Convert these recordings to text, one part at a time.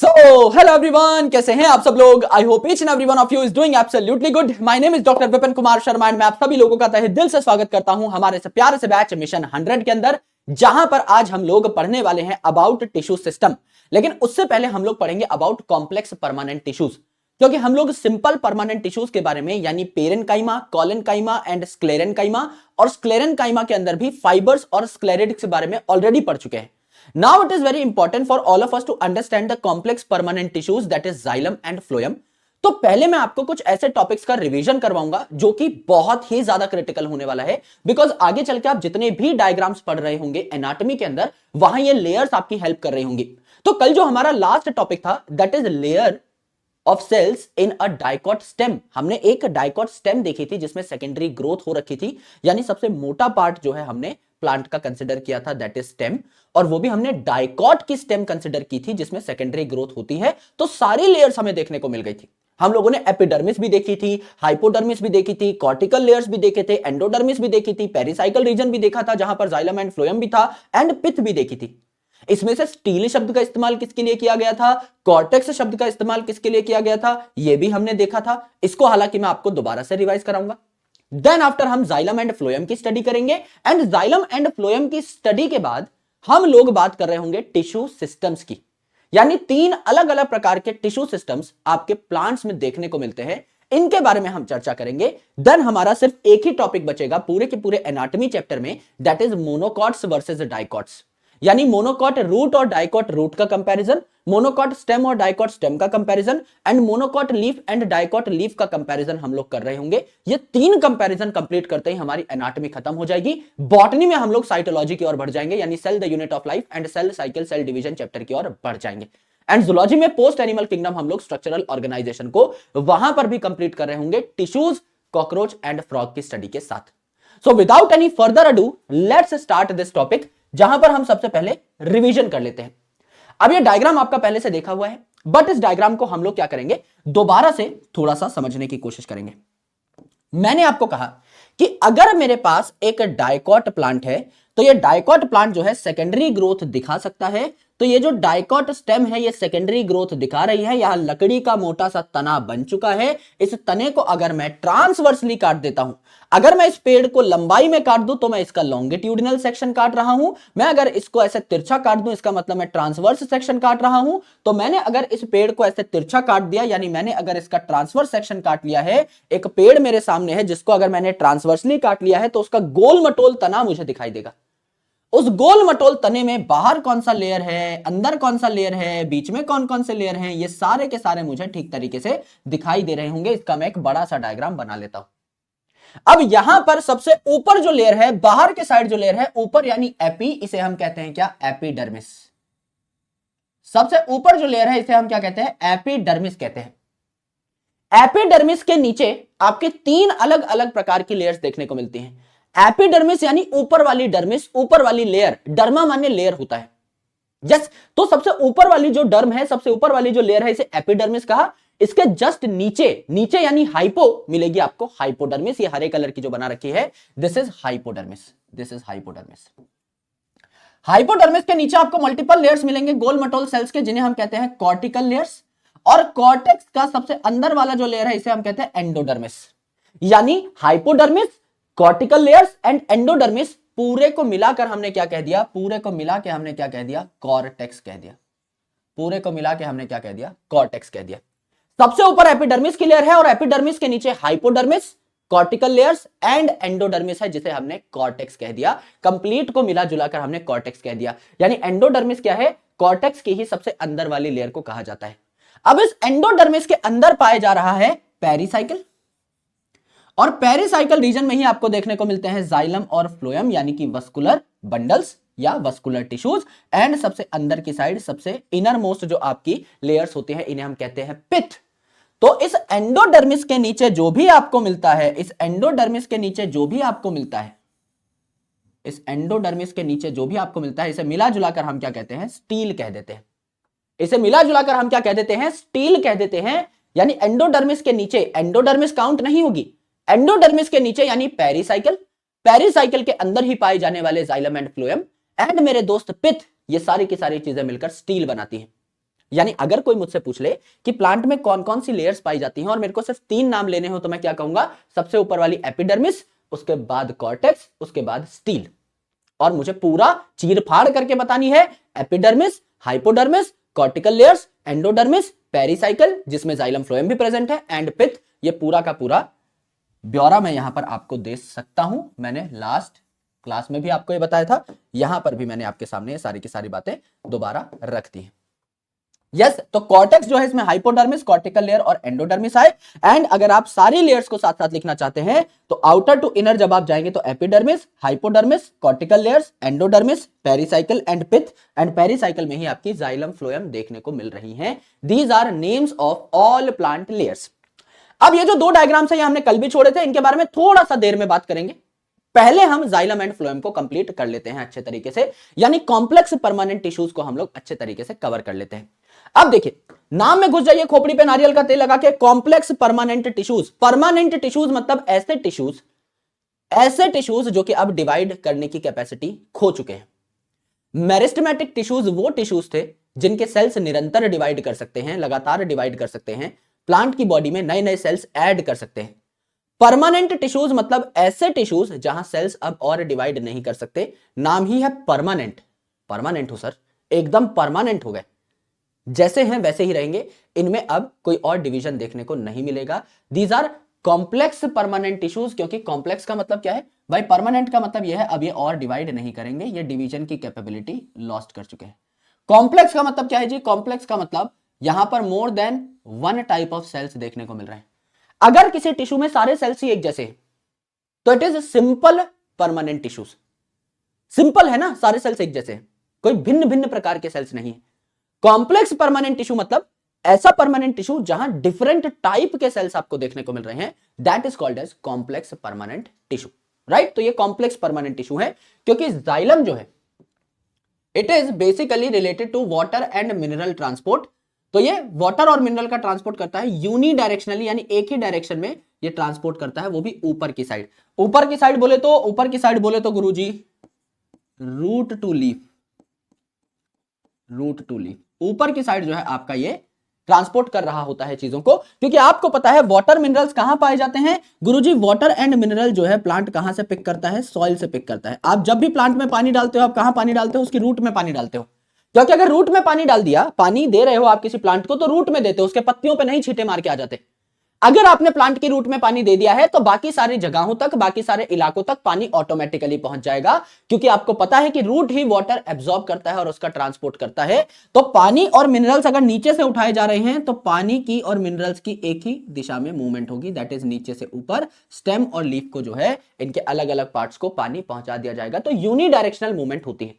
Hello everyone, कैसे हैं आप सब लोग। I hope each and every one of you is doing absolutely good. My name is doctor Vipin Kumar Sharma and मैं आप सभी लोगों का तहे दिल से स्वागत करता हूं हमारे से प्यारे से बैच मिशन 100 के अंदर, जहां पर आज हम लोग पढ़ने वाले हैं अबाउट टिश्यू सिस्टम। लेकिन उससे पहले हम लोग पढ़ेंगे अबाउट कॉम्प्लेक्स परमानेंट टिश्यूज, क्योंकि हम लोग सिंपल परमानेंट टिश्यूज के बारे में यानी पेरेन्काइमा, कोलेनकाइमा एंड स्क्लेरेनकाइमा और स्क्लेरेनकाइमा के अंदर भी फाइबर्स और स्क्लेरेटिक्स के बारे में ऑलरेडी पढ़ चुके हैं। Now it is very important for all of us to understand the complex permanent tissues that is xylem and phloem। तो पहले मैं आपको कुछ ऐसे टॉपिक्स का रिवीजन करवाऊंगा जो कि बहुत ही ज्यादा क्रिटिकल होने वाला है, बिकॉज आगे चल के आप जितने भी डायग्राम्स पढ़ रहे होंगे एनाटॉमी के अंदर, वहां ये लेयर्स आपकी हेल्प कर रही होंगी। तो कल जो हमारा लास्ट टॉपिक था that is layer of cells in a dicot stem. हमने एक डाइकॉट स्टेम देखी थी जिसमें सेकेंडरी ग्रोथ हो रखी थी, यानी सबसे मोटा पार्ट जो है हमने प्लांट का कंसिडर किया था दैट इज स्टेम, और वो भी हमने डाइकॉट की स्टेम कंसिडर की थी जिसमें सेकेंडरी ग्रोथ होती है। तो सारी लेयर्स हमें देखने को मिल गई थी। हम लोगों ने एपिडर्मिस भी देखी थी, हाइपोडर्मिस भी देखी थी, कॉर्टिकल लेयर्स भी देखे थे, एंडोडर्मिस भी देखी थी, पेरिसाइकल रीजन भी देखा था जहां पर जाइलम एंड फ्लोएम भी था, एंड पिथ भी देखी थी। इसमें से स्टील शब्द का इस्तेमाल किसके लिए किया गया था, कॉर्टेक्स शब्द का इस्तेमाल किसके लिए किया गया था, यह भी हमने देखा था। इसको हालांकि मैं आपको दोबारा से रिवाइज कराऊंगा। देन आफ्टर हम जाइलम एंड फ्लोएम की स्टडी करेंगे, एंड जाइलम एंड फ्लोएम की स्टडी के बाद हम लोग बात कर रहे होंगे टिश्यू सिस्टम्स की, यानी 3 अलग अलग प्रकार के टिश्यू सिस्टम्स आपके प्लांट्स में देखने को मिलते हैं, इनके बारे में हम चर्चा करेंगे। देन हमारा सिर्फ एक ही टॉपिक बचेगा पूरे के पूरे एनाटॉमी चैप्टर में, that is monocots versus dicots, यानी मोनोकॉट रूट और डाइकॉट रूट का कंपैरिजन, मोनोकॉट स्टेम और डाइकॉट स्टेम का comparison, and monocot leaf and dicot leaf का कंपैरिजन हम लोग कर रहे होंगे। ये 3 कंपैरिजन कंप्लीट करते ही हमारी एनाटॉमी खत्म हो जाएगी। बॉटनी में हम लोग साइटोलॉजी की ओर बढ़ जाएंगे, यानी cell the unit of life and cell cycle cell division chapter की ओर बढ़ जाएंगे। एंड जूलॉजी में पोस्ट एनिमल किंगडम हम लोग स्ट्रक्चरल ऑर्गेनाइजेशन को वहां पर भी कंप्लीट कर रहे होंगे टिश्यूज, कॉकरोच एंड फ्रॉग की स्टडी के साथ। So without any further ado let's start this topic, जहां पर हम सबसे पहले रिवीजन कर लेते हैं। अब ये डायग्राम आपका पहले से देखा हुआ है, बट इस डायग्राम को हम लोग क्या करेंगे, दोबारा से थोड़ा सा समझने की कोशिश करेंगे। मैंने आपको कहा कि अगर मेरे पास एक डाइकॉट प्लांट है तो ये डाइकॉट प्लांट जो है सेकेंडरी ग्रोथ दिखा सकता है। तो ये जो डाइकॉट स्टेम है ये सेकेंडरी ग्रोथ दिखा रही है, यहां लकड़ी का मोटा सा तना बन चुका है। इस तने को अगर मैं ट्रांसवर्सली काट देता हूं, अगर मैं इस पेड़ को लंबाई में काट दूं तो मैं इसका लॉन्गिट्यूडिनल सेक्शन काट रहा हूं। मैं अगर इसको ऐसे तिरछा काट दूं इसका मतलब मैं ट्रांसवर्स सेक्शन काट रहा हूं। तो मैंने अगर इस पेड़ को ऐसे तिरछा काट दिया, यानी मैंने अगर इसका ट्रांसवर्स सेक्शन काट लिया है, एक पेड़ मेरे सामने है जिसको अगर मैंने ट्रांसवर्सली काट लिया है तो उसका गोल मटोल तना मुझे दिखाई देगा। उस गोल मटोल तने में बाहर कौन सा लेयर है, अंदर कौन सा लेयर है, बीच में कौन कौन से लेयर हैं, ये सारे के सारे मुझे ठीक तरीके से दिखाई दे रहे होंगे। इसका मैं एक बड़ा सा डायग्राम बना लेता हूं। अब यहां पर सबसे ऊपर जो लेयर है, बाहर के साइड जो लेयर है ऊपर, यानी एपी, इसे हम कहते हैं क्या, एपिडर्मिस। सबसे ऊपर जो लेयर है इसे हम क्या कहते हैं, एपिडर्मिस कहते हैं। एपिडर्मिस के नीचे आपके 3 अलग अलग प्रकार की लेयर्स देखने को मिलती हैं। एपिडर्मिस यानी ऊपर वाली डर्मिस, ऊपर वाली लेयर, डर्मा माने लेयर होता है। यस, तो सबसे ऊपर वाली जो डर्म है, सबसे ऊपर वाली जो लेयर है, इसे एपिडर्मिस कहा। इसके जस्ट नीचे, नीचे यानी हाइपो मिलेगी आपको हाइपोडर्मिस, ये हरे कलर की जो बना रखी है, this is hypodermis, this is hypodermis. Hypodermis के नीचे आपको मल्टीपल लेयर्स मिलेंगे गोल मटोल सेल्स के, जिन्हें हम कहते हैं कॉर्टिकल लेयर्स। और कॉर्टेक्स का सबसे अंदर वाला जो लेयर है इसे हम कहते हैं एंडोडर्मिस। यानी hypodermis, cortical layers and endodermis, पूरे को मिलाकर हमने क्या कह दिया, पूरे को मिला के हमने क्या कह दिया, कॉर्टेक्स कह दिया। पूरे को मिला के हमने क्या कह दिया, कॉर्टेक्स कह दिया। सबसे ऊपर एपिडर्मिस की लेयर है और एपिडर्मिस के नीचे hypodermis, cortical layers and endodermis है, जिसे हमने कॉर्टेक्स कह दिया। कंप्लीट को मिला जुलाकर हमने कॉर्टेक्स कह दिया। यानी एंडोडर्मिस क्या है, कॉर्टेक्स की ही सबसे अंदर वाली लेयर को कहा जाता है। अब इस एंडोडर्मिस के अंदर पाया जा रहा है पेरिसाइकिल, और पेरिसाइकल रीजन में ही आपको देखने को मिलते हैं जाइलम और फ्लोएम, यानी कि वस्कुलर बंडल्स या वस्कुलर टिश्यूज। एंड सबसे अंदर की साइड, सबसे इनर मोस्ट जो आपकी लेयर्स होती हैं, इन्हें हम कहते हैं पिथ। तो इस एंडोडर्मिस के नीचे जो भी आपको मिलता है, इस एंडोडर्मिस के नीचे जो भी आपको मिलता है, इस एंडोडर्मिस के नीचे जो भी आपको मिलता है, इसे मिला जुलाकर हम क्या कहते हैं, स्टील कह देते हैं। इसे मिला जुलाकर हम क्या कह देते हैं, स्टील कह देते हैं। यानी एंडोडर्मिस के नीचे, एंडोडर्मिस काउंट नहीं होगी, एंडोडर्मिस के नीचे यानी पेरिसाइकिल, पेरिसाइकिल के अंदर ही पाए जाने वाले जाइलम एंड फ्लोएम एंड मेरे दोस्त पिथ, ये सारी की सारी चीजें मिलकर स्टील बनाती हैं। यानी अगर कोई मुझसे पूछ ले कि प्लांट में कौन कौन सी लेयर्स पाई जाती हैं और मेरे को सिर्फ 3 नाम लेने हो, तो मैं क्या कहूंगा? सबसे ऊपर वाली एपिडर्मिस, उसके बाद कॉर्टेक्स, उसके बाद स्टील। और मुझे पूरा चीर फाड़ करके बतानी है, epidermis, hypodermis, cortical layers, endodermis, pericycle जिसमें जाइलम फ्लोएम भी प्रेजेंट है, एंड पिथ। ये पूरा का पूरा ब्यौरा मैं यहां पर आपको दे सकता हूं। मैंने लास्ट क्लास में भी आपको ये बताया था, यहां पर भी मैंने आपके सामने ये सारी की सारी बातें दोबारा रख दी हैं। यस, तो कॉर्टेक्स जो है इसमें हाइपोडर्मिस, कॉर्टिकल लेयर और एंडोडर्मिस आए। एंड अगर आप सारी लेयर्स को साथ साथ लिखना चाहते हैं तो आउटर टू इनर जब आप जाएंगे तो epidermis, hypodermis, cortical layers, endodermis, pericycle and pith. And pericycle में ही आपकी जाइलम फ्लोएम देखने को मिल रही हैं। These are names of all plant layers. अब ये जो 2 डायग्राम्स है ये हमने कल भी छोड़े थे, इनके बारे में थोड़ा सा देर में बात करेंगे। पहले हम जाइलम एंड फ्लोएम को कंप्लीट कर लेते हैं अच्छे तरीके से, यानी कॉम्प्लेक्स परमानेंट टिश्यूज को हम लोग अच्छे तरीके से कवर कर लेते हैं। अब देखिए, नाम में घुस जाइए, खोपड़ी पे नारियल का तेल लगा के, complex permanent tissues. Permanent tissues मतलब ऐसे टिश्यूज जो कि अब डिवाइड करने की कैपेसिटी खो चुके हैं। मेरिस्टेमेटिक टिश्यूज वो टिश्यूज थे जिनके सेल्स निरंतर डिवाइड कर सकते हैं, लगातार डिवाइड कर सकते हैं, प्लांट की बॉडी में नए नए सेल्स ऐड कर सकते हैं। परमानेंट टिश्यूज मतलब ऐसे टिश्यूज जहां सेल्स अब और डिवाइड नहीं कर सकते, नाम ही है परमानेंट। परमानेंट हो सर, एकदम परमानेंट हो गए, जैसे हैं वैसे ही रहेंगे, इनमें अब कोई और डिवीजन देखने को नहीं मिलेगा। These are complex permanent tissues, क्योंकि कॉम्प्लेक्स का मतलब क्या है भाई? परमानेंट का मतलब यह है अब ये और डिवाइड नहीं करेंगे, ये डिवीजन की कैपेबिलिटी लॉस्ट कर चुके हैं। कॉम्प्लेक्स का मतलब क्या है जी? कॉम्प्लेक्स का मतलब यहां पर more than 1 type of cells देखने को मिल रहे हैं। अगर किसी टिश्यू में सारे सेल्स ही एक जैसे हैं तो it is simple permanent tissues. Simple है ना, सारे सेल्स एक जैसे हैं, कोई भिन्न भिन्न प्रकार के सेल्स नहीं है। कॉम्प्लेक्स परमानेंट टिश्यू मतलब ऐसा परमानेंट टिश्यू जहां डिफरेंट टाइप के सेल्स आपको देखने को मिल रहे हैं, that is called as complex permanent tissue, right? तो ये कॉम्प्लेक्स परमानेंट टिश्यू है, क्योंकि जाइलम जो है it is basically related to water and mineral transport. तो ये वाटर और मिनरल का ट्रांसपोर्ट करता है यूनी डायरेक्शनली, यानी एक ही डायरेक्शन में ये ट्रांसपोर्ट करता है, वो भी ऊपर की साइड। ऊपर की साइड बोले तो गुरुजी रूट टू लीफ, ऊपर की साइड जो है आपका ये ट्रांसपोर्ट कर रहा होता है चीजों को। क्योंकि आपको पता है वाटर मिनरल्स कहां पाए जाते हैं गुरुजी? वाटर एंड मिनरल जो है प्लांट कहां से पिक करता है? सॉइल से पिक करता है। आप जब भी प्लांट में पानी डालते हो, आप कहां पानी डालते हो? उसकी रूट में पानी डालते हो। क्योंकि अगर रूट में पानी डाल दिया, पानी दे रहे हो आप किसी प्लांट को, तो रूट में देते हो, उसके पत्तियों पे नहीं छींटे मार के आ जाते। अगर आपने प्लांट की रूट में पानी दे दिया है तो बाकी सारी जगहों तक, बाकी सारे इलाकों तक पानी ऑटोमेटिकली पहुंच जाएगा, क्योंकि आपको पता है कि रूट ही वाटर एब्जॉर्ब करता है और उसका ट्रांसपोर्ट करता है। तो पानी और मिनरल्स अगर नीचे से उठाए जा रहे हैं तो पानी की और मिनरल्स की एक ही दिशा में मूवमेंट होगी, दैट इज नीचे से ऊपर। स्टेम और लीफ को जो है इनके अलग अलग पार्ट्स को पानी पहुंचा दिया जाएगा, तो यूनी डायरेक्शनल मूवमेंट होती है।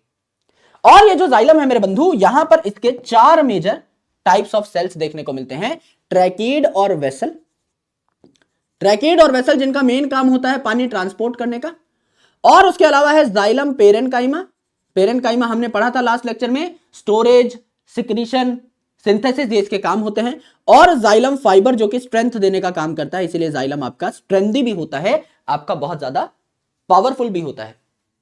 और ये जो जाइलम है मेरे बंधु, यहां पर इसके 4 मेजर टाइप्स ऑफ सेल्स देखने को मिलते हैं। ट्रैकीड और वेसल, जिनका मेन काम होता है पानी ट्रांसपोर्ट करने का। और उसके अलावा है जाइलम पेरेनकाइमा हमने पढ़ा था लास्ट लेक्चर में, स्टोरेज, सिक्रीशन, सिंथेसिस, ये इसके काम होते हैं। और जाइलम फाइबर जो कि स्ट्रेंथ देने का काम करता है, इसीलिए जाइलम आपका स्ट्रेंथी भी होता है, आपका बहुत ज्यादा पावरफुल भी होता है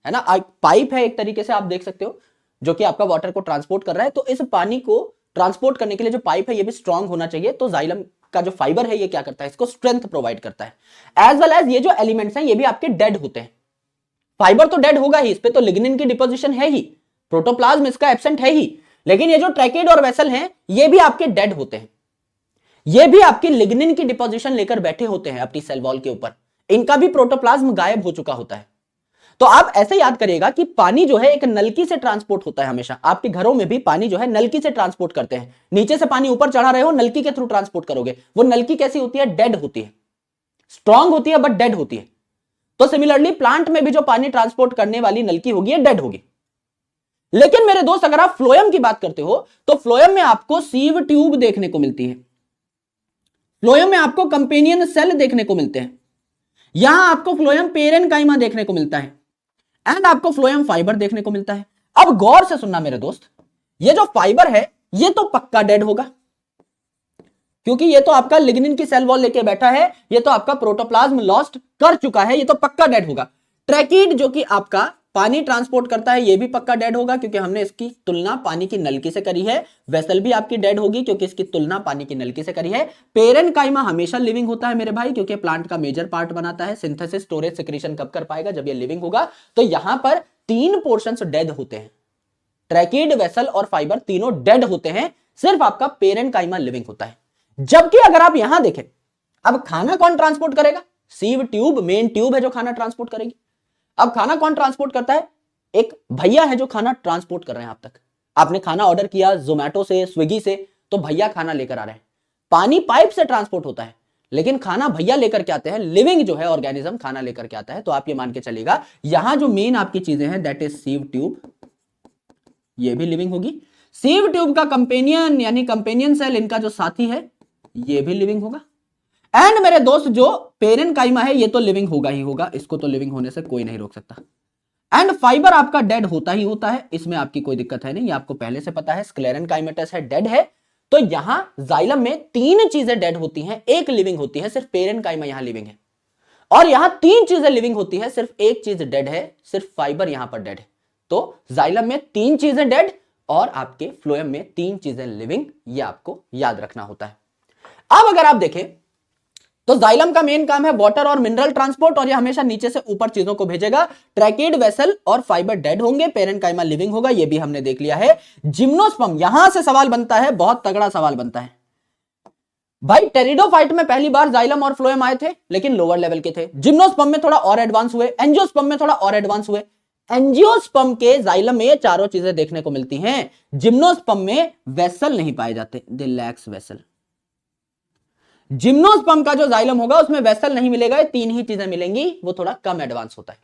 ना। पाइप है एक तरीके से आप देख सकते हो, जो कि आपका वाटर को ट्रांसपोर्ट कर रहा है। तो इस पानी को ट्रांसपोर्ट करने के लिए जो पाइप है ये भी स्ट्रांग होना चाहिए। तो जाइलम का जो फाइबर है ये क्या करता है? इसको स्ट्रेंथ प्रोवाइड करता है। एज वेल एज ये जो एलिमेंट्स हैं ये भी आपके डेड होते हैं। फाइबर तो डेड होगा ही, इस पे तो लिग्निन की डिपोजिशन है ही, प्रोटोप्लाज्म इसका एब्सेंट है ही। लेकिन ये जो ट्रैकेड और वेसल हैं ये भी आपके डेड होते हैं, ये भी आपकी लिग्निन की डिपोजिशन लेकर बैठे होते हैं अपनी सेल वॉल के ऊपर, इनका भी प्रोटोप्लाज्म गायब हो चुका होता है। तो आप ऐसे याद करिएगा कि पानी जो है एक नलकी से ट्रांसपोर्ट होता है हमेशा। आपके घरों में भी पानी जो है नलकी से ट्रांसपोर्ट करते हैं। नीचे से पानी ऊपर चढ़ा रहे हो, नलकी के थ्रू ट्रांसपोर्ट करोगे। वो नलकी कैसी होती है? डेड होती है, स्ट्रांग होती है बट डेड होती है। तो सिमिलरली प्लांट में भी जो पानी ट्रांसपोर्ट करने वाली नलकी होगी, डेड होगी। लेकिन मेरे दोस्त अगर आप फ्लोएम की बात करते हो तो फ्लोएम में आपको सीव ट्यूब देखने को मिलती है, फ्लोएम में आपको कंपेनियन सेल देखने को मिलते हैं, यहां आपको फ्लोएम पेरेनकाइमा देखने को मिलता है, एंड आपको फ्लोएम फाइबर देखने को मिलता है। अब गौर से सुनना मेरे दोस्त, ये जो फाइबर है ये तो पक्का डेड होगा, क्योंकि ये तो आपका लिग्निन की सेल वॉल लेके बैठा है, ये तो आपका प्रोटोप्लाज्म लॉस्ट कर चुका है, ये तो पक्का डेड होगा। ट्रैकीड जो कि आपका पानी ट्रांसपोर्ट करता है ये भी पक्का डेड होगा, क्योंकि हमने इसकी तुलना पानी की नलकी से करी है। वेसल भी आपकी डेड होगी क्योंकि इसकी तुलना पानी की नलकी से करी है। पेरेनकाइमा हमेशा लिविंग होता है मेरे भाई, क्योंकि प्लांट का मेजर पार्ट बनाता है। सिंथेसिस, स्टोरेज, सिक्रीशन कब कर पाएगा? जब ये लिविंग होगा। तो यहां पर 3 पोर्शंस डेड होते हैं, ट्रैकिड, वेसल और फाइबर तीनों डेड होते हैं, सिर्फ आपका पेरेनकाइमा लिविंग होता है। जबकि अगर आप यहां देखें, अब खाना कौन ट्रांसपोर्ट करेगा? सीव ट्यूब मेन ट्यूब है जो खाना ट्रांसपोर्ट करेगी। अब खाना कौन ट्रांसपोर्ट करता है? एक भैया है जो खाना ट्रांसपोर्ट कर रहे हैं। आप तक आपने खाना ऑर्डर किया जोमेटो से, स्विगी से, तो भैया खाना लेकर आ रहे हैं। पानी पाइप से ट्रांसपोर्ट होता है, लेकिन खाना भैया लेकर के आते हैं। लिविंग जो है ऑर्गेनिज्म खाना लेकर के आता है। तो आप ये मान के चलिएगा यहां जो मेन आपकी चीजें हैं दैट इज सीव ट्यूब, ये भी लिविंग होगी। सीव ट्यूब का कंपेनियन यानी कंपेनियन सेल, इनका जो साथी है, ये भी लिविंग होगा। एंड मेरे दोस्त जो पेरेनकाइमा है ये तो लिविंग होगा ही होगा, इसको तो लिविंग होने से कोई नहीं रोक सकता। एंड फाइबर आपका डेड होता ही होता है, इसमें आपकी कोई दिक्कत है नहीं, ये आपको पहले से पता है। स्क्लेरेनकाइमेटस है, डेड है। तो यहां जाइलम में 3 चीजें डेड होती हैं, एक लिविंग होती है, सिर्फ पेरेनकाइमा यहां लिविंग है। और यहां 3 चीजें लिविंग होती है, सिर्फ एक चीज डेड है, सिर्फ फाइबर यहां पर डेड है। तो जाइलम में 3 चीजें डेड और आपके फ्लोएम में 3 चीजें लिविंग, ये आपको याद रखना होता है। अब अगर आप देखें तो जाइलम का मेन काम है वाटर और मिनरल ट्रांसपोर्ट, और ये हमेशा नीचे से ऊपर चीजों को भेजेगा। ट्रैकिड, वेसल और फाइबर डेड होंगे, पेरेनकाइमा लिविंग होगा, ये भी हमने देख लिया है। जिम्नोस्पर्म, यहां से सवाल बनता है, बहुत तगड़ा सवाल बनता है भाई। टेरिडोफाइट में पहली बार जाइलम और फ्लोएम आए थे, लेकिन लोअर लेवल के थे। जिम्नोस्पर्म में थोड़ा और एडवांस हुए, एंजियोस्पर्म में थोड़ा और एडवांस हुए। एंजियोस्पर्म के जाइलम में ये चारों चीजें देखने को मिलती हैं। जिम्नोस्पर्म में वेसल नहीं पाए जाते, दे लैक्स वेसल। जिम्नोस्पर्म का जो जाइलम होगा उसमें वेसल नहीं मिलेगा, ये 3 ही चीजें मिलेंगी, वो थोड़ा कम एडवांस होता है।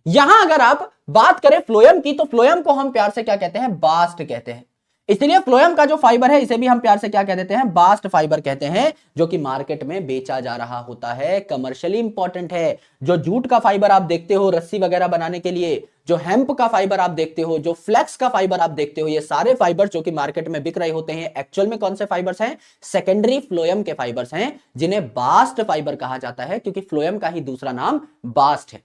यहां अगर आप बात करें फ्लोएम की, तो फ्लोएम को हम प्यार से क्या कहते हैं? बास्ट कहते हैं। इसलिए फ्लोएम का जो फाइबर है इसे भी हम प्यार से क्या कह देते हैं? बास्ट फाइबर कहते हैं, जो कि मार्केट में बेचा जा रहा होता है, कमर्शियली इंपॉर्टेंट है। जो जूट का फाइबर आप देखते हो रस्सी वगैरह बनाने के लिए, जो हेम्प का फाइबर आप देखते हो, जो फ्लेक्स का फाइबर आप देखते हो, ये सारे फाइबर जो कि मार्केट में बिक रहे होते हैं, एक्चुअल में कौन से फाइबर्स हैं? सेकेंडरी फ्लोएम के फाइबर्स हैं, जिन्हें बास्ट फाइबर कहा जाता है, क्योंकि फ्लोएम का ही दूसरा नाम बास्ट है।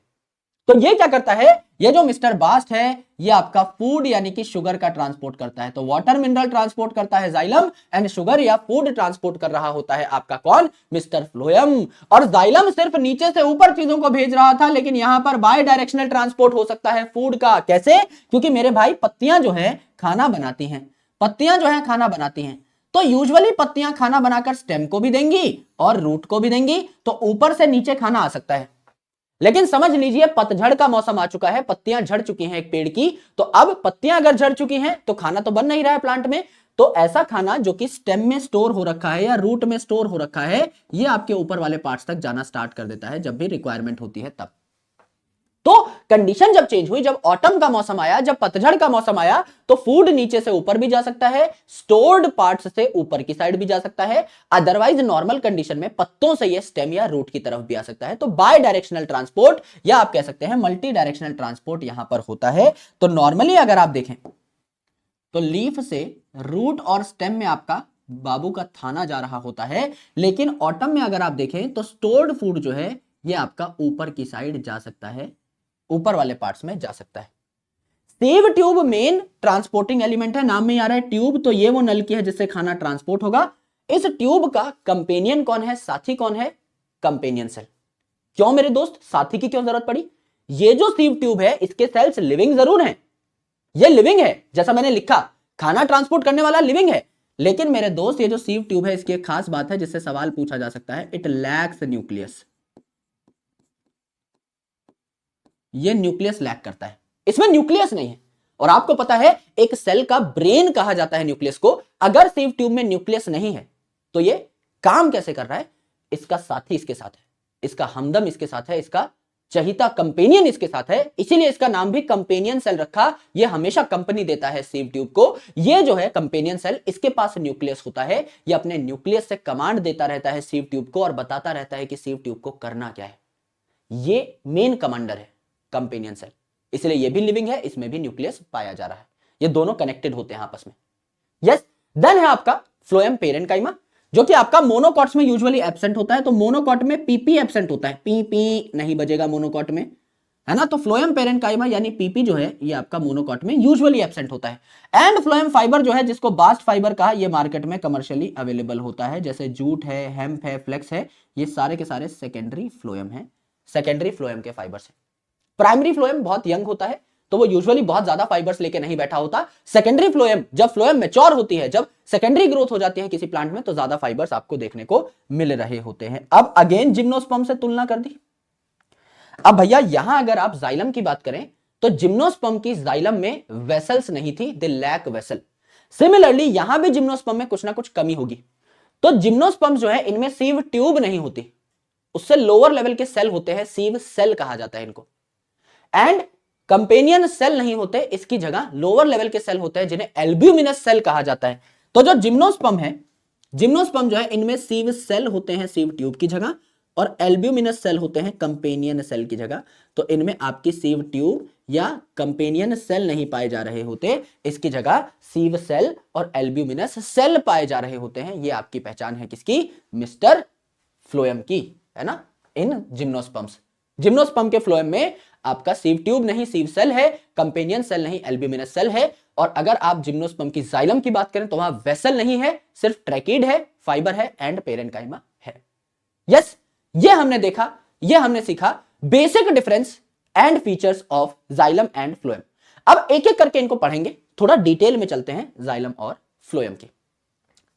तो ये क्या करता है? ये जो मिस्टर बास्ट है ये आपका फूड यानी कि शुगर का ट्रांसपोर्ट करता है। तो वाटर मिनरल ट्रांसपोर्ट करता है जाइलम, एंड शुगर या फूड ट्रांसपोर्ट कर रहा होता है आपका कौन? Mister phloem. और जाइलम सिर्फ नीचे से ऊपर चीजों को भेज रहा था, लेकिन यहां पर बाय डायरेक्शनल ट्रांसपोर्ट हो सकता है फूड का। कैसे? क्योंकि मेरे भाई पत्तियां जो है खाना बनाती हैं, पत्तियां जो है खाना बनाती हैं। तो यूजुअली पत्तियां खाना बनाकर स्टेम को भी देंगी और रूट को भी देंगी, तो ऊपर से नीचे खाना आ सकता है। लेकिन समझ लीजिए पतझड़ का मौसम आ चुका है, पत्तियां झड़ चुकी हैं एक पेड़ की। तो अब पत्तियां अगर झड़ चुकी हैं तो खाना तो बन नहीं रहा है प्लांट में, तो ऐसा खाना जो कि स्टेम में स्टोर हो रखा है या रूट में स्टोर हो रखा है, ये आपके ऊपर वाले पार्ट्स तक जाना स्टार्ट कर देता है जब भी रिक्वायरमेंट होती है तब। तो कंडीशन जब चेंज हुई, जब ऑटम का मौसम आया, जब पतझड़ का मौसम आया, तो फूड नीचे से ऊपर भी जा सकता है, स्टोर्ड पार्ट्स से ऊपर की साइड भी जा सकता है। अदरवाइज नॉर्मल कंडीशन में पत्तों से ये स्टेम या रूट की तरफ भी आ सकता है। तो बाय डायरेक्शनल ट्रांसपोर्ट या आप कह सकते हैं मल्टी डायरेक्शनल ट्रांसपोर्ट यहां पर होता है। तो नॉर्मली अगर आप देखें तो लीफ से रूट और स्टेम में आपका बाबू का थाना जा रहा होता है, लेकिन ऑटम में अगर आप देखें तो स्टोर्ड फूड जो है ये आपका ऊपर की साइड जा सकता है, ऊपर वाले पार्ट्स में जा सकता है। Sieve tube main transporting element है, नाम में आ रहा है ट्यूब, तो ये वो नलकी है जिससे खाना ट्रांसपोर्ट होगा। इस ट्यूब का कंपेनियन कौन है? साथी कौन है? Companion cell. क्यों मेरे दोस्त साथी की क्यों जरूरत पड़ी? ये जो सीव ट्यूब है इसके सेल्स लिविंग जरूर हैं, ये लिविंग है, जैसा मैंने लिखा खाना ट्रांसपोर्ट करने वाला लिविंग है। लेकिन मेरे दोस्त ये जो सीव ट्यूब है इसकी एक खास बात है जिससे सवाल पूछा जा सकता है, इट लैक्स न्यूक्लियस। ये न्यूक्लियस लैक करता है, इसमें न्यूक्लियस नहीं है। और आपको पता है एक सेल का ब्रेन कहा जाता है न्यूक्लियस को। अगर सीव ट्यूब में न्यूक्लियस नहीं है तो ये काम कैसे कर रहा है? इसका साथी इसके साथ है, इसका हमदम इसके साथ है, इसका चहिता कंपेनियन इसके साथ है, इसीलिए इसका नाम भी कंपेनियन सेल रखा। ये हमेशा कंपनी देता है सीव ट्यूब को। ये जो है कंपेनियन सेल, इसके पास न्यूक्लियस होता है, ये अपने न्यूक्लियस से कमांड देता रहता है सीव ट्यूब को और बताता रहता है कि सीव ट्यूब को करना क्या है। ये मेन कमांडर है कंपेनियन सेल, इसलिए ये भी लिविंग है, इसमें भी न्यूक्लियस पाया जा रहा है, ये दोनों कनेक्टेड होते हैं आपस में। यस, देन है आपका फ्लोएम पेरेनकाइमा, जो कि आपका मोनोकॉट्स में यूजुअली एब्सेंट होता है। तो मोनोकॉट में पीपी एब्सेंट होता है, पी पी नहीं बजेगा मोनोकॉट में। है ना। तो फ्लोएम पेरेन्काइमा यानी पीपी जो है ये आपका मोनोकॉट में यूजुअली एब्सेंट होता है। एंड फ्लोएम फाइबर जो है जिसको बास्ट फाइबर कहा, ये मार्केट में कमर्शियली अवेलेबल होता है, जैसे जूट है, हेम्प है, फ्लेक्स है, ये सारे के सारे सेकेंडरी फ्लोएम है, सेकेंडरी फ्लोएम के फाइबर्स है। प्राइमरी फ्लोएम बहुत यंग होता है तो वो यूजुअली बहुत ज्यादा फाइबर्स लेके नहीं बैठा होता। सेकेंडरी फ्लोएम, जब फ्लोएम मैच्योर होती है, जब सेकेंडरी ग्रोथ हो जाती है किसी प्लांट में, तो ज्यादा फाइबर्स आपको देखने को मिल रहे होते हैं। अब अगेन जिम्नोस्पर्म से तुलना कर दी। अब भैया यहां अगर आप जाइलम की बात करें तो जिम्नोस्पर्म की जाइलम में वेसल्स नहीं थी, दे लैक वेसल। सिमिलरली यहां भी जिम्नोस्पर्म में कुछ ना कुछ कमी होगी। तो जिम्नोस्पर्म जो है इनमें सीव ट्यूब नहीं होती, उससे लोअर लेवल के सेल होते हैं, सीव सेल कहा जाता है इनको। एंड कंपेनियन सेल नहीं होते, इसकी जगह लोअर लेवल के सेल होते हैं जिन्हें एल्ब्यूमिनस सेल कहा जाता है। तो जो जिम्नोस्पर्म है, जिम्नोस्पर्म जो है इनमें सीव सेल होते हैं सीव ट्यूब की जगह, और एल्ब्यूमिनस सेल होते हैं कंपेनियन सेल की जगह। तो इनमें आपकी सीव ट्यूब या कंपेनियन सेल नहीं पाए जा रहे होते, इसकी जगह सीव सेल और एल्ब्यूमिनस सेल पाए जा रहे होते हैं। ये आपकी पहचान है किसकी? मिस्टर फ्लोएम की, है ना। इन जिम्नोस्पर्म्स, जिम्नोस्पर्म के फ्लोएम में आपका सीव ट्यूब नहीं सीव सेल है, कंपेनियन सेल नहीं एल्ब्यूमिनस सेल है। और अगर आप जिम्नोस्पर्म की जाइलम की बात करें तो वहां वेसल नहीं है, सिर्फ ट्रैकिड है, फाइबर है एंड पेरेन्काइमा है। यस, ये हमने देखा, ये हमने सीखा basic difference and features of xylem and phloem. अब एक एक करके इनको पढ़ेंगे, थोड़ा डिटेल में चलते हैं जाइलम और फ्लोएम की।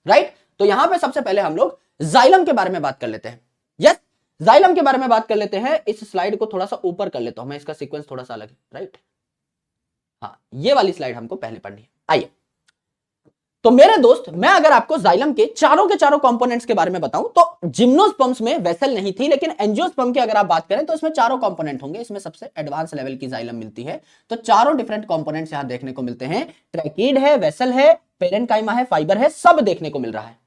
राइट, तो यहां पे सबसे पहले हम लोग जाइलम के बारे में बात कर लेते हैं। यस, जाइलम के बारे में बात कर लेते हैं। इस स्लाइड को थोड़ा सा ऊपर कर लेता हूं मैं, इसका सीक्वेंस थोड़ा सा अलग है। राइट, हाँ, ये वाली स्लाइड हमको पहले पढ़नी है। आइए, तो मेरे दोस्त, मैं अगर आपको जाइलम के चारों कंपोनेंट्स के बारे में बताऊं तो जिम्नोस्पर्म्स में वेसल नहीं थी, लेकिन एंजियोस्पर्म की अगर आप बात करें तो इसमें चारों कंपोनेंट होंगे। इसमें सबसे एडवांस लेवल की जाइलम मिलती है। तो चारों डिफरेंट कंपोनेंट्स यहां देखने को मिलते हैं। ट्रैकिड है, वेसल है, पेरेन्काइमा है, फाइबर है, सब देखने को मिल रहा है।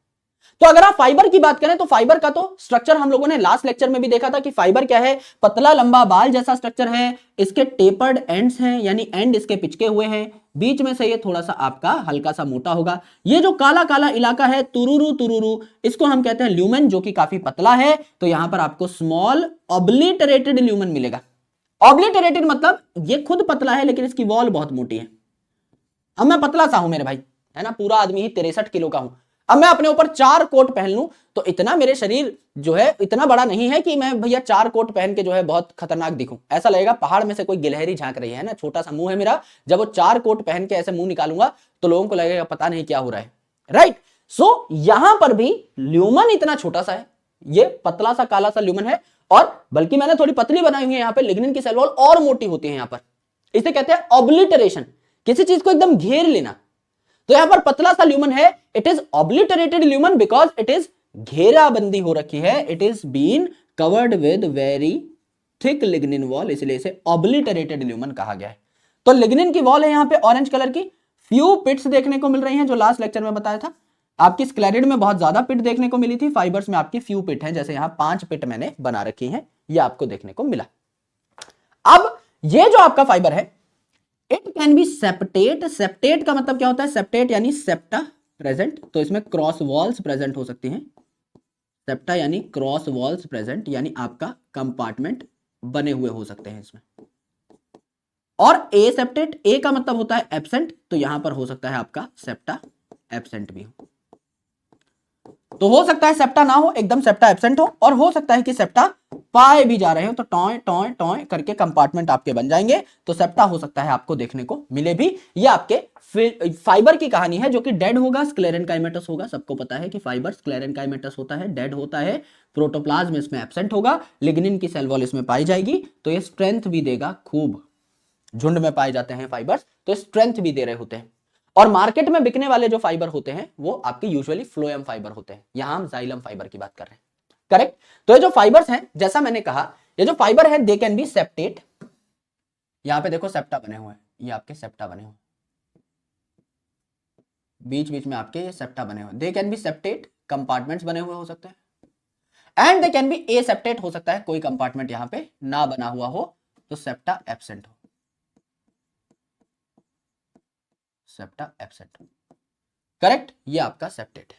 तो अगर आप फाइबर की बात करें तो फाइबर का तो स्ट्रक्चर हम लोगों ने लास्ट लेक्चर में भी देखा था कि फाइबर क्या है, पतला लंबा बाल जैसा स्ट्रक्चर है, इसके टेपर्ड एंड्स हैं, यानी एंड इसके पिचके हुए हैं, बीच में से ये थोड़ा सा आपका हल्का सा मोटा होगा। ये जो काला काला इलाका है तुरुरु तुरुरु, इसको हम कहते हैं ल्यूमेन, जो कि काफी पतला है। तो यहां पर आपको स्मॉल ऑब्लिटरेटेड ल्यूमेन मिलेगा। ऑब्लिटरेटेड मतलब ये खुद पतला है लेकिन इसकी वॉल बहुत मोटी है। अब मैं पतला सा हूं मेरे भाई, है ना, पूरा आदमी ही 63 किलो का हूं। अब मैं अपने ऊपर 4 कोट पहन लूं तो इतना मेरे शरीर जो है इतना बड़ा नहीं है कि मैं भैया 4 कोट पहन के जो है बहुत खतरनाक दिखूं। ऐसा लगेगा पहाड़ में से कोई गिलहरी झांक रही है ना, छोटा सा मुंह है मेरा। जब वो 4 कोट पहन के ऐसे मुंह निकालूंगा तो लोगों को लगेगा पता नहीं क्या हो रहा है। राइट, सो यहां पर भी ल्यूमन इतना छोटा सा है, ये पतला सा काला सा ल्यूमन है। और बल्कि मैंने थोड़ी पतली बनाई हुई है यहाँ पे, लिग्निन की सेल वॉल और मोटी होती है यहाँ पर। इसे कहते हैं ऑब्लिटरेशन, किसी चीज को एकदम घेर लेना। तो यहां पर पतला सा ल्यूमन है, it is obliterated lumen because it is घेराबंदी हो रखी है, it is been covered with very thick lignin wall, इसलिए इसे ऑब्लिटरेटेड ल्यूमन कहा गया है। तो लिग्निन की वॉल है यहां पे ऑरेंज कलर की, फ्यू पिट्स देखने को मिल रही हैं, जो लास्ट लेक्चर में बताया था। आपकी स्क्लेरिड में बहुत ज्यादा पिट देखने को मिली थी, फाइबर्स में आपकी फ्यू पिट है, जैसे यहां 5 पिट मैंने बना रखी है, ये आपको देखने को मिला। अब ये जो आपका फाइबर है it can be septate. Septate का मतलब क्या होता है? सेप्टेट यानी सेप्टा प्रेजेंट, तो इसमें क्रॉस वॉल्स प्रेजेंट हो सकती हैं। सेप्टा यानी क्रॉस वॉल्स प्रेजेंट, यानी आपका कंपार्टमेंट बने हुए हो सकते हैं इसमें। और ए सेप्टेट, ए का मतलब होता है एब्सेंट, तो यहां पर हो सकता है आपका सेप्टा एब्सेंट भी हो। तो हो सकता है सेप्टा ना हो, एकदम सेप्टा एब्सेंट हो, और हो सकता है कि सेप्टा पाए भी जा रहे हो, तो टॉय टॉय टॉय करके कंपार्टमेंट आपके बन जाएंगे। तो सेप्टा हो सकता है आपको देखने को मिले भी। ये आपके फाइबर की कहानी है, जो कि डेड होगा, स्क्लेरेनकाइमेटस होगा। सबको पता है कि फाइबर स्क्लेरेनकाइमेटस होता है, डेड होता है, प्रोटोप्लाज्म इसमें एब्सेंट होगा, लिग्निन की सेल वॉल इसमें पाई जाएगी। तो ये स्ट्रेंथ भी देगा खूब, झुंड में पाए जाते हैं फाइबर्स, तो स्ट्रेंथ भी दे रहे होते हैं। और मार्केट में बिकने वाले जो फाइबर होते हैं वो आपके यूजुअली फ्लोएम फाइबर होते हैं। यहां हम जाइलम फाइबर की बात कर रहे हैं, करेक्ट। तो ये जो फाइबर्स हैं, जैसा मैंने कहा, ये जो फाइबर है दे कैन बी सेप्टेट। यहां पे देखो सेप्टा बने हुए हैं, ये आपके सेप्टा बने हुए, बीच बीच में आपके ये सेप्टा बने हुए। They can be septate, compartments बने हुए हो सकते हैं। And they can be a septate, हो सकता है कोई कंपार्टमेंट यहां पे ना बना हुआ हो, तो सेप्टा एब्सेंट हो, सेप्टा एब्सेंट, करेक्ट। ये आपका सेप्टेट है,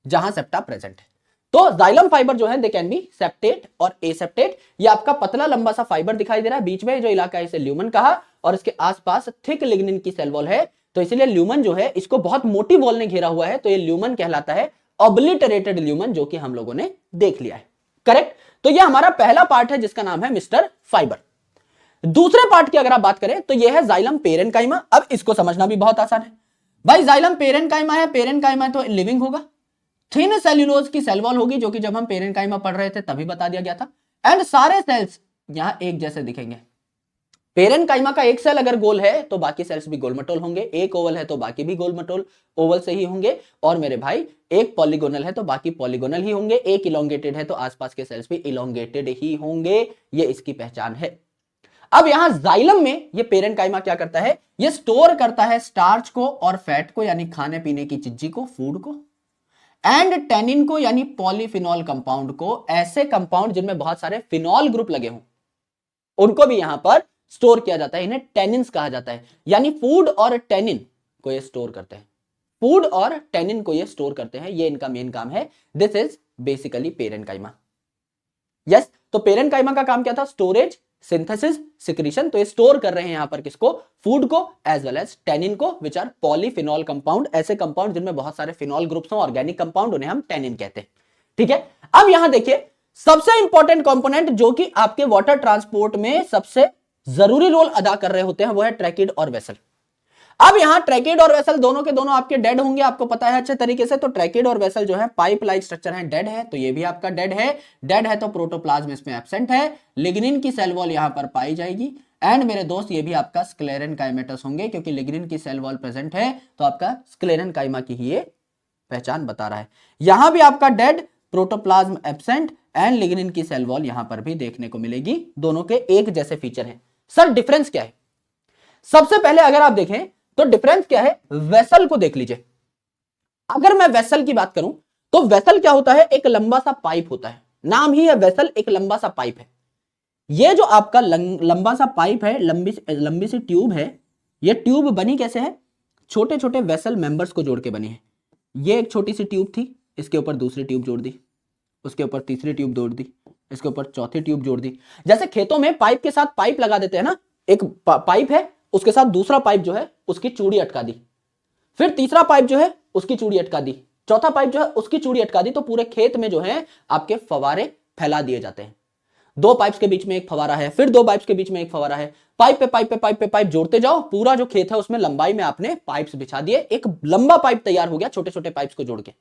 जहां सेप्टा प्रेजेंट है। तो जाइलम फाइबर जो है दे कैन बी सेप्टेट और एसेप्टेट। ये आपका पतला लंबा सा फाइबर दिखाई दे रहा है, बीच में जो इलाका है इसे ल्यूमन कहा, और इसके आसपास थिक लिग्निन की सेल वॉल है, तो इसलिए ल्यूमन जो है इसको बहुत मोटी वॉल ने घेरा हुआ है, तो ये ल्यूमन कहलाता है, ऑब्लिटरेटेड ल्यूमन, जो कि हम लोगों ने देख लिया है। करेक्ट। तो ये हमारा पहला पार्ट है जिसका नाम है मिस्टर फाइबर। दूसरे पार्ट की अगर आप बात करें तो यह है जाइलम पेरेन्काइमा। अब इसको समझना भी बहुत आसान है भाई। जाइलम पेरेन्काइमा है, पेरेन्काइमा तो लिविंग होगा, थिन सेल्यूलोज की सेल वॉल होगी, जो कि जब हम पेरेन्काइमा पढ़ रहे थे तभी बता दिया गया था, एंड सारे सेल्स यहां एक जैसे दिखेंगे। पेरेन्काइमा का एक सेल अगर गोल है तो बाकी सेल्स भी गोल मटोल होंगे, एक ओवल है तो बाकी भी गोल मटोल ओवल से ही होंगे, और मेरे भाई एक पॉलीगोनल है तो बाकी पॉलीगोनल ही होंगे, एक इलोंगेटेड है तो आसपास के सेल्स भी इलोंगेटेड ही होंगे। ये इसकी पहचान है। अब यहां जाइलम में ये पेरेन्काइमा क्या करता है, ये स्टोर करता है स्टार्च को और फैट को, यानी खाने पीने की चीजी को, फूड को, एंड टेनिन को यानी पॉलीफिनॉल कंपाउंड को। ऐसे कंपाउंड जिनमें बहुत सारे फिनॉल ग्रुप लगे हों उनको भी यहां पर स्टोर किया जाता है, इन्हें टेनिन्स कहा जाता है। यानी फूड और टेनिन को ये स्टोर करते हैं, फूड और टेनिन को ये स्टोर करते हैं, ये इनका मेन काम है। This is basically parenchyma. Yes, तो पेरेन्काइमा का काम क्या था, स्टोरेज, सिंथेसिस, सिक्रीशन। तो ये स्टोर कर रहे हैं यहां पर किसको, फूड को एज वेल एज टेनिन को, विच आर पॉलीफिनॉल कंपाउंड। ऐसे कंपाउंड जिनमें बहुत सारे फिनॉल ग्रुप्स हो, ऑर्गेनिक कंपाउंड, उन्हें हम टेनिन कहते हैं। ठीक है। अब यहां देखिए सबसे इंपॉर्टेंट कंपोनेंट जो कि आपके वाटर ट्रांसपोर्ट में सबसे जरूरी रोल अदा कर रहे होते हैं वो है ट्रैकिड और वेसल। अब यहां ट्रैकिड और वेसल दोनों के दोनों आपके डेड होंगे, आपको पता है अच्छे तरीके से। तो ट्रैकिड और वेसल जो है पाइप लाइक स्ट्रक्चर है, डेड है, तो ये भी आपका डेड है। डेड है तो प्रोटोप्लाज्म इसमें एब्सेंट है, लिग्निन की सेल वॉल यहां पर पाई जाएगी, एंड मेरे दोस्त ये भी आपका स्क्लेरेनकाइमेटस होंगे, क्योंकि लिग्निन की सेल वॉल प्रेजेंट है तो आपका स्क्लेरेनकाइमा की ही ये पहचान बता रहा है। यहां भी आपका dead, protoplasm absent, and lignin की सेल वॉल यहां पर भी देखने को मिलेगी। दोनों के एक जैसे फीचर हैं। सर डिफरेंस क्या है? सबसे पहले अगर आप देखें तो डिफरेंस क्या है, वेसल को देख लीजिए। अगर मैं वेसल की बात करूं तो वेसल क्या होता है, एक लंबा सा पाइप होता है, नाम ही है वेसल, एक लंबा सा पाइप है। ये जो आपका लंबा सा पाइप है, लंबी सी ट्यूब है, ये ट्यूब बनी कैसे है, छोटे छोटे वेसल मेंबर्स को जोड़ के बनी है। ये एक छोटी सी ट्यूब थी, इसके ऊपर दूसरी ट्यूब जोड़ दी, उसके ऊपर तीसरी ट्यूब जोड़ दी, इसके ऊपर चौथी ट्यूब जोड़ दी। जैसे खेतों में पाइप के साथ पाइप लगा देते हैं ना, एक पाइप है उसके साथ दूसरा पाइप जो है उसकी चूड़ी अटका दी, फिर तीसरा पाइप जो है उसकी चूड़ी अटका दी, चौथा पाइप जो है उसकी चूड़ी अटका दी, तो पूरे खेत में जो है आपके फवारे फैला दिए जाते हैं। दो पाइप्स के बीच में एक फवारा है, फिर दो पाइप्स के बीच में एक फवारा है, पाइप पे पाइप पे पाइप पे पाइप जोड़ते जाओ, पूरा जो खेत है उसमें लंबाई में आपने पाइप्स बिछा दिए, एक लंबा पाइप तैयार हो गया छोटे छोटे पाइप्स को जोड़ के।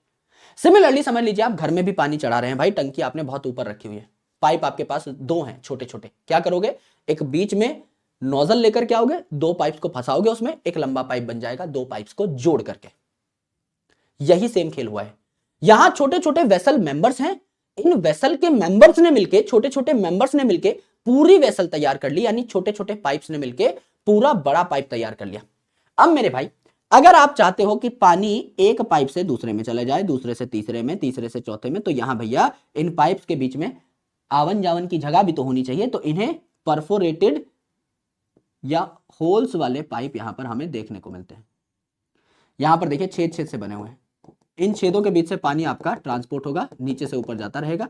सिमिलरली समझ लीजिए आप घर में भी पानी चढ़ा रहे हैं भाई, टंकी आपने बहुत ऊपर रखी हुई है, पाइप आपके पास दो हैं छोटे छोटे, क्या करोगे, एक बीच में नोजल लेकर के आओगे, दो पाइप्स को फंसाओगे उसमें, एक लंबा पाइप बन जाएगा दो पाइप्स को जोड़ करके। यही सेम खेल हुआ है। यहां छोटे छोटे वेसल मेंबर्स हैं, इन वेसल के मेंबर्स ने मिलके, छोटे छोटे मेंबर्स ने मिलके पूरी वेसल तैयार कर ली, यानी छोटे छोटे पाइप्स ने मिलके पूरा बड़ा पाइप तैयार कर लिया। अब मेरे भाई अगर आप चाहते हो कि पानी एक पाइप से दूसरे में चले जाए, दूसरे से तीसरे में, तीसरे से चौथे में, तो यहां भैया इन पाइप्स के बीच में आवन जावन की जगह भी तो होनी चाहिए, तो इन्हें परफोरेटेड या होल्स वाले पाइप यहां पर हमें देखने को मिलते हैं। यहां पर देखिए छेद छेद से बने हुए हैं, इन छेदों के बीच से पानी आपका ट्रांसपोर्ट होगा, नीचे से ऊपर जाता रहेगा,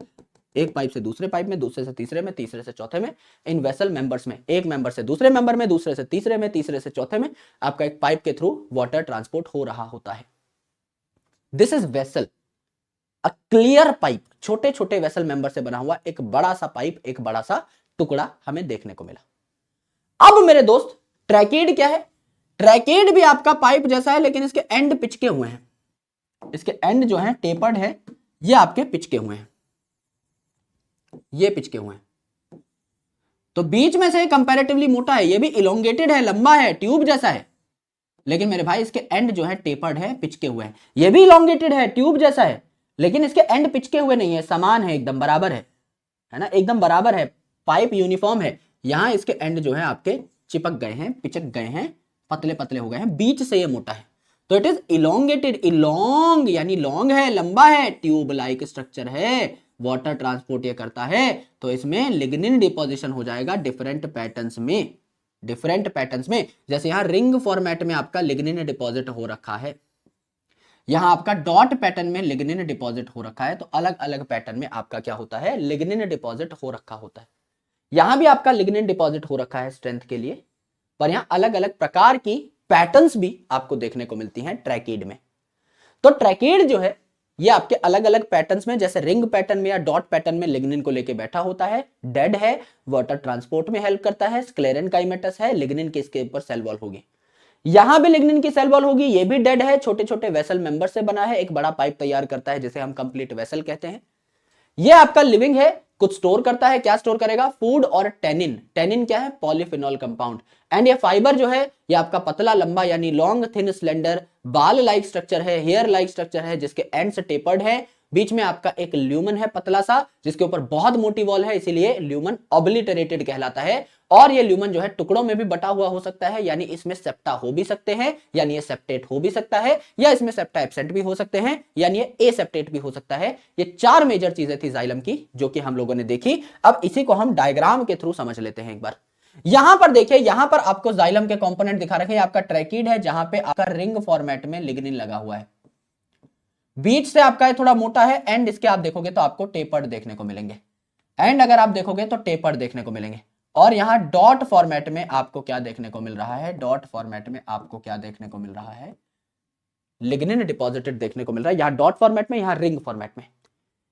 एक पाइप से दूसरे पाइप में, दूसरे से तीसरे में, तीसरे से चौथे में, इन वेसल मेंबर्स में, एक मेंबर से दूसरे मेंबर में, दूसरे से तीसरे में, तीसरे से चौथे में आपका एक पाइप के थ्रू वाटर ट्रांसपोर्ट हो रहा होता है। This is vessel, a clear pipe, छोटे छोटे वेसल मेंबर से बना हुआ एक बड़ा सा पाइप, एक बड़ा सा टुकड़ा हमें देखने को मिला। अब मेरे दोस्त ट्रैकिड क्या है, ट्रैकिड भी आपका पाइप जैसा है, लेकिन इसके एंड पिचके हुए हैं, इसके एंड जो है टेपर्ड है, ये आपके पिचके हुए हैं, ये पिचके हुए हैं, तो बीच में से कंपैरेटिवली मोटा है, ये भी इलोंगेटेड है, लंबा है, ट्यूब जैसा है, लेकिन मेरे भाई इसके एंड जो है टेपर्ड है, पिचके हुए हैं। ये भी इलोंगेटेड है, ट्यूब जैसा है, लेकिन इसके एंड पिचके हुए नहीं है, समान है, एकदम बराबर है ना, एकदम बराबर है, पाइप यूनिफॉर्म है। यहां इसके एंड जो है आपके चिपक गए हैं, पिचक गए हैं, पतले पतले हो गए हैं, बीच से ये मोटा है, तो इट इज इलोंगेटेड, इलोंग यानी लॉन्ग है, लंबा है, ट्यूब लाइक स्ट्रक्चर है, वाटर ट्रांसपोर्ट ये करता है, तो इसमें लिग्निन डिपोजिशन हो जाएगा डिफरेंट पैटर्न्स में, डिफरेंट पैटर्न्स में। जैसे यहां रिंग फॉर्मेट में आपका लिग्निन डिपॉजिट हो रखा है, यहां आपका डॉट पैटर्न में लिग्निन डिपॉजिट हो रखा है, तो अलग अलग पैटर्न में आपका क्या होता है, लिग्निन डिपॉजिट हो रखा होता है। यहां भी आपका लिग्निन डिपॉजिट हो रखा है स्ट्रेंथ के लिए, पर यहां अलग अलग प्रकार की पैटर्न्स भी आपको देखने को मिलती हैं ट्रैकीड में। तो ट्रैकीड जो है ये आपके अलग अलग पैटर्न्स में, जैसे रिंग पैटर्न में या डॉट पैटर्न में लिग्निन को लेके बैठा होता है, डेड है, वाटर ट्रांसपोर्ट में हेल्प करता है, स्क्लेरेनकाइमेटस है, लिग्निन की इसके ऊपर सेल वॉल होगी। यहां भी लिग्निन की सेल वॉल होगी, ये भी डेड है, छोटे छोटे वेसल मेंबर से बना है, एक बड़ा पाइप तैयार करता है जिसे हम कंप्लीट वेसल कहते हैं। ये आपका लिविंग है, कुछ स्टोर करता है, क्या स्टोर करेगा, फूड और टेनिन। टेनिन क्या है, पॉलीफिनॉल कंपाउंड। एंड ये फाइबर जो है ये आपका पतला लंबा यानी लॉन्ग थिन स्लेंडर बाल लाइक स्ट्रक्चर है, हेयर लाइक स्ट्रक्चर है, जिसके एंड्स टेपर्ड है। बीच में आपका एक ल्यूमन है पतला सा, जिसके ऊपर बहुत मोटी वॉल है, इसीलिए ल्यूमन ऑब्लिटरेटेड कहलाता है। और ये ल्यूमन जो है टुकड़ों में भी बटा हुआ हो सकता है, यानी इसमें सेप्टा हो भी सकते हैं, यानी ये सेप्टेट हो भी सकता है, या इसमें सेप्टा एब्सेंट भी हो सकते हैं, यानी ये एसेप्टेट भी हो सकता है। ये चार मेजर चीजें थी जाइलम की जो कि हम लोगों ने देखी। अब इसी को हम डायग्राम के थ्रू समझ लेते हैं एक बार। यहां पर देखिए, यहां पर आपको जाइलम के कंपोनेंट दिखा रखे हैं। आपका ट्रैकीड है जहां पे आपका रिंग फॉर्मेट में लिग्निन लगा हुआ है, बीच से आपका ये थोड़ा मोटा है, एंड इसके आप देखोगे तो आपको टेपर्ड देखने को मिलेंगे, एंड अगर आप देखोगे तो टेपर्ड देखने को मिलेंगे। और यहां डॉट फॉर्मेट में आपको क्या देखने को मिल रहा है, डॉट फॉर्मेट में आपको क्या देखने को मिल रहा है, लिग्निन डिपॉजिटेड देखने को मिल रहा है, यहां डॉट फॉर्मेट में, यहां रिंग फॉर्मेट में।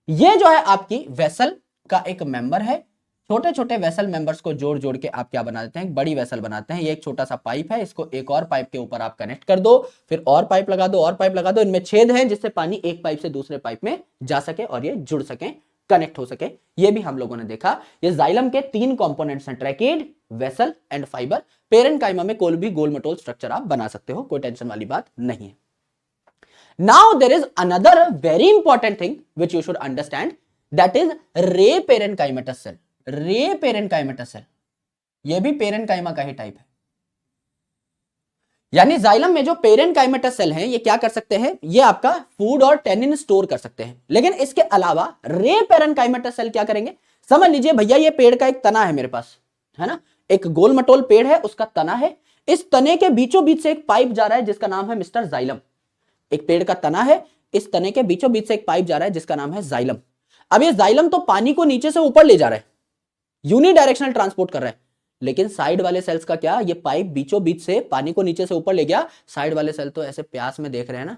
ये जो है आपकी वेसल का एक मेंबर है। छोटे छोटे वेसल मेंबर्स को जोड़ जोड़ के आप क्या बना देते हैं, एक बड़ी वेसल बनाते हैं। ये एक छोटा सा पाइप है, इसको एक और पाइप के ऊपर आप कनेक्ट कर दो, फिर और पाइप लगा दो, और पाइप लगा दो। इनमें छेद है जिससे पानी एक पाइप से दूसरे पाइप में जा सके और ये जुड़ सके, कनेक्ट हो सके। ये भी हम लोगों ने देखा। ये जाइलम के तीन कंपोनेंट्स हैं, ट्रैकीड, वेसल एंड फाइबर। पेरेन्काइमा में कोई भी गोल मटोल स्ट्रक्चर आप बना सकते हो, कोई टेंशन वाली बात नहीं है। Now there is another very important thing which you should understand, that is रे parenchymatous cell। रे parenchymatous cell ये भी पेरेन्काइमा का ही टाइप है। यानी जाइलम में जो पेरेन्काइमेटस सेल हैं ये क्या कर सकते हैं, ये आपका फूड और टेनिन स्टोर कर सकते हैं। लेकिन इसके अलावा रे पेरेन्काइमेटस सेल क्या करेंगे, समझ लीजिए भैया ये पेड़ का एक तना है मेरे पास, है ना, एक गोल मटोल पेड़ है, उसका तना है। इस तने के बीचों बीच से एक पाइप जा रहा है जिसका नाम है मिस्टर जाइलम। एक पेड़ का तना है, इस तने के बीचों बीच से एक पाइप जा रहा है जिसका नाम है जाइलम। अब ये जाइलम तो पानी को नीचे से ऊपर ले जा रहा है, यूनिडायरेक्शनल ट्रांसपोर्ट कर रहा है। लेकिन साइड वाले सेल्स का क्या, ये पाइप बीचों बीच से पानी को नीचे से ऊपर ले गया, साइड वाले सेल तो ऐसे प्यास में देख रहे हैं ना,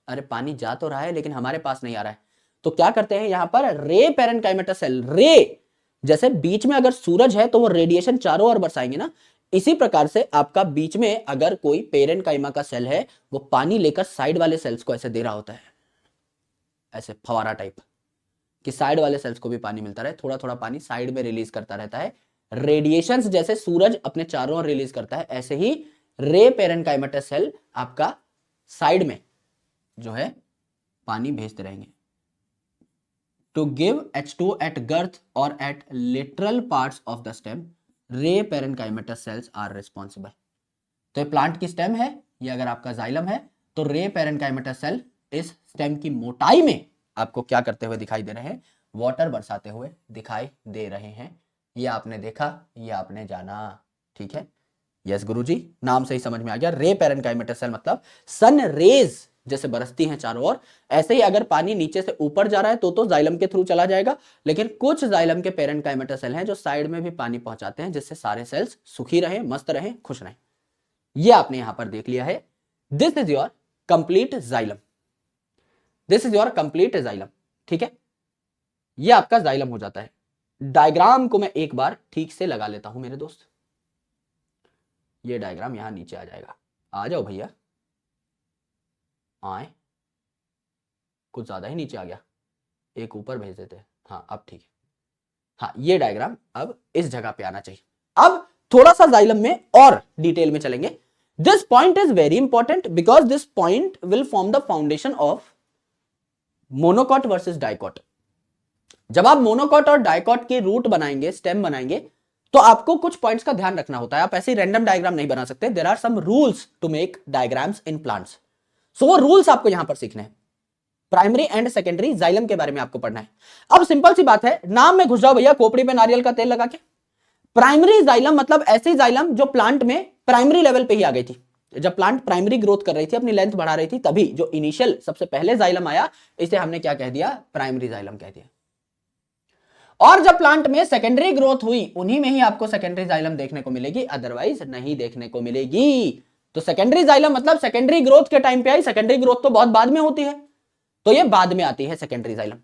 अरे पानी जा तो रहा है लेकिन हमारे पास नहीं आ रहा है। तो क्या करते हैं यहां पर, रे पेरेन्काइमेटस सेल, रे जैसे बीच में अगर सूरज है तो वो रेडिएशन चारों ओर बरसाएंगे ना, इसी प्रकार से आपका बीच में अगर कोई पेरेन्काइमा का सेल है, वो पानी लेकर साइड वाले सेल्स को ऐसे दे रहा होता है, ऐसे फवारा टाइप, कि साइड वाले सेल्स को भी पानी मिलता रहे, थोड़ा थोड़ा पानी साइड में रिलीज करता रहता है। रेडिएशंस जैसे सूरज अपने चारों ओर रिलीज करता है, ऐसे ही रे पेरेन्काइमेटस सेल आपका साइड में जो है पानी भेजते रहेंगे। To give H2 at girth और at lateral parts of the stem, ray parenchymatous sales are responsible. तो ये प्लांट की स्टेम है, ये अगर आपका जाइलम है, तो रे पेरेन्काइमेटस सेल इस स्टेम की मोटाई में आपको क्या करते हुए दिखाई दे रहे हैं, वाटर बरसाते हुए दिखाई दे रहे हैं। ये आपने देखा, ये आपने जाना, ठीक है। यस गुरुजी, नाम से ही समझ में आ गया। रे पेरेन्काइमेटस सेल मतलब सन रेज जैसे बरसती हैं चारों ओर, ऐसे ही अगर पानी नीचे से ऊपर जा रहा है तो जाइलम के थ्रू चला जाएगा। लेकिन कुछ जाइलम के पेरेन्काइमेटस सेल हैं जो साइड में भी पानी पहुंचाते हैं, जिससे सारे सेल्स सुखी रहे, मस्त रहे, खुश रहे। ये आपने यहां पर देख लिया है। This is your complete xylem, this is your complete xylem, ठीक है। ये आपका जाइलम हो जाता है। डायग्राम को मैं एक बार ठीक से लगा लेता हूं मेरे दोस्त। ये डायग्राम यहां नीचे आ जाएगा, आ जाओ भैया, आए, कुछ ज्यादा ही नीचे आ गया, एक ऊपर भेज देते हैं, हाँ अब ठीक है। हाँ ये डायग्राम अब इस जगह पे आना चाहिए। अब थोड़ा सा जाइलम में और डिटेल में चलेंगे। This point is very important because this point will form the foundation of monocot versus dicot. जब आप मोनोकॉट और डाइकॉट की रूट बनाएंगे, स्टेम बनाएंगे, तो आपको कुछ पॉइंट्स का ध्यान रखना होता है। आप ऐसे ही रैंडम डायग्राम नहीं बना सकते। There are some rules to make diagrams in plants. So वो रूल्स आपको यहां पर सीखने हैं। प्राइमरी एंड सेकेंडरी जाइलम के बारे में आपको पढ़ना है। अब सिंपल सी बात है, नाम में घुस जाओ भैया, खोपड़ी पे नारियल का तेल लगा के। प्राइमरी जाइलम मतलब ऐसी जाइलम जो प्लांट में प्राइमरी लेवल पे ही आ गई थी। जब प्लांट प्राइमरी ग्रोथ कर रही थी, अपनी लेंथ बढ़ा रही थी, तभी जो इनिशियल सबसे पहले जाइलम आया, इसे हमने क्या कह दिया, प्राइमरी जाइलम कह दिया। और जब प्लांट में सेकेंडरी ग्रोथ हुई, उन्हीं में ही आपको सेकेंडरी जाइलम देखने को मिलेगी, अदरवाइज नहीं देखने को मिलेगी। तो सेकेंडरी जाइलम मतलब सेकेंडरी ग्रोथ के टाइम पे आई, सेकेंडरी ग्रोथ तो बहुत बाद में होती है, तो ये बाद में आती है सेकेंडरी जाइलम।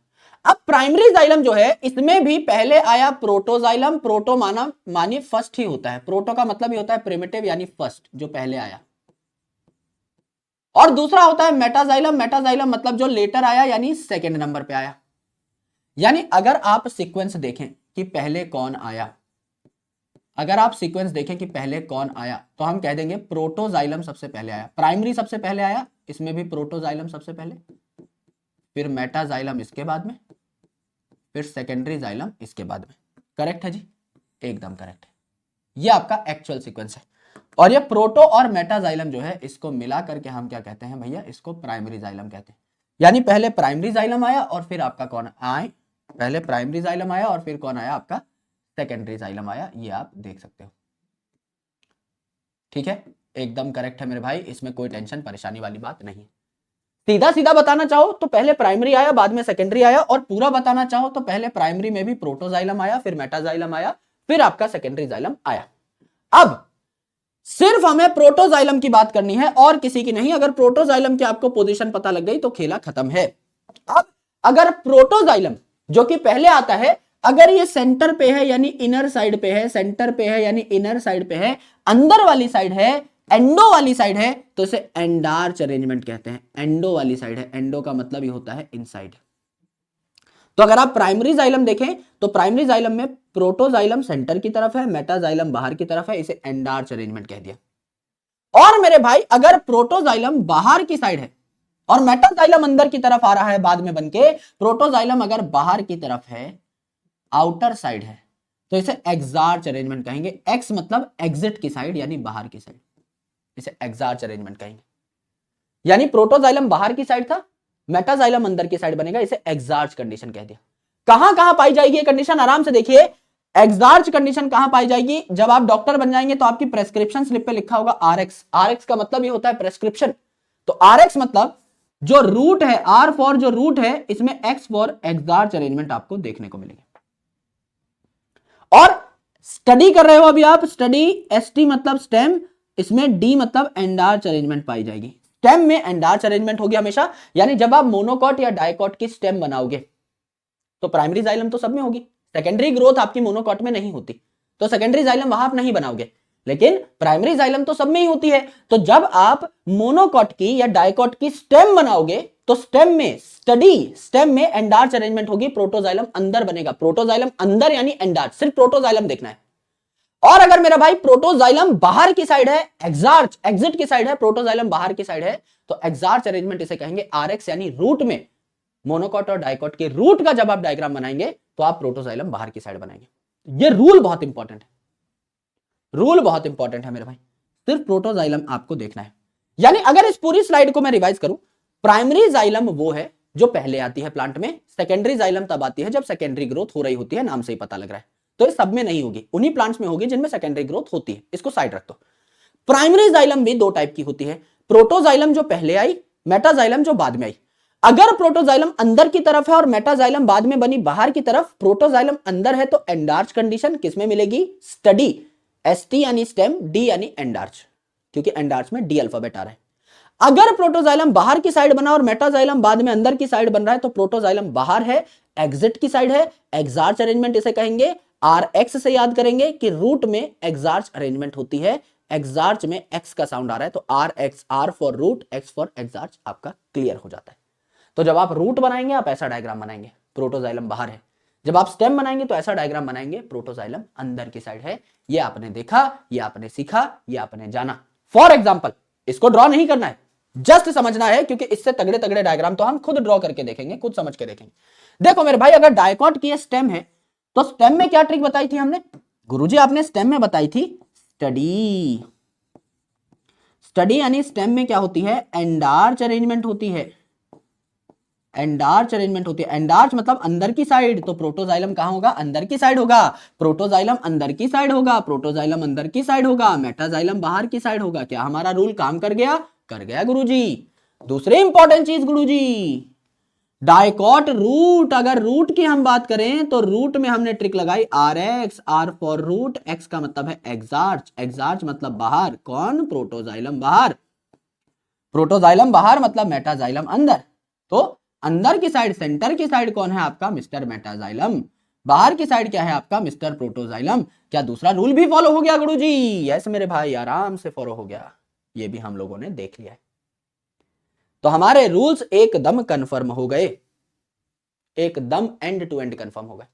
अब प्राइमरी जाइलम जो है, इसमें भी पहले आया प्रोटोजाइलम, प्रोटो मानी फर्स्ट ही होता है, प्रोटो का मतलब ही होता है प्रिमिटिव यानी फर्स्ट, जो पहले आया, और दूसरा होता है मेटाजाइलम, मेटाजाइलम मतलब जो लेटर आया यानी सेकेंड नंबर पे आया। यानी अगर आप सीक्वेंस देखें कि पहले कौन आया, अगर आप सीक्वेंस देखें कि पहले कौन आया, तो हम कह देंगे प्रोटोजाइलम सबसे पहले आया, प्राइमरी सबसे पहले आया, इसमें भी प्रोटोजाइलम सबसे पहले, फिर मेटाजाइलम इसके बाद में, फिर सेकेंडरी जाइलम इसके बाद में। करेक्ट है जी, एकदम करेक्ट है, ये आपका एक्चुअल सीक्वेंस है। और ये प्रोटो और मेटाजाइलम जो है, इसको मिला करके हम क्या कहते हैं भैया, इसको प्राइमरी जाइलम कहते हैं। यानी पहले प्राइमरी जाइलम आया और फिर आपका कौन आए, पहले प्राइमरी जाइलम आया और फिर कौन आया, आपका सेकेंडरी जाइलम आया, ये आप देख सकते हो। ठीक है, एकदम करेक्ट है मेरे भाई, इसमें कोई टेंशन परेशानी वाली बात नहीं। सीधा सीधा बताना चाहो तो पहले प्राइमरी आया, बाद में सेकेंडरी आया, और पूरा बताना चाहो तो पहले प्राइमरी में भी प्रोटोजाइलम आया, फिर मेटाजाइलम आया, फिर आपका सेकेंडरी जाइलम आया। अब सिर्फ हमें प्रोटोजाइलम की बात करनी है और किसी की नहीं। अगर प्रोटोजाइलम की आपको पोजीशन पता लग गई तो खेला खत्म है। अब अगर प्रोटोजाइलम जो कि पहले आता है, अगर ये सेंटर पे है यानी इनर साइड पे है, सेंटर पे है यानी इनर साइड पे है, अंदर वाली साइड है, एंडो वाली साइड है, तो इसे एंडार्च अरेंजमेंट कहते हैं। एंडो वाली साइड है, एंडो का मतलब ही होता है इनसाइड। तो अगर आप प्राइमरी जाइलम देखें तो प्राइमरी जाइलम में प्रोटोजाइलम सेंटर की तरफ है, मेटाजाइलम बाहर की तरफ है, इसे एंडार्च अरेंजमेंट कह दिया। और मेरे भाई अगर प्रोटोजाइलम बाहर की साइड है और मेटाजाइलम अंदर की तरफ आ रहा है बाद में बनके, प्रोटोजाइलम अगर बाहर की तरफ है, आउटर साइड है, तो इसे एक्सार्च अरेंजमेंट कहेंगे। एक्स मतलब एग्जिट की साइड यानी बाहर की साइड, इसे एक्सार्च अरेंजमेंट कहेंगे। यानी प्रोटोजाइलम बाहर की साइड था, मेटाजाइलम अंदर की साइड बनेगा, इसे एक्सार्च कंडीशन कह दिया। कहां कहां पाई जाएगी ये कंडीशन, आराम से देखिए। एक्सार्च कंडीशन कहां पाई जाएगी, जब आप डॉक्टर बन जाएंगे तो आपकी प्रेस्क्रिप्शन स्लिप पे लिखा होगा आरएक्स। आरएक्स का मतलब ये होता है प्रेस्क्रिप्शन। तो आरएक्स मतलब जो रूट है, आर फॉर जो रूट है, इसमें एक्स फॉर एक्सार्च अरेंजमेंट आपको देखने को मिलेगी। और स्टडी कर रहे हो अभी आप, स्टडी, एसटी मतलब स्टेम, इसमें डी मतलब एंडार्च अरेंजमेंट पाई जाएगी। स्टेम में एंडार्च अरेंजमेंट होगी हमेशा। यानी जब आप मोनोकॉट या डाइकॉट की स्टेम बनाओगे तो प्राइमरी जाइलम तो सब में होगी, सेकेंडरी ग्रोथ आपकी मोनोकॉट में नहीं होती, तो सेकेंडरी जाइलम वहां आप नहीं बनाओगे, लेकिन प्राइमरी जाइलम तो सब में ही होती है। तो जब आप मोनोकॉट की या डाइकॉट की स्टेम बनाओगे तो स्टेम में स्टेम में एंडार्च अरेंजमेंट होगी, प्रोटोजाइलम अंदर बनेगा। प्रोटोजाइलम अंदर यानी एंडार्च, सिर्फ प्रोटोजाइलम देखना है। और अगर मेरा भाई प्रोटोजाइलम बाहर की साइड है, एक्सार्च एग्जिट की साइड है, प्रोटोजाइलम बाहर की साइड है, तो एक्सार्च अरेंजमेंट इसे कहेंगे आरएक्स। यानी रूट में मोनोकॉट और डाइकॉट के रूट का जब आप डायग्राम बनाएंगे तो आप प्रोटोजाइलम बाहर की साइड बनाएंगे। ये रूल बहुत इंपॉर्टेंट है, रूल बहुत इंपॉर्टेंट है मेरे भाई, सिर्फ प्रोटोजाइलम आपको देखना है। यानी अगर इस पूरी स्लाइड को मैं रिवाइज करूं, प्राइमरी जाइलम वो है जो पहले आती है प्लांट में, सेकेंडरी जाइलम तब आती है जब सेकेंडरी ग्रोथ हो रही होती है, नाम से ही पता लग रहा है। तो ये सब में नहीं होगी, उन्हीं प्लांट्स में होगी जिनमें सेकेंडरी ग्रोथ होती है, इसको साइड रख दो। प्राइमरी जाइलम भी दो टाइप की होती है, प्रोटोजाइलम जो पहले आई, मेटाजाइलम जो बाद में आई। अगर प्रोटोजाइलम अंदर की तरफ है और मेटाजाइलम बाद में बनी बाहर की तरफ, प्रोटोजाइलम अंदर है तो एंडार्च कंडीशन किसमें मिलेगी, स्टडी, एसटी यानी स्टेम, डी यानी एंडार्च, क्योंकि एंडार्च में डी अल्फाबेट आ रहा है। अगर प्रोटोजाइलम बाहर की साइड बना और मेटाजाइलम बाद में अंदर की साइड बन रहा है तो प्रोटोजाइलम बाहर है, एग्जिट की साइड है, एक्सार्च अरेंजमेंट इसे कहेंगे। आर एक्स से याद करेंगे कि रूट में एक्सार्च अरेंजमेंट होती है, एक्सार्च में एक्स का साउंड आ रहा है तो R X, R for root, X for exarch आपका क्लियर हो जाता है। तो जब आप रूट बनाएंगे आप ऐसा डायग्राम बनाएंगे, प्रोटोजाइलम बाहर है। जब आप स्टेम बनाएंगे तो ऐसा डायग्राम बनाएंगे, प्रोटोजाइलम अंदर की साइड है। ये आपने देखा, ये आपने सीखा, ये आपने जाना। फॉर एग्जाम्पल, इसको ड्रॉ नहीं करना है, जस्ट समझना है, क्योंकि इससे तगड़े तगड़े डायग्राम तो हम खुद ड्रॉ करके देखेंगे, खुद समझ के देखेंगे। देखो मेरे भाई, अगर डायकॉट की स्टेम है तो स्टेम में क्या ट्रिक बताई थी हमने, गुरुजी आपने स्टेम में बताई थी स्टडी। स्टडी यानी स्टेम में क्या होती है, एंडार्च अरेंजमेंट होती है। एंडार्च अरेंजमेंट होती है। एंडार्च मतलब अंदर की साइड, तो प्रोटोजाइलम कहां होगा? अंदर की साइड होगा। प्रोटोजाइलम अंदर की साइड होगा, प्रोटोजाइलम अंदर की साइड होगा, मेटाजाइलम बाहर की साइड होगा। क्या हमारा रूल काम कर गया? कर गया गुरुजी। दूसरी इंपॉर्टेंट चीज गुरुजी, डाइकॉट रूट। अगर रूट की हम बात करें तो रूट में हमने ट्रिक लगाई R X, R for root, X का मतलब है एक्सार्च, एक्सार्च मतलब बाहर, कौन? प्रोटोजाइलम बाहर, प्रोटोजाइलम बाहर मतलब मेटाजाइलम अंदर। तो अंदर की साइड, सेंटर की साइड कौन है आपका? Mister metaxylem. बाहर की साइड क्या है आपका? Mister protoxylem. क्या दूसरा रूल भी फॉलो हो गया गुरुजी? यस मेरे भाई, आराम से फॉलो हो गया, ये भी हम लोगों ने देख लिया है। तो हमारे रूल्स एकदम कंफर्म हो गए, एकदम एंड टू एंड कंफर्म हो गए।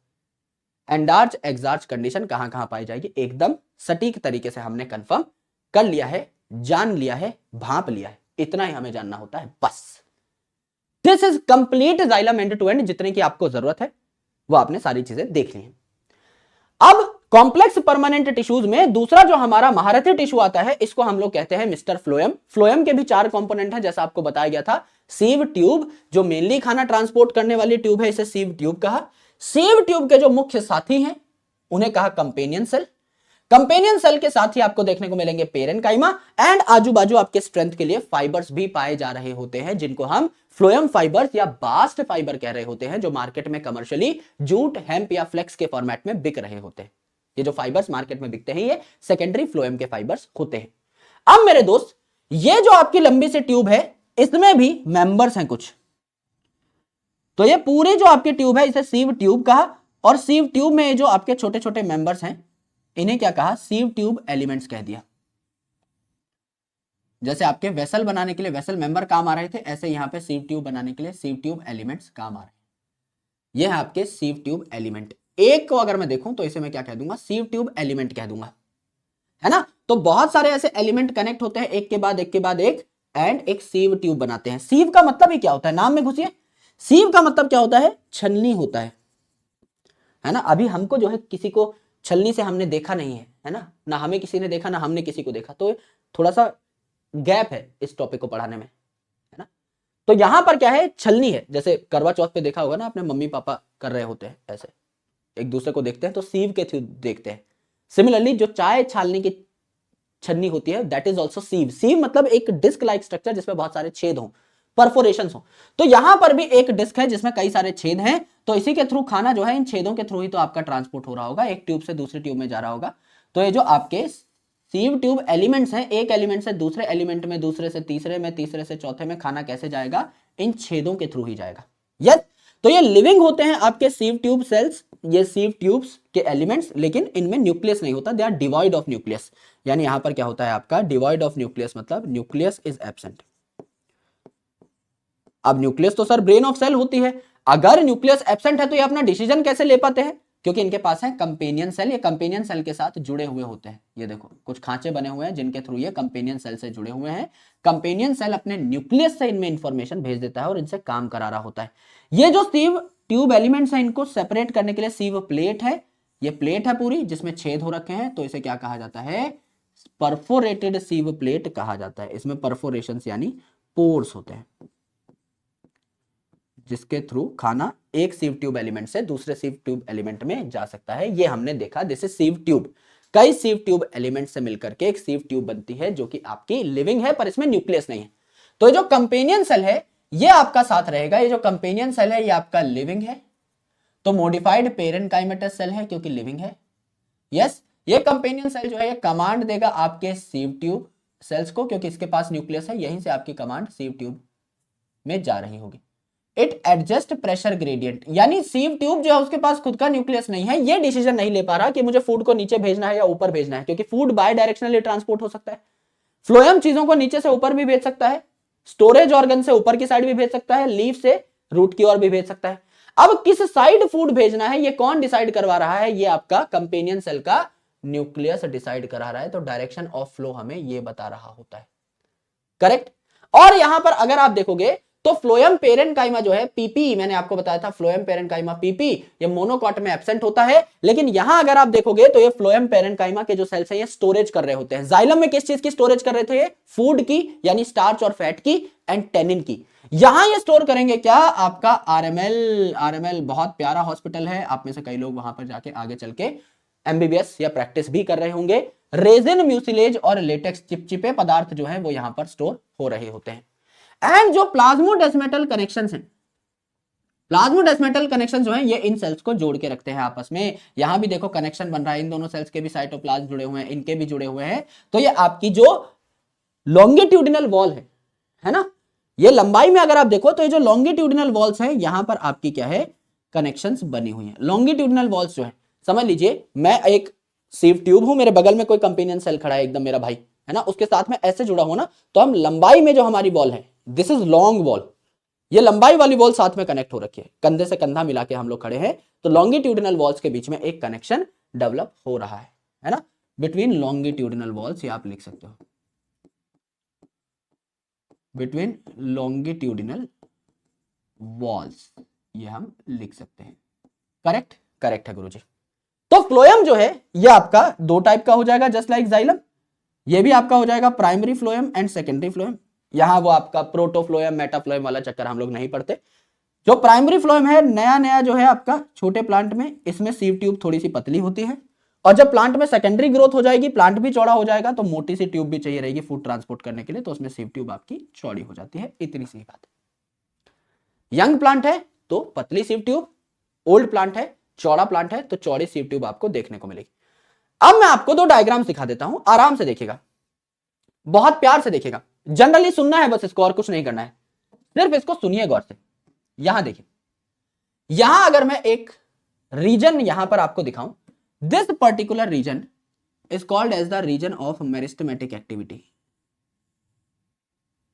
एंडार्च एक्सार्च कंडीशन कहां कहां पाई जाएगी, एकदम सटीक तरीके से हमने कंफर्म कर लिया है, जान लिया है, भांप लिया है। इतना ही हमें जानना होता है बस। This is complete xylem end to end. जितने की आपको जरूरत है वो आपने सारी चीजें देख ली हैं। अब कॉम्प्लेक्स परमानेंट टिश्यूज में दूसरा जो हमारा महारथी टिश्यू आता है, इसको हम लोग कहते हैं मिस्टर फ्लोएम। फ्लोएम के भी 4 कंपोनेंट हैं, जैसा आपको बताया गया था। सीव ट्यूब, जो मेनली खाना ट्रांसपोर्ट करने वाली ट्यूब है, इसे सीव ट्यूब कहा। सीव ट्यूब के जो मुख्य साथी हैं उन्हें कहा कंपेनियन सेल। कंपेनियन सेल के साथ ही आपको देखने को मिलेंगे पेरेनकाइमा, एंड आजू बाजू आपके स्ट्रेंथ के लिए फाइबर्स भी पाए जा रहे होते हैं, जिनको हम फ्लोएम फाइबर्स या बास्ट फाइबर कह रहे होते हैं, जो मार्केट में कमर्शियली जूट, हेम्प या फ्लेक्स के फॉर्मेट में बिक रहे होते हैं। ये जो फाइबर्स मार्केट में बिकते हैं ये सेकेंडरी फ्लोएम के फाइबर्स होते हैं। अब मेरे दोस्त, ये जो आपकी लंबी सी ट्यूब है, इसमें भी मेंबर्स हैं कुछ। तो ये पूरी जो आपकी ट्यूब है इसे सीव ट्यूब कहा, और सीव ट्यूब में जो आपके छोटे छोटे मेंबर्स हैं इन्हें क्या कहा? सीव ट्यूब एलिमेंट्स कह दिया। जैसे आपके वेसल बनाने के लिए वेसल मेंबर काम आ रहे थे, ऐसे यहां पे सीव ट्यूब बनाने के लिए सीव ट्यूब एलिमेंट्स काम आ रहे हैं। ये है आपके सीव ट्यूब एलिमेंट। एक को अगर मैं देखूं तो इसे मैं क्या कह दूंगा? सीव ट्यूब एलिमेंट कह दूंगा, है ना। तो बहुत सारे ऐसे एलिमेंट कनेक्ट होते हैं एक के बाद एक के बाद एक, एंड एक सीव ट्यूब बनाते हैं। सीव का मतलब ही क्या होता है? नाम में घुसिए। सीव का मतलब क्या होता है? छलनी होता है ना। अभी हमको जो है किसी को छलनी से हमने देखा नहीं है ना, ना हमें किसी ने देखा ना हमने किसी को देखा, तो थोड़ा सा गैप है इस टॉपिक को पढ़ाने में, है ना। तो यहां पर क्या है? छलनी है। जैसे करवा चौथ पे देखा होगा ना आपने, मम्मी पापा कर रहे होते हैं ऐसे, एक दूसरे को देखते हैं तो सीव के थ्रू देखते हैं। सिमिलरली जो चाय छालने की छन्नी होती है, दैट इज ऑल्सो सीव। सीव मतलब एक डिस्क लाइक स्ट्रक्चर जिसमें बहुत सारे छेद हों, परफोरेशंस हो। तो यहां पर भी एक डिस्क है जिसमें कई सारे छेद हैं, तो इसी के थ्रू खाना जो है इन छेदों के थ्रू ही तो आपका ट्रांसपोर्ट हो रहा होगा, एक ट्यूब से दूसरी ट्यूब में जा रहा होगा। तो ये जो आपके सीव ट्यूब एलिमेंट्स हैं, एक एलिमेंट से दूसरे एलिमेंट में, दूसरे से तीसरे में, तीसरे से चौथे में खाना कैसे जाएगा? इन छेदों के थ्रू ही जाएगा। यस, तो ये लिविंग होते हैं आपके सीव ट्यूब सेल्स, ये सीव ट्यूब्स के एलिमेंट्स, लेकिन इनमें न्यूक्लियस नहीं होता, they are devoid of nucleus. यानी यहां पर क्या होता है आपका? डिवॉइड ऑफ न्यूक्लियस मतलब न्यूक्लियस इज एब्सेंट। अब न्यूक्लियस तो सर ब्रेन ऑफ सेल होती है, अगर न्यूक्लियस एब्सेंट है तो ये अपना डिसीजन कैसे ले पाते हैं? क्योंकि इनके पास है कंपेनियन सेल, ये कंपेनियन सेल के साथ जुड़े हुए होते हैं। ये देखो कुछ खांचे बने हुए हैं जिनके थ्रू ये कंपेनियन सेल से जुड़े हुए हैं। कंपेनियन सेल अपने न्यूक्लियस से इनमें इंफॉर्मेशन भेज देता है और इनसे काम करा रहा होता है। ये जो सीव ट्यूब एलिमेंट्स हैं, इनको सेपरेट करने के लिए सीव प्लेट है। ये प्लेट है पूरी जिसमें छेद हो रखे हैं, तो इसे क्या कहा जाता है? परफोरेटेड सीव प्लेट कहा जाता है। इसमें परफोरेशंस यानी पोर्स होते हैं जिसके थ्रू खाना एक सीव ट्यूब एलिमेंट से दूसरे सीव ट्यूब एलिमेंट में जा सकता है। ये हमने देखा। This is sieve tube. कई सीव ट्यूब एलिमेंट से मिलकर के एक सीव ट्यूब बनती है जो कि आपकी लिविंग है, पर इसमें न्यूक्लियस नहीं है। तो ये जो कंपेनियन सेल है ये आपका साथ रहेगा। ये जो कंपेनियन सेल है ये आपका लिविंग है, तो मॉडिफाइड पेरेनकाइमेटस सेल है क्योंकि लिविंग है। यस, ये कंपेनियन सेल जो है ये कमांड देगा आपके सीव ट्यूब सेल्स को, क्योंकि इसके पास न्यूक्लियस है, यहीं से आपकी कमांड सीव ट्यूब में जा रही होगी। इट एडजस्ट प्रेशर ग्रेडियंट, यानी सीव ट्यूब जो है उसके पास खुद का न्यूक्लियस नहीं है, ये डिसीजन नहीं ले पा रहा कि मुझे फूड को नीचे भेजना है या ऊपर भेजना है, क्योंकि फूड बाय डायरेक्शनली ट्रांसपोर्ट हो सकता है। फ्लोएम चीजों को नीचे से ऊपर भी भेज सकता है, स्टोरेज ऑर्गन से ऊपर की साइड भी भेज सकता है, लीफ से रूट की ओर भी भेज सकता है। अब किस साइड फूड भेजना है ये कौन डिसाइड करवा रहा है? ये आपका कंपेनियन सेल का न्यूक्लियस डिसाइड करा रहा है। तो डायरेक्शन ऑफ फ्लो हमें ये बता रहा होता है, करेक्ट। और यहां पर अगर आप देखोगे तो फ्लोएम पेरेनकाइमा जो है पीपी, मैंने आपको बताया था फ्लोएम पेरेनकाइमा पीपी, ये मोनोकॉट में एब्सेंट होता है। लेकिन यहां अगर आप देखोगे तो ये फ्लोएम पेरेनकाइमा के जो सेल्स हैं ये स्टोरेज कर रहे होते हैं। जाइलम में किस चीज की स्टोरेज कर रहे थे? ये फूड की, यानी स्टार्च और फैट की, एंड टेनिन की। यहां ये स्टोर करेंगे क्या, आपका आरएमएल। आरएमएल बहुत प्यारा हॉस्पिटल है, आप में से कई लोग वहां पर जाके आगे चल के एमबीबीएस या प्रैक्टिस भी कर रहे होंगे। रेजिन, म्यूसिलेज और लेटेक्स चिपचिपे पदार्थ जो है वो यहां पर स्टोर हो रहे होते हैं। एंड जो प्लाज्मोडेस्मेटल कनेक्शंस हैं, प्लाज्मोडेस्मेटल कनेक्शन जो है ये इन सेल्स को जोड़ के रखते हैं आपस में। यहां भी देखो कनेक्शन बन रहा है, इन दोनों सेल्स के भी साइटोप्लाज्म जुड़े हुए हैं, इनके भी जुड़े हुए हैं। तो ये आपकी जो लॉन्गिट्यूडिनल वॉल है ना, ये लंबाई में अगर आप देखो तो ये जो लॉन्गिट्यूडिनल वॉल्स है यहां पर आपकी क्या है, कनेक्शंस बनी हुई है। लॉन्गिट्यूडिनल वॉल्स जो है, समझ लीजिए मैं एक सीव ट्यूब हूं, मेरे बगल में कोई कंपेनियन सेल खड़ा है एकदम मेरा भाई, है ना, उसके साथ में ऐसे जुड़ा हुआ ना, तो हम लंबाई में जो हमारी वॉल है, दिस इज लॉन्ग वॉल, ये लंबाई वाली वॉल साथ में कनेक्ट हो रखी है, कंधे से कंधा मिला के हम लोग खड़े हैं, तो लॉन्गिट्यूडिनल वॉल्स के बीच में एक कनेक्शन डेवलप हो रहा है ना, बिटवीन लॉन्गिट्यूडिनल वॉल्स, ये आप लिख सकते हो, बिटवीन लॉन्गिट्यूडिनल वॉल्स, ये हम लिख सकते हैं। करेक्ट, करेक्ट है गुरुजी। तो फ्लोएम जो है ये आपका दो टाइप का हो जाएगा, जस्ट लाइक जाइलम, ये भी आपका हो जाएगा primary phloem and secondary phloem. यहां वो आपका प्रोटोफ्लोएम मेटाफ्लोएम वाला चक्कर हम लोग नहीं पढ़ते। जो प्राइमरी फ्लोएम है, नया नया जो है आपका छोटे प्लांट में, इसमें सीव ट्यूब थोड़ी सी पतली होती है, और जब प्लांट में सेकेंडरी ग्रोथ हो जाएगी, प्लांट भी चौड़ा हो जाएगा, तो मोटी सी ट्यूब भी चाहिए रहेगी फूड ट्रांसपोर्ट करने के लिए, तो उसमें सीव ट्यूब आपकी चौड़ी हो जाती है। इतनी सी बात है। यंग प्लांट है तो पतली सीव ट्यूब, ओल्ड प्लांट है, चौड़ा प्लांट है तो चौड़ी सीव ट्यूब आपको देखने को मिलेगी। अब मैं आपको दो डायग्राम दिखा देता हूं, आराम से देखिएगा, बहुत प्यार से देखिएगा, जनरली सुनना है बस इसको, और कुछ नहीं करना है, सिर्फ इसको सुनिए गौर से। यहां देखिए, यहां अगर मैं एक रीजन यहां पर आपको दिखाऊं, this particular region is called as the region of meristematic activity.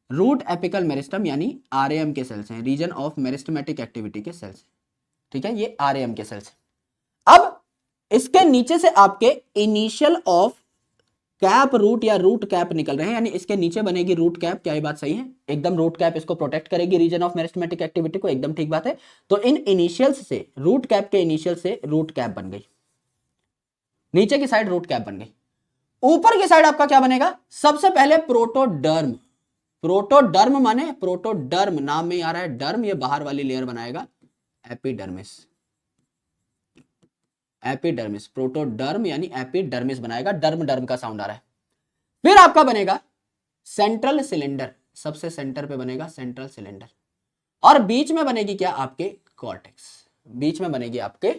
Root apical meristem यानी आरएएम के सेल्स हैं, रीजन ऑफ मेरिस्टेमेटिक एक्टिविटी के सेल्स, ठीक है, ये आरएएम के सेल्स हैं। अब इसके नीचे से आपके इनिशियल ऑफ कैप रूट या रूट कैप निकल रहे हैं, यानी इसके नीचे बनेगी रूट कैप। क्या ये बात सही है? एकदम रूट कैप इसको प्रोटेक्ट करेगी रीजन ऑफ मेरिस्टेमेटिक एक्टिविटी को, एकदम ठीक बात है। तो इन इनिशियल्स से, रूट कैप के इनिशियल से रूट कैप बन गई, नीचे की साइड रूट कैप बन गई। ऊपर की साइड आपका क्या बनेगा? सबसे पहले प्रोटोडर्म। प्रोटोडर्म माने, प्रोटोडर्म नाम में आ रहा है डर्म, ये बाहर वाली लेयर बनाएगा एपिडर्मिस। एपिडर्मिस, प्रोटोडर्म यानी एपिडर्मिस बनाएगा, डर्म डर्म का साउंड आ रहा है। फिर आपका बनेगा सेंट्रल सिलेंडर, सबसे सेंटर पे बनेगा सेंट्रल सिलेंडर, और बीच में बनेगी क्या? आपके कॉर्टेक्स, बीच में बनेगी आपके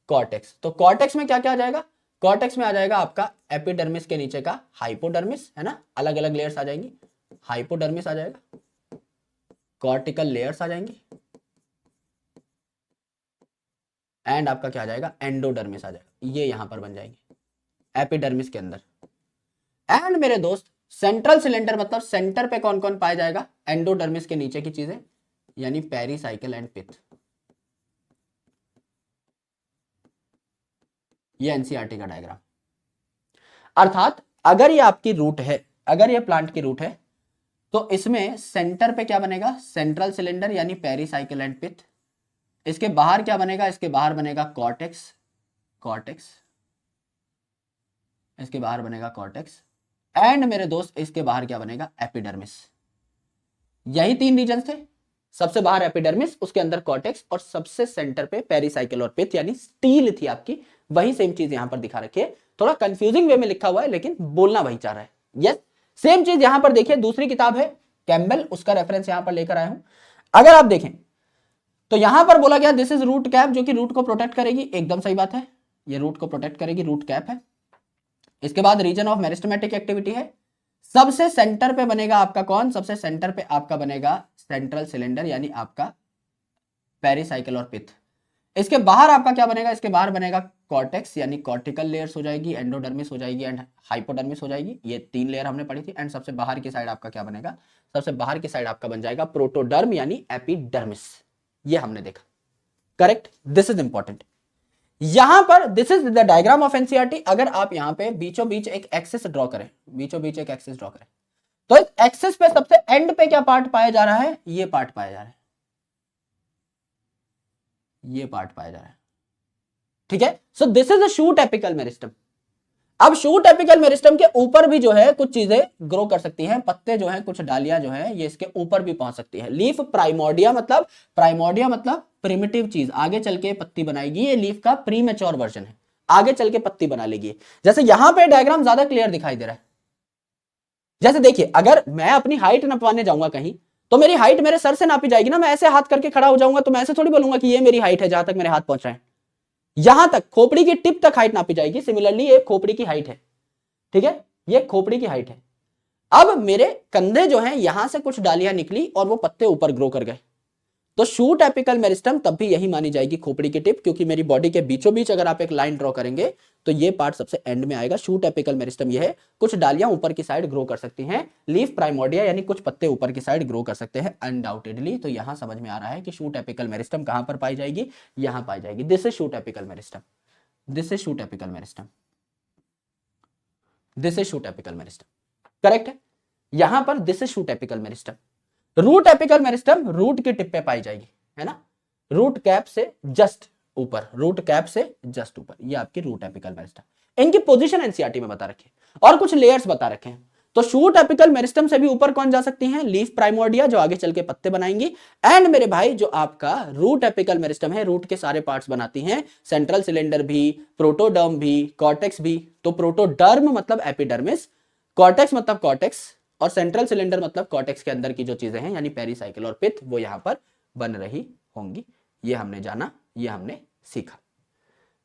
कॉर्टेक्स। तो कॉर्टेक्स में क्या क्या आ जाएगा? कॉर्टेक्स में आ जाएगा आपका एपिडर्मिस के नीचे का हाइपोडर्मिस, है ना, अलग अलग लेयर्स आ जाएंगी, हाइपोडर्मिस आ जाएगा, कॉर्टिकल लेयर्स आ जाएंगी, एंड आपका क्या आ जाएगा? एंडोडर्मिस आ जाएगा, ये यहां पर बन जाएंगे एपिडर्मिस के अंदर। एंड मेरे दोस्त सेंट्रल सिलेंडर मतलब सेंटर पे कौन कौन पाया जाएगा? एंडोडर्मिस के नीचे की चीजें, यानी पेरिसाइकिल एंड पिथ। ये एनसीईआरटी का डायग्राम। अर्थात अगर ये आपकी रूट है, अगर ये प्लांट की रूट है, तो इसमें सेंटर पे क्या बनेगा? सेंट्रल सिलेंडर यानी पेरिसाइकिल एंड पिथ। इसके बाहर क्या बनेगा? इसके बाहर बनेगा कॉर्टेक्स, कॉर्टेक्स, इसके बाहर बनेगा कॉर्टेक्स, एंड मेरे दोस्त इसके बाहर क्या बनेगा? एपिडर्मिस। यही तीन रीजन थे, सबसे बाहर एपिडर्मिस, उसके अंदर कॉर्टेक्स, और सबसे सेंटर पे पेरिसाइकिल और पिथ यानी स्टील थी आपकी। वही सेम चीज यहां पर दिखा रखी है, थोड़ा कंफ्यूजिंग वे में लिखा हुआ है लेकिन बोलना वही चाह रहा है। यस, सेम चीज यहां पर देखिए, दूसरी किताब है कैम्बेल, उसका रेफरेंस यहां पर लेकर आया हूं। अगर आप देखें तो यहां पर बोला गया दिस इज रूट कैप, जो कि रूट को प्रोटेक्ट करेगी, एकदम सही बात है, ये रूट को प्रोटेक्ट करेगी, रूट कैप है। इसके बाद रीजन ऑफ मेरिस्टेमेटिक एक्टिविटी है, सबसे सेंटर पे बनेगा आपका कौन? सबसे सेंटर पे आपका बनेगा सेंट्रल सिलेंडर यानी आपका पेरिसाइकिल और पिथ। इसके बाहर आपका क्या बनेगा? इसके बाहर बनेगा कॉर्टेक्स यानी कॉर्टिकल लेयर्स हो जाएगी, एंडोडर्मिस हो जाएगी एंड हाइपोडर्मिस हो जाएगी, ये तीन लेयर हमने पढ़ी थी। एंड सबसे बाहर की साइड आपका क्या बनेगा? सबसे बाहर की साइड आपका बन जाएगा प्रोटोडर्म यानी एपिडर्मिस, ये हमने देखा। Correct, this is important. यहां पर this is the diagram of NCERT. अगर आप यहां पे बीचों बीच एक एक्सिस ड्रॉ करें, बीचों बीच एक एक्सिस ड्रॉ करें, तो इस एक्सिस पे सबसे एंड पे क्या पार्ट पाया जा रहा है? ये पार्ट पाया जा रहा है, ये पार्ट पाया जा रहा है, ठीक है। So this is a shoot apical meristem. अब शूट एपिकल मेरिस्टम के ऊपर भी जो है कुछ चीजें ग्रो कर सकती हैं, पत्ते जो है, कुछ डालियां जो है ये इसके ऊपर भी पहुंच सकती है। लीफ प्राइमोर्डिया मतलब प्रिमिटिव चीज, आगे चल के पत्ती बनाएगी, ये लीफ का प्रीमेच्योर वर्जन है, आगे चल के पत्ती बना लेगी। जैसे यहां पे डायग्राम ज्यादा क्लियर दिखाई दे रहा है। जैसे देखिए, अगर मैं अपनी हाइट नपवाने जाऊंगा कहीं, तो मेरी हाइट मेरे सर से नापी जाएगी ना, मैं ऐसे हाथ करके खड़ा हो जाऊंगा तो मैं ऐसे थोड़ी बोलूंगा कि ये मेरी हाइट है जहां तक मेरे हाथ पहुंच रहे हैं, यहां तक खोपड़ी की टिप तक हाइट नापी जाएगी। सिमिलरली ये खोपड़ी की हाइट है, ठीक है, ये खोपड़ी की हाइट है। अब मेरे कंधे जो हैं यहां से कुछ डालियां निकली और वो पत्ते ऊपर ग्रो कर गए, तो शूट एपिकल मेरिस्टम तब भी यही मानी जाएगी, खोपड़ी की टिप, क्योंकि मेरी बॉडी के बीचों बीच अगर आप एक लाइन ड्रॉ करेंगे तो ये पार्ट सबसे एंड में आएगा। शूट एपिकल मेरिस्टम ये है, कुछ डालियां ऊपर की साइड ग्रो कर सकती हैं, लीफ प्राइमोर्डिया यानी कुछ पत्ते ऊपर की साइड ग्रो कर सकते हैं अनडाउटेडली। तो यहां समझ में आ रहा है कि शूट एपिकल मेरिस्टम कहां पर पाई जाएगी, यहां पाई जाएगी। This is shoot apical meristem, this is shoot apical meristem, this is shoot apical meristem, correct है। यहां पर this is shoot apical meristem. Root apical meristem root की टिप पे पाई जाएगी, है ना, रूट कैप से जस्ट ऊपर, रूट कैप से जस्ट ऊपर, ये आपकी रूट एपिकल मेरिस्टम। इनकी पोजीशन एनसीईआरटी में बता रखे और कुछ लेयर्स बता रखे हैं। तो शूट एपिकल मेरिस्टम से भी ऊपर कौन जा सकती हैं, लीफ प्राइमोर्डिया जो आगे चल के पत्ते बनाएंगी, एंड मेरे भाई जो आपका रूट एपिकल मेरिस्टम है, रूट के सारे पार्ट्स बनाती हैं, सेंट्रल सिलेंडर भी, प्रोटोडर्म भी, कॉर्टेक्स भी। तो प्रोटोडर्म मतलब एपिडर्मिस, कॉर्टेक्स मतलब कॉर्टेक्स, और सेंट्रल सिलेंडर मतलब कॉर्टेक्स के अंदर की जो चीजें हैं यानी पेरिसाइकिल और पिथ, वो यहां पर बन रही होंगी। ये हमने जाना, ये हमने सीखा।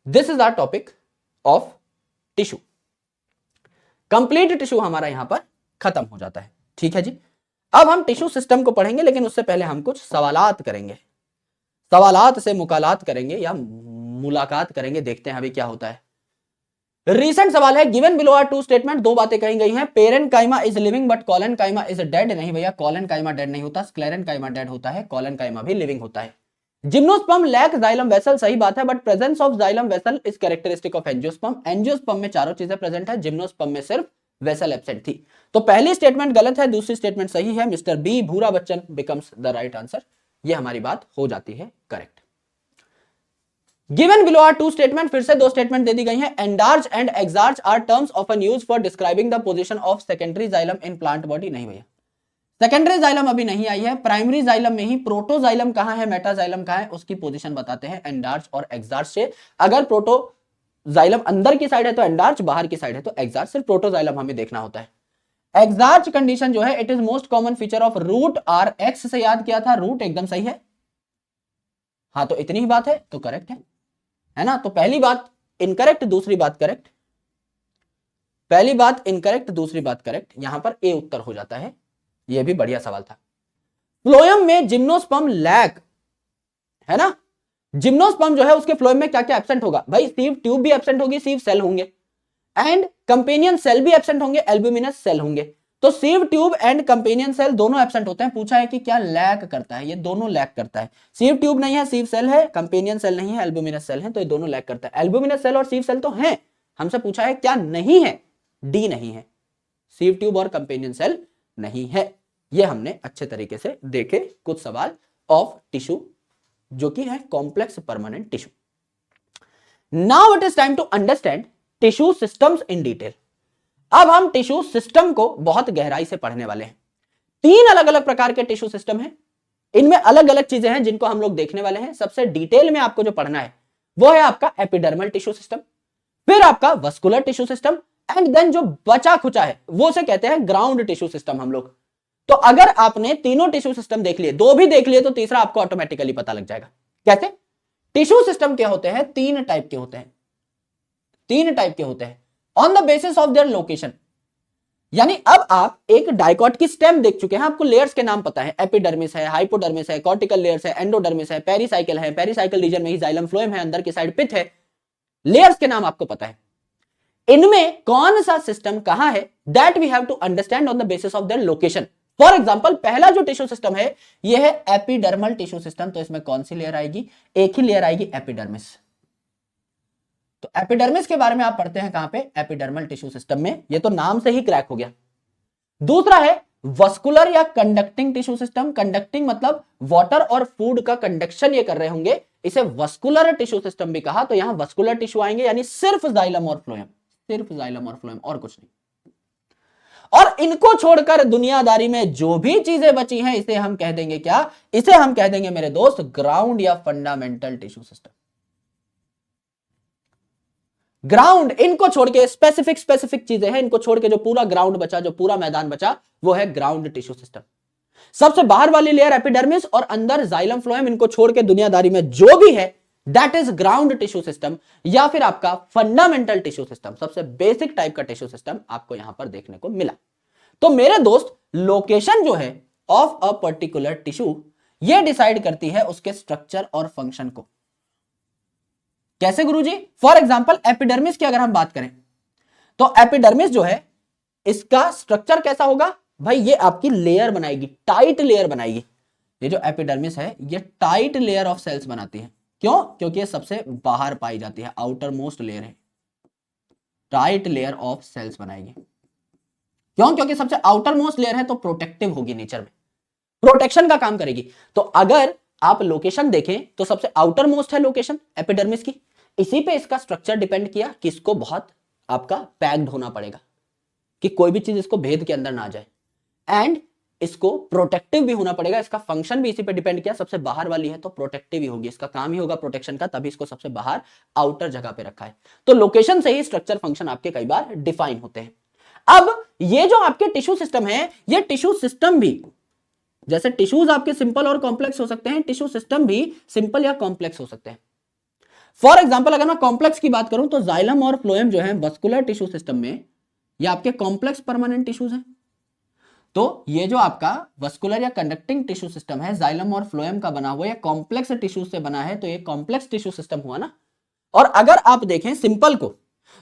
This is our topic of tissue. Complete tissue हमारा यहां पर खत्म हो जाता है, ठीक है जी। अब हम टिश्यू सिस्टम को पढ़ेंगे, लेकिन उससे पहले हम कुछ सवालात करेंगे, सवालात से मुकालात करेंगे या मुलाकात करेंगे, देखते हैं अभी क्या होता है। रीसेंट सवाल है, given below are two statement, दो बातें कही गई हैं, parenchyma is living but collenchyma is dead. नहीं भैया, कॉलन काइमा डेड नहीं होता, स्क्लेरन काइमा डेड होता है, कॉलन काइमा भी लिविंग होता है। जिम्नोस्पर्म लैक जाइलम वेसल, सही बात है, but presence of xylem vessel is characteristic of angiosperm. Angiosperm में चारों चीजें प्रेजेंट है, जिम्नोस्पर्म में सिर्फ वेसल एब्सेंट थी। तो पहली स्टेटमेंट गलत है, दूसरी स्टेटमेंट सही है। Mister B Bhura Bachchan becomes the right answer, ये हमारी बात हो जाती है correct. Given below are two statement, फिर से दो स्टेटमेंट दे दी गई हैं। Endarch and exarch are terms often used for describing the position of secondary xylem in plant body. नहीं भैया, सेकेंडरी जाइलम अभी नहीं आई है, प्राइमरी जाइलम में ही प्रोटोजाइलम कहां है, मेटाजाइलम कहां है, उसकी पोजीशन बताते हैं एंडार्च और एक्सार्च से। अगर प्रोटोजाइलम अंदर की साइड है तो एंडार्च, बाहर की साइड है तो एक्सार्च, सिर्फ प्रोटोजाइलम हमें देखना होता है। एक्सार्च कंडीशन जो है, it is most common feature of root, R X से याद किया था, रूट एकदम सही है। हाँ, तो इतनी ही बात है तो करेक्ट है ना। तो पहली बात इनकरेक्ट, दूसरी बात करेक्ट, पहली बात इनकरेक्ट, दूसरी बात करेक्ट, यहां पर ए उत्तर हो जाता है। यह भी बढ़िया सवाल था। फ्लोएम में जिम्नोस्पर्म लैक, है ना, जिम्नोस्पर्म जो है उसके फ्लोएम में क्या क्या एब्सेंट होगा भाई, सीव ट्यूब भी एब्सेंट होगी, सीव सेल होंगे, एंड कंपेनियन सेल भी एब्सेंट होंगे, एल्ब्यूमिनस सेल होंगे। तो sieve tube and companion cell दोनों एब्सेंट होते हैं। पूछा है कि क्या लैक करता है, ये दोनों लैक करता है। सीव ट्यूब नहीं है, सीव सेल है, कंपेनियन सेल नहीं है, एल्ब्यूमिनस सेल है, तो ये दोनों लैक करता है। एल्ब्यूमिनस सेल और सीव सेल तो हैं, हमसे पूछा है क्या नहीं है, डी नहीं है, सीव ट्यूब और कंपेनियन सेल नहीं है। ये हमने अच्छे तरीके से देखे कुछ सवाल ऑफ टिश्यू जो कि है complex permanent tissue. Now it is time to understand tissue systems in detail. अब हम टिश्यू सिस्टम को बहुत गहराई से पढ़ने वाले हैं। तीन अलग अलग प्रकार के टिश्यू सिस्टम हैं, इनमें अलग अलग चीजें हैं जिनको हम लोग देखने वाले हैं। सबसे डिटेल में आपको जो पढ़ना है वो है आपका एपिडर्मल टिश्यू सिस्टम, फिर आपका vascular tissue system, and then जो बचा खुचा है वो से कहते हैं ग्राउंड टिश्यू सिस्टम हम लोग। तो अगर आपने तीनों टिश्यू सिस्टम देख लिए, दो भी देख लिए, तो तीसरा आपको ऑटोमेटिकली पता लग जाएगा। कैसे? टिश्यू सिस्टम क्या होते हैं, तीन टाइप के होते हैं, तीन टाइप के होते हैं on the basis of their location. यानी अब आप एक डाइकॉट की स्टेम देख चुके हैं, आपको लेयर्स के नाम पता है, एपिडर्मिस है, हाइपोडर्मिस है, कॉर्टिकल लेयर्स है, एंडोडर्मिस है, पेरिसाइकिल है, पेरिसाइकिल रीजन में ही जाइलम फ्लोएम है, अंदर की साइड पिथ है, लेयर्स के नाम आपको पता है। इनमें कौन सा सिस्टम कहां है, that we have to understand on the basis of their location. For example, पहला जो टिश्यू सिस्टम है यह है एपिडर्मल टिश्यू सिस्टम। तो इसमें कौन सी लेयर आएगी, एक ही लेयर आएगी, एपिडर्मिस। तो एपिडर्मिस के बारे में आप पढ़ते हैं कहां पे, एपिडर्मल टिश्यू सिस्टम में, ये तो नाम से ही क्रैक हो गया। दूसरा है वस्कुलर या कंडक्टिंग टिश्यू सिस्टम। कंडक्टिंग मतलब वाटर और फूड का कंडक्शन ये कर रहे होंगे, इसे वस्कुलर टिश्यू सिस्टम भी कहा। तो यहां वस्कुलर टिश्यू आएंगे, यानी सिर्फ जाइलम और फ्लोएम, सिर्फ जाइलम और फ्लोएम, और कुछ नहीं। और इनको छोड़कर दुनियादारी में जो भी चीजें बची हैं इसे हम कह देंगे क्या, इसे हम कह देंगे मेरे दोस्त ग्राउंड या फंडामेंटल टिश्यू सिस्टम। ग्राउंड, इनको छोड़ के स्पेसिफिक चीजें हैं, इनको छोड़ के जो पूरा ग्राउंड बचा, जो पूरा मैदान बचा, वो है ग्राउंड टिश्यू सिस्टम। सबसे बाहर वाली लेयर एपिडर्मिस और अंदर जाइलम फ्लोएम, इनको छोड़ के दुनियादारी में जो भी है that is ground tissue system या फिर आपका फंडामेंटल टिश्यू सिस्टम। सबसे बेसिक टाइप का टिश्यू सिस्टम आपको यहां पर देखने को मिला। तो मेरे दोस्त लोकेशन जो है ऑफ अ पर्टिकुलर टिश्यू ये डिसाइड करती है उसके स्ट्रक्चर और फंक्शन को। कैसे गुरुजी? फॉर एग्जांपल एपिडर्मिस की अगर हम बात करें तो एपिडर्मिस जो है इसका स्ट्रक्चर कैसा होगा भाई, ये आपकी लेयर बनाएगी, टाइट लेयर बनाएगी। ये जो एपिडर्मिस है ये टाइट लेयर ऑफ सेल्स बनाती है। क्यों? क्योंकि ये सबसे बाहर पाई जाती है, आउटर मोस्ट लेयर है, टाइट लेयर ऑफ सेल्स बनाएगी। क्यों? क्योंकि सबसे आउटर मोस्ट लेयर है तो प्रोटेक्टिव होगी, नेचर में प्रोटेक्शन का काम करेगी। तो अगर आप लोकेशन देखें तो सबसे आउटर मोस्ट है लोकेशन एपिडर्मिस की, इसी पे इसका स्ट्रक्चर डिपेंड किया कि इसको बहुत आपका पैक्ड होना पड़ेगा कि कोई भी चीज इसको भेद के अंदर ना जाए, एंड इसको प्रोटेक्टिव भी होना पड़ेगा। इसका फंक्शन भी इसी पे डिपेंड किया, सबसे बाहर वाली है तो प्रोटेक्टिव ही होगी, इसका काम ही होगा प्रोटेक्शन का, तभी इसको सबसे बाहर आउटर जगह पे रखा है। तो लोकेशन से ही स्ट्रक्चर फंक्शन आपके कई बार डिफाइन होते हैं। अब ये जो आपके टिश्यू सिस्टम है, ये टिश्यू सिस्टम भी, जैसे टिश्यूज आपके सिंपल और कॉम्प्लेक्स हो सकते हैं, टिश्यू सिस्टम भी सिंपल या कॉम्प्लेक्स हो सकते हैं। फॉर एग्जाम्पल अगर मैं कॉम्प्लेक्स की बात करूं तो जाइलम और फ्लोएम जो है वस्कुलर टिश्यू सिस्टम में ये आपके कॉम्प्लेक्स परमानेंट टिश्यूज हैं। तो ये जो आपका वस्कुलर या कंडक्टिंग टिश्यू सिस्टम है जाइलम और फ्लोएम का बना हुआ, ये कॉम्प्लेक्स टिश्यू से बना है, तो ये कॉम्प्लेक्स टिश्यू सिस्टम हुआ ना। और अगर आप देखें सिंपल को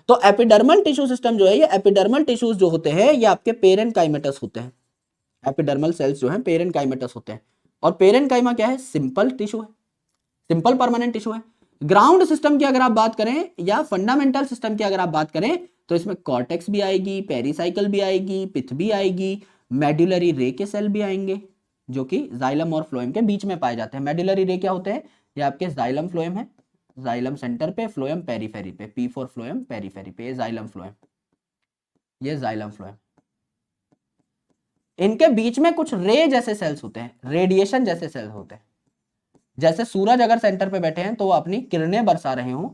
तो एपिडर्मल टिश्यू सिस्टम जो है, ये एपिडर्मल टिश्यूज जो होते हैं ये आपके पेरेन्काइमेटस होते हैं। एपिडर्मल सेल्स जो है पेरेन्काइमेटस होते हैं, और पेरेन्काइमा क्या है? सिंपल टिश्यू है, सिंपल परमानेंट टिश्यू है। ग्राउंड सिस्टम की अगर आप बात करें या फंडामेंटल सिस्टम की अगर आप बात करें तो इसमें कॉर्टेक्स भी आएगी, पेरिसाइकल भी आएगी, पिथ भी आएगी, मेडुलरी रे के सेल भी आएंगे जो कि जाइलम और फ्लोएम के बीच में पाए जाते हैं। मेडुलरी रे क्या होते हैं? ये आपके जाइलम फ्लोएम है, जाइलम सेंटर पे, फ्लोएम पेरीफेरी पे, पी फॉर फ्लोएम पेरीफेरी पे, ये जाइलम फ्लोएम, ये जाइलम फ्लोएम। इनके बीच में कुछ रे जैसे सेल्स होते हैं, रेडिएशन जैसे सेल्स होते हैं। जैसे सूरज अगर सेंटर पे बैठे हैं तो वो अपनी किरणें बरसा रहे हों,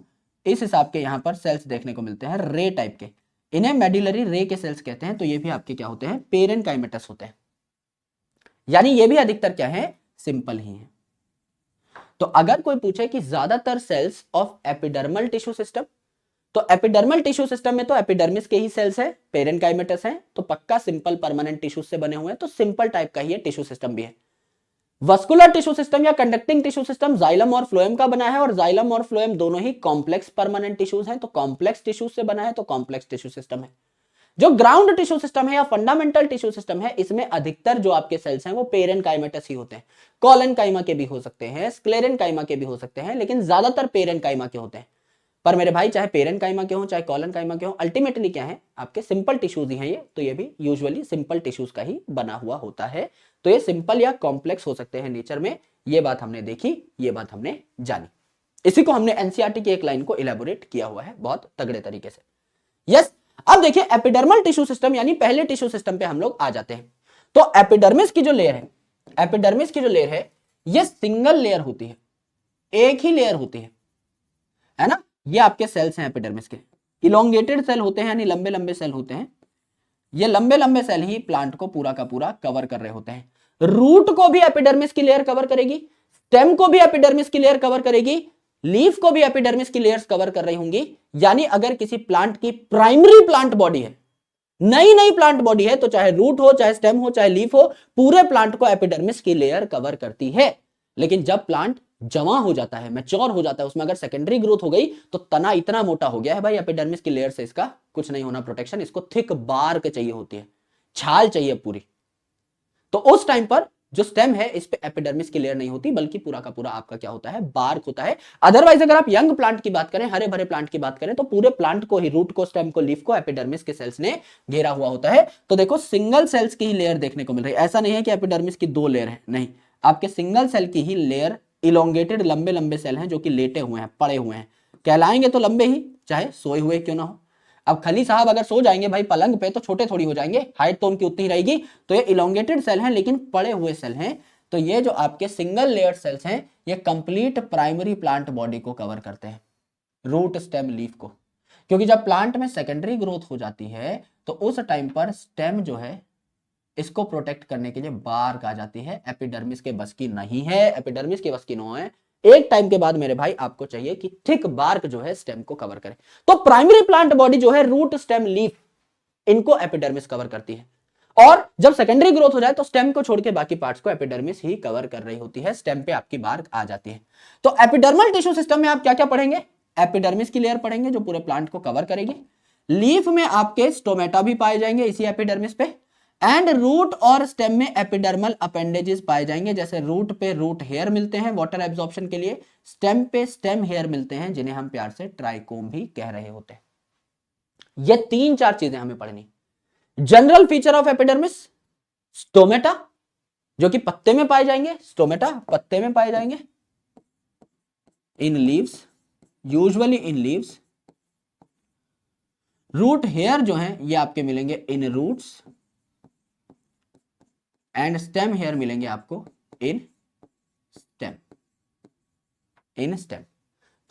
इस हिसाब के यहां पर सेल्स देखने को मिलते हैं, रे टाइप के। इन्हें मेडुलरी रे के सेल्स कहते हैं। तो ये भी आपके क्या होते हैं? पेरेन्काइमेटस होते हैं। यानी ये भी अधिकतर क्या है? सिंपल ही है। तो अगर कोई पूछे कि ज्यादातर cells of epidermal tissue system, तो एपिडर्मल टिश्यू सिस्टम में तो एपिडर्मिस के ही सेल्स है, पेरेन्काइमेटस है, तो पक्का सिंपल परमानेंट टिश्यू से बने हुए हैं, तो सिंपल टाइप का ही टिश्यू सिस्टम भी है। वस्कुलर टिश्यू सिस्टम या कंडक्टिंग टिश्यू सिस्टम जाइलम और फ्लोएम का बना है, और जाइलम और फ्लोएम दोनों ही कॉम्प्लेक्स परमानेंट टिश्यूज हैं, तो कॉम्प्लेक्स टिश्यू से बना है, तो कॉम्प्लेक्स टिश्यू सिस्टम है। जो ग्राउंड टिश्यू सिस्टम है या फंडामेंटल टिश्यू सिस्टम है, इसमें अधिकतर जो आपके सेल्स हैं वो पेरेन्काइमेटस ही होते हैं। कॉलेनकाइमा के भी हो सकते हैं, स्क्लेरेनकाइमा के भी हो सकते हैं, लेकिन ज्यादातर पेरेन्काइमा के होते हैं। पर मेरे भाई चाहे पेरेन्काइमा के हो चाहे कॉलेनकाइमा के हो, अल्टीमेटली क्या है? आपके सिंपल टिश्यूज ही हैं ये, तो ये भी यूजुअली सिंपल टिश्यूज का ही बना हुआ होता है। तो ये सिंपल या कॉम्प्लेक्स हो सकते हैं नेचर में, ये बात हमने देखी, ये बात हमने जानी। इसी को हमने एनसीईआरटी की एक लाइन को इलेबोरेट किया हुआ है बहुत तगड़े तरीके से। यस, अब देखिए एपिडर्मल टिश्यू सिस्टम यानी पहले टिश्यू सिस्टम पे हम लोग आ जाते हैं। तो एपिडर्मिस की जो लेयर है, एपिडर्मिस की जो लेयर है ये सिंगल लेयर होती है, एक ही लेयर होती है ना। ये आपके सेल्स हैं एपिडर्मिस के, इलोंगेटेड सेल होते हैं यानी लंबे लंबे सेल होते हैं। ये लंबे लंबे सेल ही प्लांट को पूरा का पूरा कवर कर रहे होते हैं। रूट को भी एपिडर्मिस की लेयर कवर करेगी, स्टेम को भी एपिडर्मिस की लेयर कवर करेगी, लीफ को भी एपिडर्मिस की लेयर्स कवर कर रही होंगी। यानी अगर किसी प्लांट की प्राइमरी प्लांट बॉडी है, नई नई प्लांट बॉडी है, तो चाहे रूट हो, चाहे स्टेम हो, चाहे लीफ हो, पूरे प्लांट को एपिडर्मिस की लेयर कवर करती है। लेकिन जब प्लांट जमा हो जाता है, मैच्योर हो जाता है, उसमें अगर सेकेंडरी ग्रोथ हो गई तो तना इतना मोटा हो गया है भाई, एपिडर्मिस की लेयर से इसका कुछ नहीं होना प्रोटेक्शन, इसको थिक बार्क चाहिए होती है, छाल चाहिए पूरी। तो उस टाइम पर जो स्टेम है इस पे एपिडर्मिस की लेयर नहीं होती, बल्कि पूरा का पूरा आपका क्या होता है? बार्क होता है। अदरवाइज अगर आप यंग प्लांट की बात करें, हरे भरे प्लांट की बात करें, तो पूरे प्लांट को ही, रूट को, स्टेम को, लीफ को एपिडर्मिस के सेल्स ने घेरा हुआ होता है। तो देखो सिंगल सेल्स की ही लेयर देखने को मिल रही है, ऐसा नहीं है कि एपिडर्मिस की दो लेयर है, नहीं, आपके सिंगल सेल की ही लेयर, इलोंगेटेड लंबे लंबे सेल हैं जो कि लेटे हुए हैं, पड़े हुए हैं, कहलाएंगे तो लंबे ही, चाहे सोए हुए क्यों ना हो। अब खली साहब अगर सो जाएंगे भाई पलंग पे तो छोटे थोड़ी हो जाएंगे, हाइट तो उनकी उतनी ही रहेगी। तो ये इलोंगेटेड सेल हैं लेकिन पड़े हुए सेल हैं। तो ये जो आपके सिंगल लेयर सेल्स हैं ये कंप्लीट प्राइमरी प्लांट बॉडी को कवर करते हैं, रूट स्टेम लीफ को। क्योंकि जब प्लांट में सेकेंडरी ग्रोथ हो जाती है तो उस टाइम पर स्टेम जो है इसको प्रोटेक्ट करने के लिए बार्क आ जाती है, एपिडर्मिस के बस की नहीं है, एपिडर्मिस के बस की नो है। एक टाइम के बाद मेरे भाई आपको चाहिए कि थिक बार्क जो है स्टेम को कवर करे। तो प्राइमरी प्लांट बॉडी जो है रूट स्टेम लीफ इनको एपिडर्मिस कवर करती है, और जब सेकेंडरी ग्रोथ हो जाए तो स्टेम को छोड़ के बाकी पार्ट्स को एपिडर्मिस ही कवर कर रही होती है, स्टेम पे आपकी बार्क आ जाती है। तो एपिडर्मल टिश्यू सिस्टम में आप क्या क्या पढ़ेंगे, एपिडर्मिस की लेयर पढ़ेंगे जो पूरे प्लांट को कवर करेगी। लीफ में आपके स्टोमेटा भी पाए जाएंगे इसी एपिडर्मिस पे, एंड रूट और स्टेम में एपिडर्मल अपेंडेजेस पाए जाएंगे। जैसे रूट पे रूट हेयर मिलते हैं वाटर एब्जॉर्प्शन के लिए, स्टेम पे स्टेम हेयर मिलते हैं जिन्हें हम प्यार से ट्राइकोम भी कह रहे होते हैं। ये 3-4 चीजें हमें पढ़नी। General feature of epidermis, stomata जो कि पत्ते में पाए जाएंगे, स्टोमेटा पत्ते में पाए जाएंगे, in leaves, usually in leaves. Root hair जो है ये आपके मिलेंगे in roots, and stem hair मिलेंगे आपको इन स्टेम, इन स्टेम।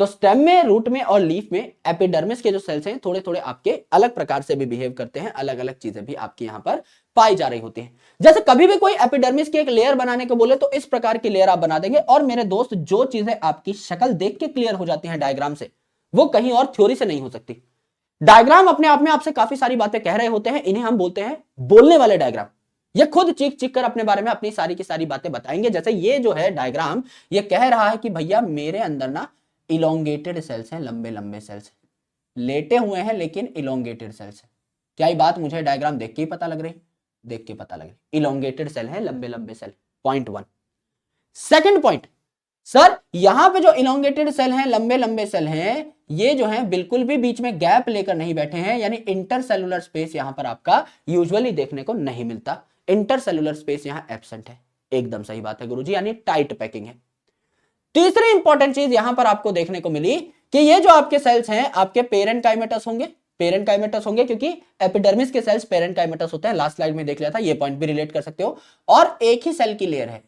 तो स्टेम में, रूट में और लीफ में एपिडर्मिस के जो सेल्स हैं थोड़े थोड़े आपके अलग प्रकार से भी बिहेव करते हैं, अलग अलग चीजें भी आपकी यहां पर पाई जा रही होती हैं। जैसे कभी भी कोई एपिडर्मिस की एक लेयर बनाने को बोले तो इस प्रकार की लेयर आप बना देंगे, और मेरे दोस्त जो चीजें आपकी शक्ल देख के क्लियर हो जाती हैं डायग्राम से, वो कहीं और थ्योरी से नहीं हो सकती। डायग्राम अपने आप में आपसे काफी सारी बातें कह रहे होते हैं, इन्हें हम बोलते हैं बोलने वाले डायग्राम। ये खुद चीख चीख कर अपने बारे में अपनी सारी की सारी बातें बताएंगे। जैसे ये जो है डायग्राम ये कह रहा है कि भैया मेरे अंदर ना इलोंगेटेड सेल्स हैं, लंबे लंबे सेल्स लेटे हुए हैं लेकिन इलोंगेटेड सेल्स हैं। क्या ये बात मुझे डायग्राम देख के ही पता लग रही, देख के पता लग रही, इलोंगेटेड सेल है, लंबे लंबे cell. Point 1। Second point, sir यहां पे जो इलोंगेटेड सेल हैं, लंबे लंबे सेल हैं, ये जो है बिल्कुल भी बीच में गैप लेकर नहीं बैठे हैं, यानी इंटरसेलुलर स्पेस यहां पर आपका यूजुअली देखने को नहीं मिलता। इंटरसेलुलर स्पेस यहां एब्सेंट है। एकदम सही बात है गुरुजी, यानी टाइट पैकिंग है। तीसरी इंपॉर्टेंट चीज यहां पर आपको देखने को मिली कि ये जो आपके सेल्स हैं आपके पेरेंकाइमेटस होंगे, पेरेंकाइमेटस होंगे क्योंकि एपिडर्मिस के सेल्स पेरेंकाइमेटस होते हैं। लास्ट स्लाइड में देख लिया था, ये पॉइंट भी रिलेट कर सकते हो। और एक ही सेल की लेयर है,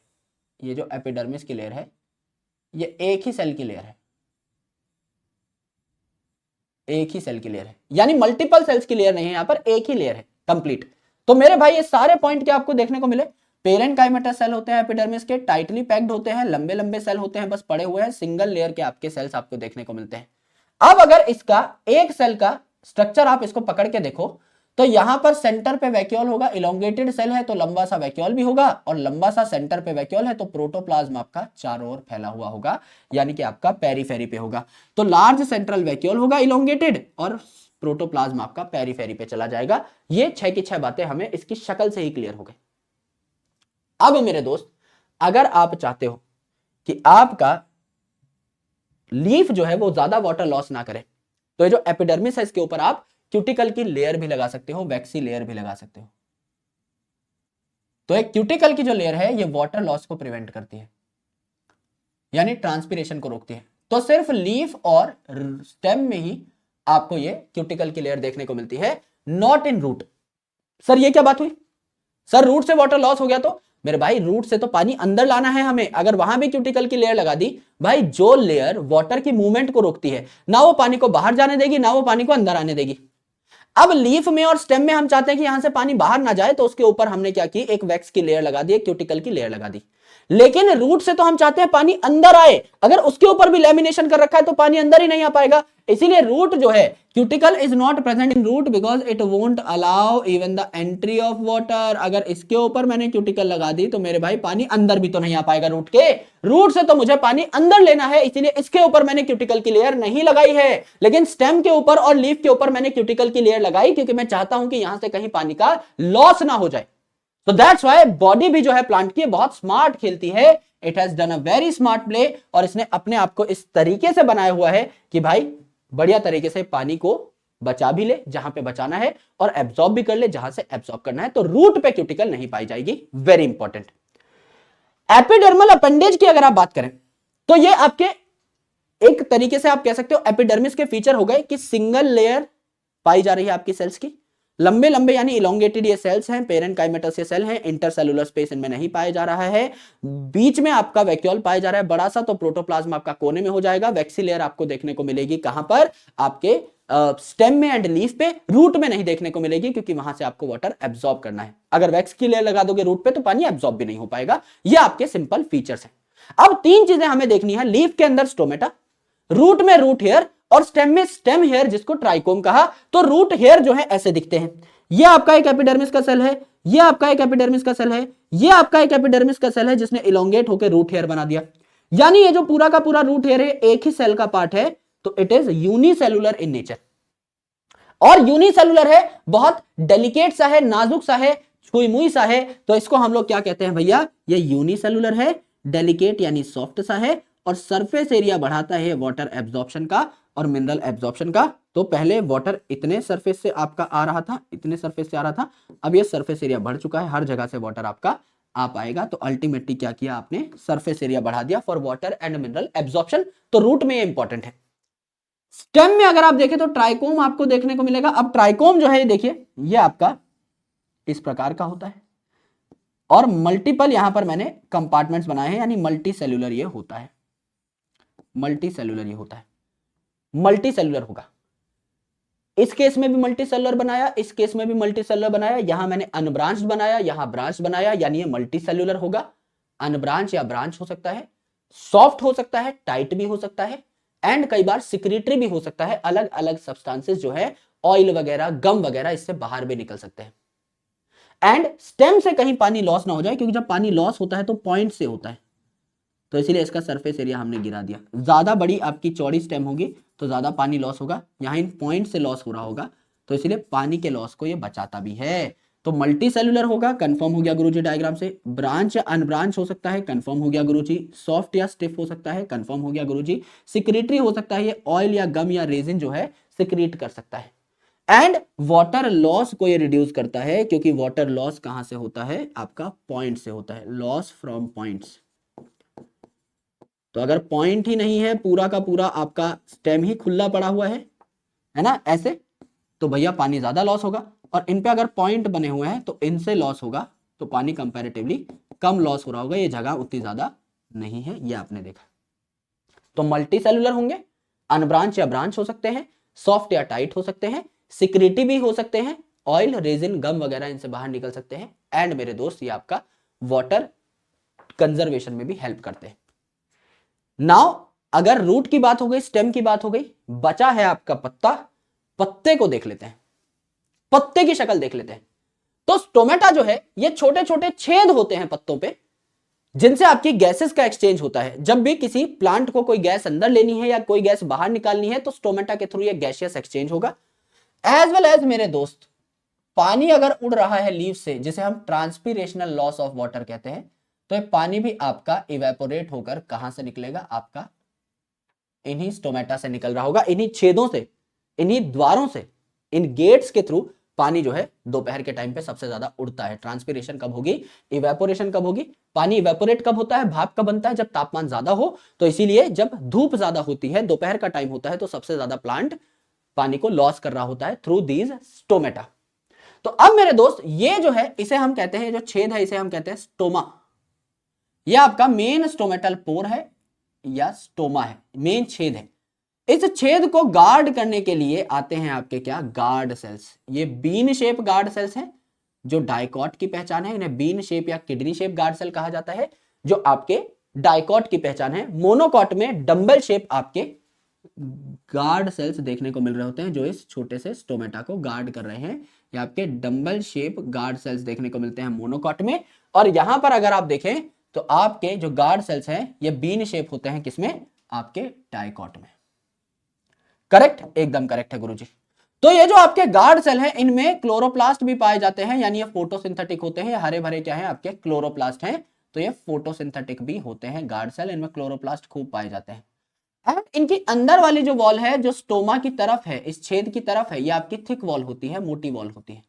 ये जो एपिडर्मिस की लेयर है ये एक ही सेल की लेयर है, एक ही सेल की लेयर है, यानी मल्टीपल सेल्स की लेयर नहीं है, यहां पर एक ही लेयर है कंप्लीट। तो मेरे भाई ये सारे पॉइंट क्या आपको देखने को मिले, पेरेंकाइमेटस सेल होते हैं एपिडर्मिस के, टाइटली पैक्ड होते हैं, लंबे लंबे सेल होते हैं, बस पड़े हुए हैं, सिंगल लेयर के आपके सेल्स आपको देखने को मिलते हैं। अब अगर इसका एक सेल का स्ट्रक्चर आप इसको पकड़ के देखो तो यहां पर सेंटर पे वैक्यूल होगा, इलोंगेटेड सेल है तो लंबा सा वैक्यूल भी होगा, और लंबा सा सेंटर पे वैक्यूल है तो प्रोटोप्लाज्म आपका चारों ओर फैला हुआ होगा, यानी कि आपका पेरीफेरी पे होगा। तो लार्ज सेंट्रल वैक्यूल होगा इलोंगेटेड, और प्रोटोप्लाज्म आपका पेरीफेरी पे चला जाएगा। ये 6 की 6 बातें हमें इसकी शक्ल से ही क्लियर हो गई। अब मेरे दोस्त अगर आप चाहते हो कि आपका लीफ जो है वो ज्यादा वाटर लॉस ना करे, तो ये जो एपिडर्मिस है इसके ऊपर आप क्यूटिकल की लेयर भी लगा सकते हो, वैक्सी लेयर भी लगा सकते हो। तो एक क्यूटिकल की जो लेयर है ये वाटर लॉस को प्रिवेंट करती है, यानी ट्रांसपिरेशन को रोकती है। तो सिर्फ लीफ और स्टेम में ही आपको ये क्यूटिकल की लेयर देखने को मिलती है, नॉट इन रूट। सर ये क्या बात हुई, सर रूट से वाटर लॉस हो गया तो मेरे भाई रूट से तो पानी अंदर लाना है हमें, अगर वहां भी क्यूटिकल की लेयर लगा दी, भाई जो लेयर वाटर की मूवमेंट को रोकती है, ना वो पानी को बाहर जाने देगी ना वो पानी को अंदर आने देगी। अब लीफ में और स्टेम में हम चाहते हैं कि यहां से पानी बाहर ना जाए, तो उसके ऊपर हमने क्या की, एक वैक्स की लेयर लगा दी, एक क्यूटिकल की लेयर लगा दी। लेकिन रूट से तो हम चाहते हैं पानी अंदर आए, अगर उसके ऊपर भी लैमिनेशन कर रखा है तो पानी अंदर ही नहीं आ पाएगा। इसीलिए रूट जो है, cuticle is not present in root because it won't allow even the entry of water. अगर इसके ऊपर मैंने क्यूटिकल लगा दी तो मेरे भाई पानी अंदर भी तो नहीं आ पाएगा रूट के, रूट से तो मुझे पानी अंदर लेना है, इसीलिए इसके ऊपर मैंने क्यूटिकल की लेयर नहीं लगाई है। लेकिन स्टेम के ऊपर और लीफ के ऊपर मैंने क्यूटिकल की लेयर लगाई, क्योंकि मैं चाहता हूं कि यहां से कहीं पानी का लॉस ना हो जाए। तो दैट्स व्हाई बॉडी भी जो है प्लांट की बहुत स्मार्ट खेलती है, it has done a very smart play, और इसने अपने आप को इस तरीके से बनाया हुआ है कि भाई बढ़िया तरीके से पानी को बचा भी ले जहां पे बचाना है, और एब्जॉर्ब भी कर ले जहां से एब्जॉर्ब करना है। तो रूट पे क्यूटिकल नहीं पाई जाएगी, वेरी इंपॉर्टेंट। एपिडर्मल अपेंडेज की अगर आप बात करें तो ये आपके एक तरीके से आप कह सकते हो एपिडर्मिस के फीचर हो गए कि सिंगल लेयर पाई जा रही है आपकी सेल्स की। लंबे लंबे यानी इलोंगेटेड ये सेल्स हैं, पेरेनकाइमेटस ये सेल हैं, इंटरसेलुलर स्पेस इनमें नहीं पाया जा रहा है। बीच में आपका वैक्यूल पाया जा रहा है बड़ा सा, तो प्रोटोप्लाज्म आपका कोने में हो जाएगा। वैक्सी लेयर आपको देखने को मिलेगी कहां पर, आपके स्टेम में एंड लीफ पे, रूट में नहीं देखने को मिलेगी क्योंकि वहां से आपको वाटर एब्जॉर्ब करना है। अगर वैक्स की लेयर लगा दोगे रूट पे तो पानी एब्जॉर्ब भी नहीं हो पाएगा। ये आपके सिंपल फीचर्स हैं। अब तीन चीजें हमें देखनी है, लीफ के अंदर स्टोमेटा, रूट में रूट हेयर और स्टेम में स्टेम हेयर जिसको ट्राइकोम कहा। तो रूट हेयर जो है ऐसे दिखते हैं, ये आपका एक एपिडर्मिस का सेल है, ये आपका एक एपिडर्मिस का सेल है, ये आपका एक एपिडर्मिस का सेल है जिसने इलोंगेट होकर रूट हेयर बना दिया। यानी ये जो पूरा का पूरा रूट हेयर है एक ही सेल का पार्ट है, तो it is unicellular in nature. और यूनिसेलुलर है, बहुत डेलिकेट सा है, नाजुक सा है, छुई मुई सा है, तो इसको हम लोग क्या कहते हैं भैया, ये यूनिसेलुलर है, डेलिकेट यानी सॉफ्ट सा है, और सरफेस एरिया बढ़ाता है वाटर एब्जॉर्प्शन का और मिनरल एब्जॉर्प्शन का। तो पहले वाटर इतने सरफेस से आपका आ रहा था, इतने सरफेस से आ रहा था, अब ये सरफेस एरिया बढ़ चुका है, हर जगह से वाटर आपका आ पाएगा। तो अल्टीमेटली क्या किया आपने, सरफेस एरिया बढ़ा दिया for water and mineral absorption. तो रूट में ये इंपॉर्टेंट है। स्टेम में अगर आप देखें तो ट्राइकोम आपको देखने को मिलेगा। अब ट्राइकोम जो है देखिए, ये आपका इस प्रकार का होता है और मल्टीपल यहां पर मैंने कंपार्टमेंट्स बनाए हैं, यानी मल्टी सेल्यूलर ये होता है, मल्टी सेल्यूलर ये होता है, मल्टी सेल्यूलर होगा। इस केस में भी मल्टी सेल्यूलर बनाया, इस केस में भी मल्टी सेल्यूलर बनाया, यहां मैंने अनब्रांच्ड बनाया, यहां ब्रांच बनाया, यानी ये मल्टी सेल्यूलर होगा। अनब्रांच या ब्रांच हो सकता है, सॉफ्ट हो सकता है, टाइट भी हो सकता है, एंड कई बार सिक्रीटरी भी हो सकता है। अलग अलग सब्सटेंसेस जो है, ऑयल वगैरह, गम वगैरह, इससे बाहर भी निकल सकते हैं। एंड स्टेम से कहीं पानी लॉस ना हो जाए, क्योंकि जब पानी लॉस होता है तो पॉइंट से होता है, तो इसीलिए इसका सरफेस एरिया हमने गिरा दिया। ज्यादा बड़ी आपकी चौड़ी स्टेम होगी तो ज्यादा पानी लॉस होगा, यहां इन पॉइंट से लॉस हो रहा होगा, तो इसीलिए पानी के लॉस को ये बचाता भी है। तो मल्टी सेल्यूलर होगा, कंफर्म हो गया गुरुजी डायग्राम से। ब्रांच या अनब्रांच हो सकता है, कंफर्म हो गया गुरुजी। सॉफ्ट या स्टिफ हो सकता है, कंफर्म हो गया गुरुजी। सिक्रीटरी हो सकता है, ये ऑयल या गम या रेजिन जो है सिक्रीट कर सकता है। एंड वाटर लॉस को ये रिड्यूस करता है, क्योंकि वाटर लॉस कहां से होता है, आपका पॉइंट से होता है, लॉस फ्रॉम पॉइंट्स। तो अगर पॉइंट ही नहीं है, पूरा का पूरा आपका स्टेम ही खुला पड़ा हुआ है ना ऐसे, तो भैया पानी ज्यादा लॉस होगा। और इन पे अगर पॉइंट बने हुए हैं तो इनसे लॉस होगा, तो पानी कंपैरेटिवली कम लॉस हो रहा होगा, ये जगह उतनी ज्यादा नहीं है, ये आपने देखा। तो मल्टी सेलुलर होंगे, अनब्रांच या ब्रांच हो सकते हैं, सॉफ्ट या टाइट हो सकते हैं, सिक्रीटी भी हो सकते हैं, ऑयल, रेजिन, गम वगैरह इनसे बाहर निकल सकते हैं। एंड मेरे दोस्त ये आपका वाटर कंजर्वेशन में भी हेल्प करते हैं। नाउ अगर रूट की बात हो गई, स्टेम की बात हो गई, बचा है आपका पत्ता। पत्ते को देख लेते हैं, पत्ते की शक्ल देख लेते हैं। तो स्टोमेटा जो है, ये छोटे छोटे छेद होते हैं पत्तों पे, जिनसे आपकी गैसेस का एक्सचेंज होता है। जब भी किसी प्लांट को कोई गैस अंदर लेनी है या कोई गैस बाहर निकालनी है, तो स्टोमेटा के थ्रू ये गैसियस एक्सचेंज होगा। एज वेल एज मेरे दोस्त, पानी अगर उड़ रहा है लीव से, जिसे हम ट्रांसपीरेशनल लॉस ऑफ वाटर कहते हैं, तो ये पानी भी आपका इवेपोरेट होकर कहां से निकलेगा, आपका इन्हीं स्टोमेटा से निकल रहा होगा, इन्हीं छेदों से, इन्हीं द्वारों से, इन गेट्स के थ्रू पानी जो है दोपहर के टाइम पे सबसे ज्यादा उड़ता है। ट्रांसपीरेशन कब होगी, इवेपोरेशन कब होगी, पानी इवेपोरेट कब होता है, भाप कब बनता है, जब तापमान ज्यादा हो। तो इसीलिए जब धूप ज्यादा होती है, दोपहर का टाइम होता है, तो सबसे ज्यादा प्लांट पानी को लॉस कर रहा होता है थ्रू दीज स्टोमेटा। तो अब मेरे दोस्त, ये जो है इसे हम कहते हैं, जो छेद है इसे हम कहते हैं स्टोमा। यह आपका मेन स्टोमेटल पोर है या स्टोमा है, मेन छेद है। इस छेद को गार्ड करने के लिए आते हैं आपके क्या, गार्ड सेल्स। ये बीन शेप गार्ड सेल्स हैं, जो डाइकॉट की पहचान है। इन्हें बीन शेप या किडनी शेप गार्ड सेल कहा जाता है, जो आपके डाइकॉट की पहचान है। मोनोकॉट में डंबल शेप आपके गार्ड सेल्स देखने को मिल रहे होते हैं, जो इस छोटे से स्टोमेटा को गार्ड कर रहे हैं। ये आपके डंबल शेप गार्ड सेल्स देखने को मिलते हैं मोनोकॉट में। और यहां पर अगर आप देखें तो आपके जो गार्ड सेल्स हैं, ये बीन शेप होते हैं, किसमें, आपके डाइकॉट में। करेक्ट, एकदम करेक्ट है गुरुजी। तो ये जो आपके गार्ड सेल हैं, इनमें क्लोरोप्लास्ट भी पाए जाते हैं, यानी ये फोटोसिंथेटिक होते हैं। हरे भरे क्या है, आपके क्लोरोप्लास्ट हैं, तो ये फोटोसिंथेटिक भी होते हैं गार्ड सेल, इनमें क्लोरोप्लास्ट खूब पाए जाते हैं। एंड इनकी अंदर वाली जो वॉल है, जो स्टोमा की तरफ है, इस छेद की तरफ है, ये आपकी थिक वॉल होती है, मोटी वॉल होती है।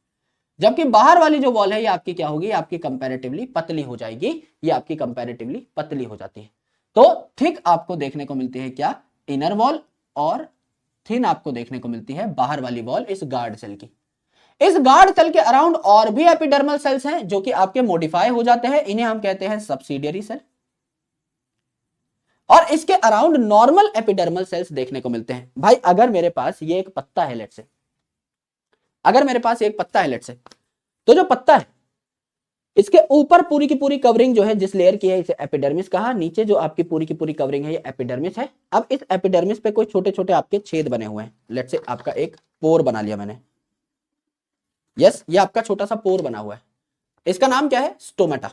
जबकि बाहर वाली जो वॉल है, ये आपकी क्या होगी, आपकी कंपैरेटिवली पतली हो जाएगी, ये आपकी कंपैरेटिवली पतली हो जाती है। तो थिक आपको देखने को मिलती है क्या, इनर वॉल और थिन आपको देखने को मिलती है बाहर वाली वॉल इस गार्ड सेल की। इस गार्ड सेल के अराउंड और भी एपिडर्मल सेल्स हैं जो कि आपके मॉडिफाई हो जाते हैं, इन्हें हम कहते हैं सबसिडियरी सेल। और इसके अराउंड नॉर्मल एपिडर्मल सेल्स देखने को मिलते हैं। भाई अगर मेरे पास ये एक पत्ता है लेट्स से, अगर मेरे पास एक पत्ता है लेट्स से, तो जो पत्ता है इसके ऊपर पूरी की पूरी कवरिंग जो है जिस लेयर की है इसे एपिडर्मिस कहा, नीचे जो आपकी पूरी की पूरी कवरिंग है ये एपिडर्मिस है। अब इस एपिडर्मिस पे कोई छोटे छोटे आपके छेद बने हुए हैं, लेट्स से आपका एक पोर बना लिया मैंने, यस ये आपका छोटा सा पोर बना हुआ है, इसका नाम क्या है स्टोमेटा।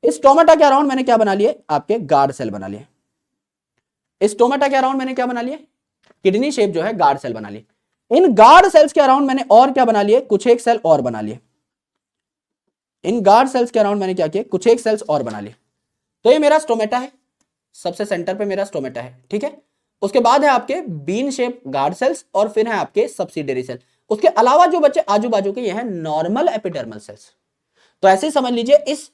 इस स्टोमेटा के अराउंड मैंने क्या बना लिए, आपके गार्ड सेल बना लिए। इस स्टोमेटा के अराउंड मैंने क्या बना लिए, किडनी शेप जो है गार्ड सेल बना लिए। इन गार्ड सेल्स के अराउंड मैंने और क्या बना लिए, कुछ एक सेल और बना लिए। इन गार्ड सेल्स के अराउंड मैंने क्या किया, कुछ एक सेल्स और बना लिए। तो ये मेरा स्टोमेटा है, सबसे सेंटर पे मेरा स्टोमेटा है, ठीक है। उसके बाद है आपके बीन शेप गार्ड सेल्स और फिर है आपके सबसिडियरी सेल। उसके अलावा जो बच्चे आजू बाजू के ये है नॉर्मल एपिडर्मल सेल्स। तो ऐसे ही समझ लीजिए इस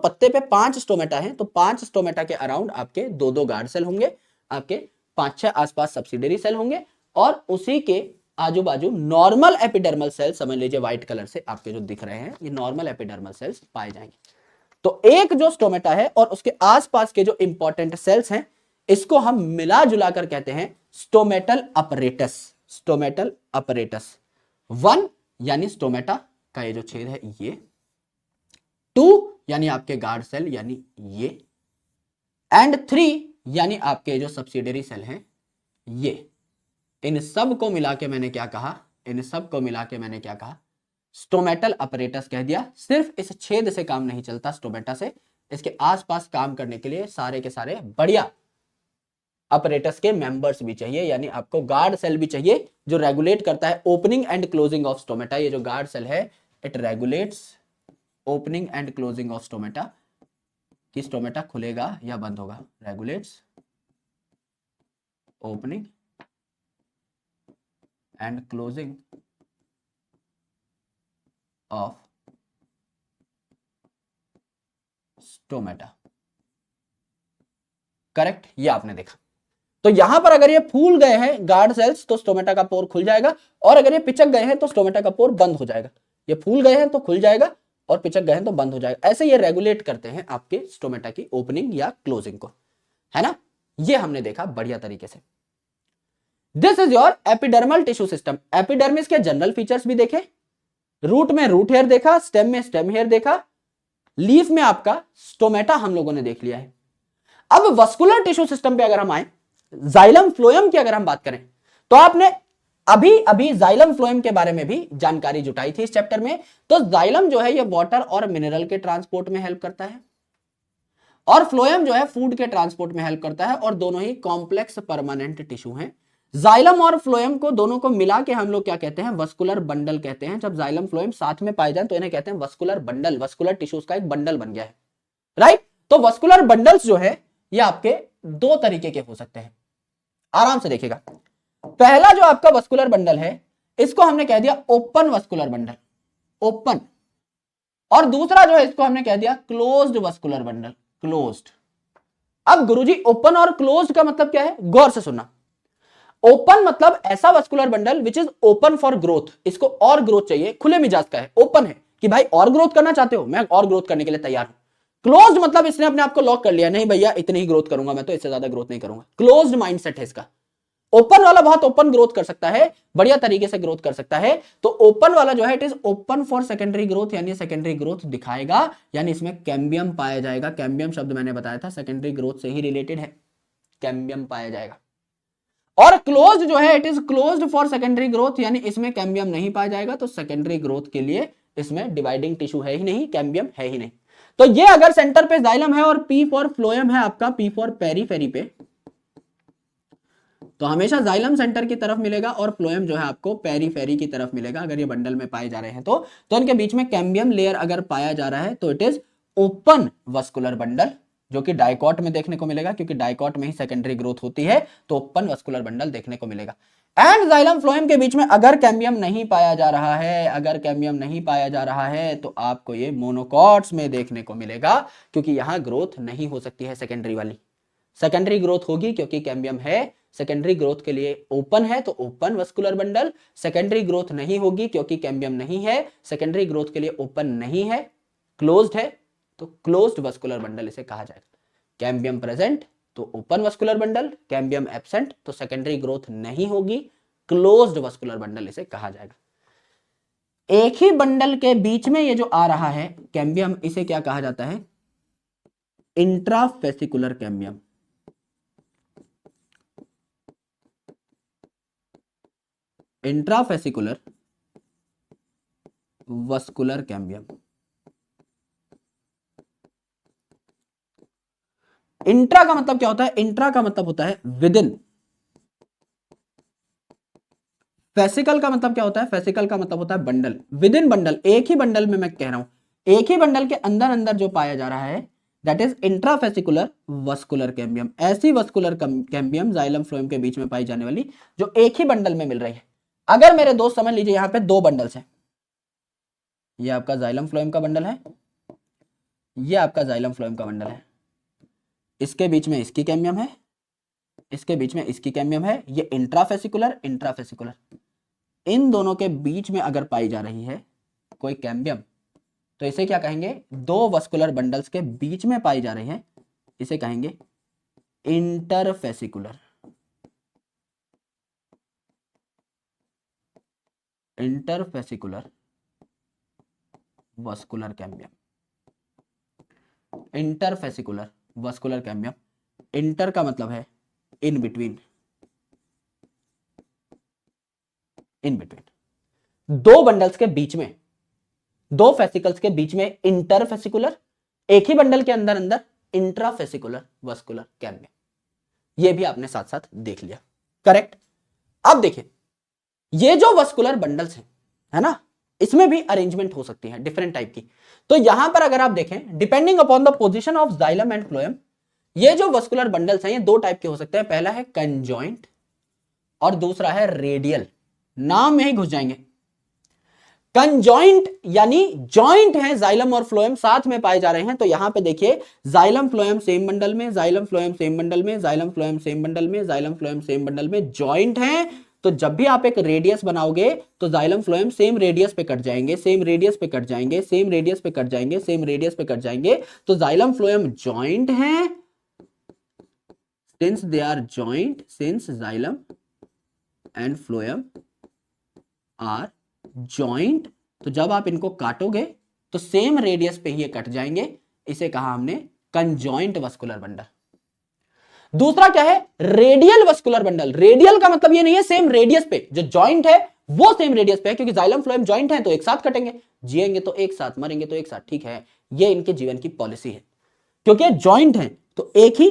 पत्ते पे 5 स्टोमेटा है, तो 5 स्टोमेटा के अराउंड आपके 2-2 गार्ड सेल होंगे, आपके 5-6 आसपास सबसिडियरी सेल होंगे और उसी के आजू बाजू नॉर्मल एपिडर्मल सेल्स समझ लीजिए व्हाइट कलर से आपके जो दिख रहे हैं ये नॉर्मल एपिडर्मल सेल्स पाए जाएंगे। तो एक जो स्टोमेटा है और उसके आसपास के जो इंपॉर्टेंट सेल्स हैं इसको हम मिला जुला कर कहते हैं स्टोमेटल अपरेटस। स्टोमेटल अपरेटस 1 यानी स्टोमेटा का ये जो छेद है ये, 2 यानी आपके गार्ड सेल यानी ये, एंड 3 यानी आपके जो सबसिडियरी सेल हैं ये। इन सब को मिला के मैंने क्या कहा, इन सब को मिला के मैंने क्या कहा, स्टोमेटल अपरेटस कह दिया। सिर्फ इस छेद से काम नहीं चलता स्टोमेटा से, इसके आसपास काम करने के लिए सारे के सारे बढ़िया अपरेटस के मेंबर्स भी चाहिए, यानी आपको गार्ड सेल भी चाहिए जो रेगुलेट करता है opening and closing of stomata. ये जो गार्ड सेल है it regulates opening and closing of stomata, कि स्टोमेटा खुलेगा या बंद होगा, regulates opening and closing of stomata. Correct, ये आपने देखा। तो यहां पर अगर ये फूल गए हैं गार्ड सेल्स तो स्टोमेटा का पोर खुल जाएगा, और अगर ये पिचक गए हैं तो स्टोमेटा का पोर बंद हो जाएगा। ये फूल गए हैं तो खुल जाएगा और पिचक गए हैं तो बंद हो जाएगा। ऐसे ये रेगुलेट करते हैं आपके स्टोमेटा की ओपनिंग या क्लोजिंग को, है ना। ये हमने देखा बढ़िया तरीके से। This is your epidermal tissue system. Epidermis के जनरल फीचर्स भी देखे, रूट में रूट हेयर देखा, स्टेम में स्टेम हेयर देखा, लीफ में आपका स्टोमेटा हम लोगों ने देख लिया है। अब वस्कुलर टिश्यू सिस्टम पे अगर हम आए, जाइलम फ्लोएम की अगर हम बात करें, तो आपने अभी अभी जाइलम फ्लोएम के बारे में भी जानकारी जुटाई थी इस चैप्टर में। तो जाइलम जो है ये वाटर और मिनरल के ट्रांसपोर्ट में हेल्प करता है, और फ्लोएम जो है फूड के ट्रांसपोर्ट में हेल्प करता है, और दोनों ही कॉम्प्लेक्स परमानेंट टिश्यू हैं। जाइलम और फ्लोएम को दोनों को मिला के हम लोग क्या कहते हैं, वस्कुलर बंडल कहते हैं। जब जाइलम फ्लोएम साथ में पाए जाए तो इन्हें कहते हैं वस्कुलर बंडल। वस्कुलर टिश्यूज का एक बंडल बन गया है, राइट। तो वस्कुलर बंडल्स जो है ये आपके 2 तरीके के हो सकते हैं, आराम से देखिएगा। पहला जो आपका वस्कुलर बंडल है इसको हमने कह दिया ओपन वस्कुलर बंडल, ओपन। और दूसरा जो है इसको हमने कह दिया क्लोज्ड वस्कुलर बंडल, क्लोज्ड। अब गुरुजी ओपन और क्लोज्ड का मतलब क्या है, गौर से सुनना। ओपन मतलब ऐसा vascular bundle which is open for growth, इसको और ग्रोथ चाहिए, खुले मिजाज का है, ओपन है कि भाई और ग्रोथ करना चाहते हो, मैं और ग्रोथ करने के लिए तैयार हूं। क्लोज्ड मतलब इसने अपने आप को लॉक कर लिया, नहीं भैया इतनी ही ग्रोथ करूंगा मैं, तो इससे ज्यादा ग्रोथ नहीं करूंगा। क्लोज्ड माइंडसेट है इसका। ओपन वाला बहुत ओपन ग्रोथ कर सकता है, बढ़िया तरीके से ग्रोथ कर सकता है। तो ओपन वाला जो है it is open for secondary growth, यानी सेकेंडरी ग्रोथ दिखाएगा, यानी इसमें कैम्बियम पाया जाएगा। कैम्बियम शब्द मैंने बताया था सेकेंडरी ग्रोथ से ही रिलेटेड है, कैम्बियम पाया जाएगा। और क्लोज्ड जो है it is closed for secondary growth, यानी इसमें कैम्बियम नहीं पाया जाएगा। तो सेकेंडरी ग्रोथ के लिए इसमें डिवाइडिंग टिश्यू है ही नहीं, कैम्बियम है ही नहीं। तो ये अगर सेंटर पे जाइलम है और पी फॉर फ्लोएम है आपका, पी फॉर पेरीफेरी पे, तो हमेशा जाइलम सेंटर की तरफ मिलेगा और फ्लोएम जो है आपको पेरीफेरी की तरफ मिलेगा। अगर ये बंडल में पाए जा रहे हैं तो इनके बीच में कैम्बियम लेयर अगर पाया जा रहा है तो it is open vascular bundle, जो कि डाइकॉट में देखने को मिलेगा, क्योंकि डाइकॉट में ही सेकेंडरी ग्रोथ होती है, तो ओपन वस्कुलर बंडल देखने को मिलेगा। एंड जाइलम फ्लोएम के बीच में अगर कैम्बियम नहीं पाया जा रहा है, अगर कैम्बियम नहीं पाया जा रहा है तो आपको ये मोनोकॉट्स में देखने को मिलेगा, क्योंकि यहां ग्रोथ नहीं हो सकती है सेकेंडरी वाली। सेकेंडरी ग्रोथ होगी क्योंकि कैम्बियम है सेकेंडरी ग्रोथ के लिए ओपन है, तो open vascular bundle. Secondary growth नहीं होगी क्योंकि कैम्बियम नहीं है, सेकेंडरी ग्रोथ के लिए ओपन नहीं है, क्लोज्ड है, तो क्लोज्ड वस्कुलर बंडल इसे कहा जाएगा। कैम्बियम प्रेजेंट तो open vascular bundle, cambium absent तो सेकेंडरी ग्रोथ नहीं होगी, क्लोज्ड वस्कुलर बंडल इसे कहा जाएगा। एक ही बंडल के बीच में ये जो आ रहा है कैम्बियम, इसे क्या कहा जाता है? Intrafascicular cambium. Intrafascicular vascular cambium. Intra का मतलब क्या होता है? इंट्रा का मतलब होता है विद इन। फेसिकल का मतलब क्या होता है? फेसिकल का मतलब होता है बंडल, विद इन बंडल, एक ही बंडल में, मैं कह रहा हूं एक ही बंडल के अंदर अंदर जो पाया जा रहा है that is intrafascicular vascular cambium. ऐसी वस्कुलर कैम्बियम जाइलम फ्लोएम के बीच में पाई जाने वाली जो एक ही बंडल में मिल रही है। अगर मेरे दोस्त समझ लीजिए यहां पे दो बंडल्स हैं, ये आपका जाइलम फ्लोएम का बंडल है, ये आपका जाइलम फ्लोएम का बंडल है, इसके बीच में इसकी कैम्बियम है, इसके बीच में इसकी कैम्बियम है, ये इंट्राफेसिकुलर इंट्राफेसिकुलर, इन दोनों के बीच में अगर पाई जा रही है कोई कैम्बियम तो इसे क्या कहेंगे? दो वस्कुलर बंडल्स के बीच में पाई जा रही है, इसे कहेंगे interfascicular. Interfascicular vascular cambium. Interfascicular vascular cambium. Inter का मतलब है इन बिटवीन, इन बिटवीन दो बंडल्स के बीच में, दो फेसिकल्स के बीच में इंटरफेसिकुलर, एक ही बंडल के अंदर अंदर इंट्राफेसिकुलर वस्कुलर कैम्बियम। ये भी आपने साथ साथ देख लिया, करेक्ट। अब देखिए ये जो वस्कुलर बंडल्स हैं, है ना, इसमें भी अरेंजमेंट हो सकती है डिफरेंट टाइप की। तो यहां पर अगर आप देखें depending upon the position of xylem and phloem, ये जो वस्कुलर बंडल्स हैं ये दो टाइप के हो सकते हैं। पहला है कंजॉइंट और दूसरा है रेडियल। नाम में ही घुस जाएंगे। कंजॉइंट यानी जॉइंट है, जाइलम और फ्लोएम साथ में पाए जा रहे हैं। तो यहां पे देखिए जाइलम फ्लोएम सेम बंडल में, जाइलम फ्लोएम सेम बंडल में, जाइलम फ्लोएम सेम बंडल में, जाइलम फ्लोएम सेम बंडल में, जॉइंट है। तो जब भी आप एक रेडियस बनाओगे तो जाइलम फ्लोएम सेम रेडियस पे कट जाएंगे, सेम रेडियस पे कट जाएंगे, सेम रेडियस पे कट जाएंगे, सेम रेडियस पे कट जाएंगे। तो जाइलम फ्लोएम जॉइंट है, since they are joint, since xylem and phloem are joined, तो जब आप इनको काटोगे तो सेम रेडियस पे ये कट जाएंगे। इसे कहा हमने कंजॉइंट वस्कुलर बंडल। दूसरा क्या है? Radial vascular bundle. रेडियल का मतलब ये नहीं है सेम रेडियस पे, जो जॉइंट है वो सेम रेडियस पे है, क्योंकि जाइलम फ्लोएम जॉइंट है तो एक साथ कटेंगे, जिएंगे तो एक साथ, मरेंगे तो एक साथ, ठीक है, ये इनके जीवन की पॉलिसी है। क्योंकि जॉइंट है तो एक ही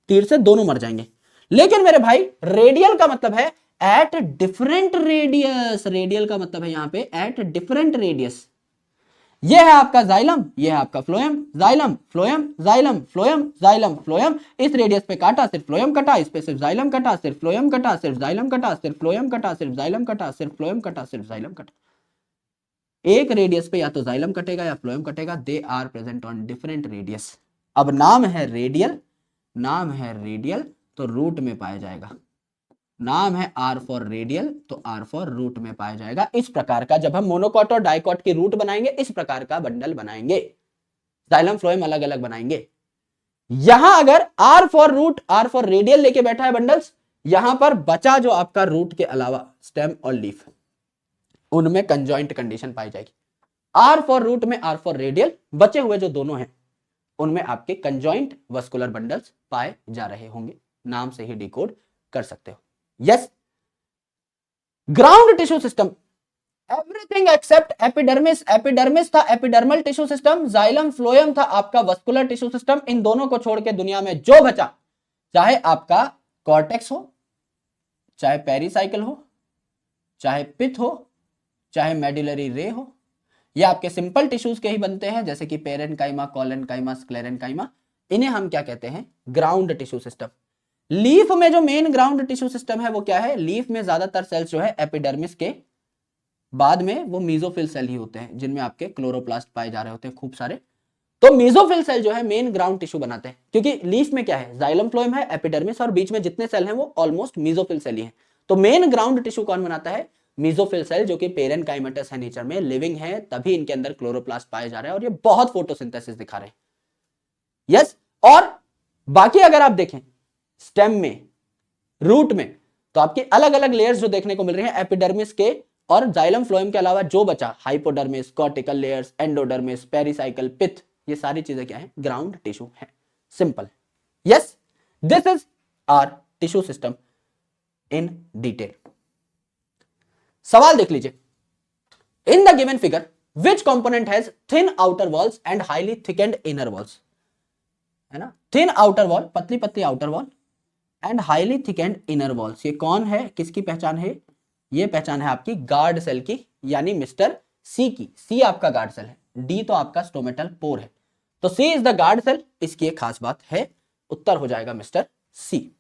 तीर से दोनों मर जाएंगे। लेकिन मेरे भाई रेडियल का मतलब है एट डिफरेंट रेडियस। रेडियल का मतलब है यहां पे एट डिफरेंट रेडियस। ये है आपका जाइलम, ये है आपका phloem, xylem phloem, xylem phloem, xylem phloem. इस रेडियस पे काटा सिर्फ फ्लोएम कटा, इस पे सिर्फ जाइलम कटा, सिर्फ फ्लोएम कटा, सिर्फ जाइलम कटा, सिर्फ फ्लोएम कटा, सिर्फ जाइलम कटा, सिर्फ फ्लोएम कटा, सिर्फ जाइलम कटा। एक रेडियस पे या तो जाइलम कटेगा या फ्लोएम कटेगा, they are present on different radius. अब नाम है रेडियल, नाम है रेडियल तो रूट में पाया जाएगा। नाम है आर फॉर रेडियल तो आर फॉर रूट में पाया जाएगा। इस प्रकार का जब हम मोनोकॉट और डाइकॉट की रूट बनाएंगे इस प्रकार का बंडल बनाएंगे, जाइलम फ्लोएम अलग अलग बनाएंगे। यहां अगर R for root, R for radial लेके बैठा है बंडल्स, यहां पर बचा जो आपका रूट के अलावा स्टेम और लीफ, उनमें कंजॉइंट कंडीशन पाई जाएगी। आर फॉर रूट में आर फॉर रेडियल, बचे हुए जो दोनों हैं उनमें आपके कंजॉइंट वस्कुलर बंडल्स पाए जा रहे होंगे। नाम से ही डिकोड कर सकते हो। Yes, ground tissue system, everything except epidermis. Epidermis था epidermal tissue system, xylem phloem था आपका वस्कुलर टिश्यू सिस्टम। इन दोनों को छोड़ के दुनिया में जो बचा, चाहे आपका कॉर्टेक्स हो, चाहे पेरिसाइकिल हो, चाहे पिथ हो, चाहे मेडुलरी रे हो, ये आपके सिंपल टिश्यूज के ही बनते हैं, जैसे कि पेरेन्काइमा, कोलेनकाइमा, स्क्लेरेन्काइमा। इन्हें हम क्या कहते हैं? Ground tissue system. लीफ में जो मेन ग्राउंड टिश्यू सिस्टम है वो क्या है? लीफ में ज्यादातर सेल्स जो है एपिडर्मिस के बाद में वो मीजोफिल सेल ही होते हैं, जिनमें आपके क्लोरोप्लास्ट पाए जा रहे होते हैं खूब सारे। तो मेसोफिल सेल जो है मेन ग्राउंड टिश्यू बनाते हैं, क्योंकि लीफ में क्या है, जाइलम फ्लोएम है, एपिडर्मिस, और बीच में जितने सेल हैं वो ऑलमोस्ट मेसोफिल सेल ही हैं। तो मेन ग्राउंड टिश्यू कौन बनाता है, मेसोफिल सेल, जो कि पेरेनकाइमेटस है नेचर में, लिविंग है, तभी इनके अंदर क्लोरोप्लास्ट पाए जा रहे हैं और ये बहुत फोटोसिंथेसिस दिखा रहे हैं। यस, और बाकी अगर आप देखें स्टेम में, रूट में, तो आपकी अलग अलग लेयर्स जो देखने को मिल रही हैं एपिडर्मिस के और जाइलम फ्लोएम के अलावा जो बचा, hypodermis, cortical layers, endodermis, pericycle, pith, ये सारी चीजें क्या है, ग्राउंड टिश्यू है। Simple. Yes, this is our tissue system in detail. सवाल देख लीजिए, in the given figure which component has thin outer walls and highly thickened inner walls, है ना, थिन आउटर वॉल, पतली पतली outer wall and highly thickened inner walls, ये कौन है, किसकी पहचान है, ये पहचान है आपकी गार्ड सेल की, यानी मिस्टर सी की। सी आपका गार्ड सेल है, डी तो आपका स्टोमेटल पोर है, तो C is the guard cell, इसकी एक खास बात है, उत्तर हो जाएगा mister C.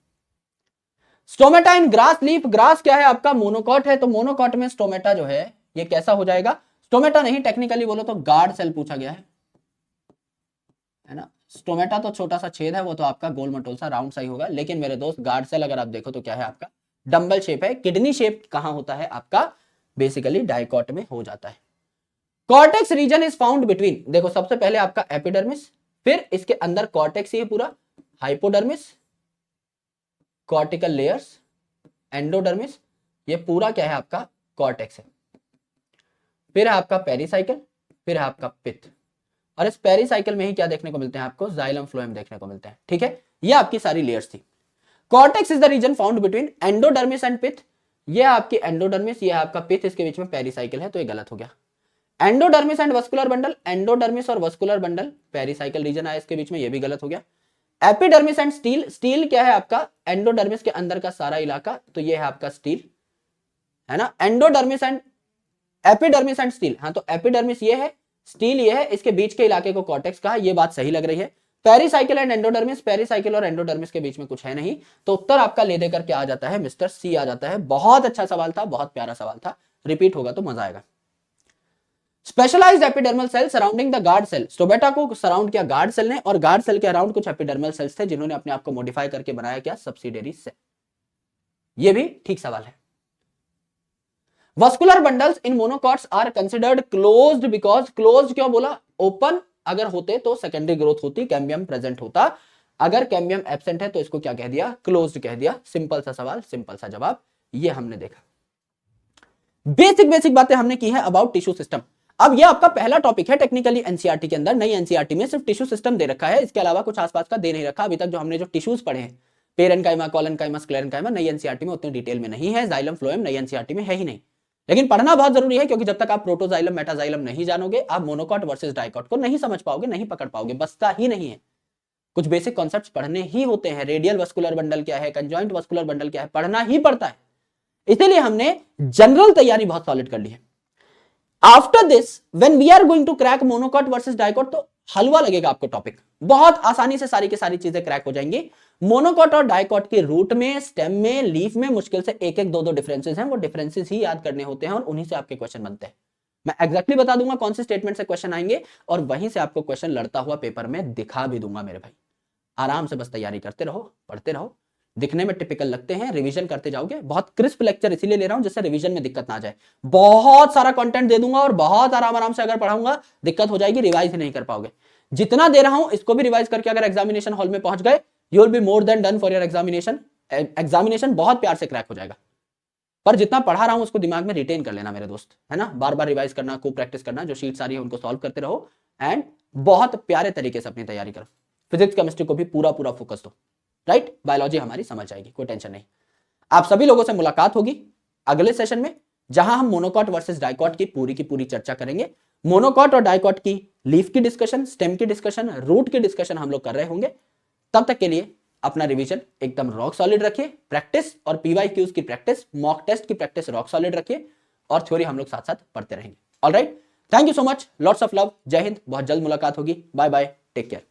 Stomata in grass leaf, grass क्या है आपका, मोनोकॉट है, तो मोनोकॉट में स्टोमेटा जो है ये कैसा हो जाएगा, स्टोमेटा नहीं, टेक्निकली बोलो तो गार्ड सेल पूछा गया है ना। स्टोमेटा तो छोटा सा छेद है, वो तो आपका गोल मटोल सा राउंड सा ही होगा, लेकिन मेरे दोस्त गार्ड सेल अगर आप देखो तो क्या है आपका, डंबल शेप है। किडनी शेप कहां होता है आपका, बेसिकली डाइकॉट में हो जाता है। Cortex region is found between, देखो सबसे पहले आपका एपिडर्मिस, फिर इसके अंदर कॉर्टेक्स ही है पूरा, हाइपोडर्मिस, कॉर्टिकल लेयर्स, एंडोडर्मिस, ये पूरा क्या है आपका कॉर्टेक्स है, फिर है आपका पेरिसाइकल, फिर है आपका पिथ, और इस पेरिसाइकल में ही क्या देखने को मिलते हैं आपको, जाइलम फ्लोएम देखने को मिलते हैं। ठीक है, ये आपकी सारी लेयर्स थी। Cortex is the region found between endodermis and pith, ये आपकी एंडोडर्मिस, ये आपका पिथ, इसके बीच में पेरिसाइकल है, तो ये गलत हो गया। Endodermis and vascular bundle, endodermis और वस्कुलर बंडल, पेरिसाइकल रीजन आया इसके बीच में, ये भी गलत हो गया। एपिडर्मिस एंड स्टील, स्टील क्या है आपका, एंडोडर्मिस के अंदर का सारा इलाका, तो ये है आपका स्टील, है ना। Endodermis and epidermis and steel, हाँ तो एपिडर्मिस ये है, स्टील ये है, इसके बीच के इलाके को कॉर्टेक्स कहा, ये बात सही लग रही है। पेरिसाइकल एंड एंडोडर्मिस, पेरिसाइकल और एंडोडर्मिस के बीच में कुछ है नहीं, तो उत्तर आपका ले देकर के आ जाता है मिस्टर सी आ जाता है। बहुत अच्छा सवाल था, बहुत प्यारा सवाल था, रिपीट होगा तो मजा आएगा। Specialised epidermal cell surrounding the guard cell, stomata को सराउंड किया गार्ड सेल ने, और गार्ड सेल के अराउंड कुछ एपिडर्मल सेल्स थे जिन्होंने अपने आप को मॉडिफाई करके बनाया क्या, सब्सिडियरी सेल। ये भी ठीक सवाल है। Vascular bundles in monocots are considered closed because, closed क्यों बोला, ओपन अगर होते तो सेकेंडरी ग्रोथ होती, कैम्बियम प्रेजेंट होता, अगर कैम्बियम एब्सेंट है तो इसको क्या कह दिया, क्लोज्ड कह दिया। सिंपल सा सवाल, सिंपल सा जवाब, ये हमने देखा। बेसिक बातें हमने की है अबाउट टिश्यू सिस्टम। अब ये आपका पहला टॉपिक है टेक्निकली एनसीईआरटी के अंदर, नई एनसीईआरटी में सिर्फ टिश्यू सिस्टम दे रखा है, इसके अलावा कुछ आसपास का दे नहीं रखा। अभी तक जो हमने जो टिश्यूज पढ़े हैं, पेरेनकाइमा, कोलेनकाइमा, स्क्लेरेनकाइमा, नई एनसीईआरटी में उतनी डिटेल में नहीं है, जाइलम फ्लोएम नई एनसीईआरटी में है ही नहीं, लेकिन पढ़ना बहुत जरूरी है, क्योंकि जब तक आप प्रोटोजाइलम मेटाजाइलम नहीं जानोगे, आप मोनोकॉट वर्सेस डाइकॉट को नहीं समझ पाओगे, नहीं पकड़ पाओगे, बसता ही नहीं है। कुछ बेसिक कॉन्सेप्ट्स पढ़ने ही होते हैं, रेडियल वस्कुलर बंडल क्या है, कंजॉइंट वस्कुलर बंडल क्या है, पढ़ना ही पड़ता है। इसीलिए हमने जनरल तैयारी बहुत सॉलिड कर ली है। After this when we are going to crack monocot versus dicot, तो हलवा लगेगा आपको टॉपिक, बहुत आसानी से सारी की सारी चीजें क्रैक हो जाएंगी। मोनोकॉट और डाइकॉट के रूट में, स्टेम में, लीफ में मुश्किल से एक एक दो डिफरेंसेस हैं, वो डिफरेंसेस ही याद करने होते हैं और उन्हीं से आपके क्वेश्चन बनते हैं। मैं एग्जैक्टली बता दूंगा कौन से स्टेटमेंट से क्वेश्चन आएंगे और वहीं से आपको क्वेश्चन लड़ता हुआ पेपर में दिखा भी दूंगा मेरे भाई। आराम से बस तैयारी करते रहो, पढ़ते रहो, दिखने में टिपिकल लगते हैं, रिवीजन करते जाओगे। बहुत क्रिस्प लेक्चर इसीलिए ले रहा हूं जिससे रिवीजन में दिक्कत ना आ जाए। बहुत सारा कंटेंट दे दूंगा और बहुत आराम से अगर पढ़ाऊंगा दिक्कत हो जाएगी, रिवाइज ही नहीं कर पाओगे। जितना दे रहा हूं इसको भी रिवाइज करके अगर एग्जामिनेशन हॉल में पहुंच गए, you will be more than done for your examination. Examination बहुत प्यार से क्रैक हो जाएगा। पर जितना पढ़ा रहा हूं उसको दिमाग में रिटेन कर लेना मेरे दोस्त, है ना। बार बार रिवाइज करना, को प्रैक्टिस करना, जो शीट सारी है उनको सॉल्व करते रहो एंड बहुत प्यारे तरीके से अपनी तैयारी करो। फिजिक्स केमिस्ट्री को भी पूरा फोकस दो, राइट। बायोलॉजी हमारी समझ जाएगी, कोई टेंशन नहीं। आप सभी लोगों से मुलाकात होगी अगले सेशन में, जहां हम मोनोकॉट वर्सेस डाइकॉट की पूरी चर्चा करेंगे। मोनोकॉट और डाइकॉट की लीफ की डिस्कशन, स्टेम की डिस्कशन, रूट की डिस्कशन हम लोग कर रहे होंगे। तब तक के लिए अपना रिवीजन एकदम रॉक सॉलिड रखिए, प्रैक्टिस और पीवाईक्यूज की प्रैक्टिस, मॉक टेस्ट की प्रैक्टिस रॉक सॉलिड रखिए, और थ्योरी हम लोग साथ साथ पढ़ते रहेंगे। Alright, thank you so much, lots of love, जय हिंद। बहुत जल्द मुलाकात होगी, बाय बाय, टेक केयर।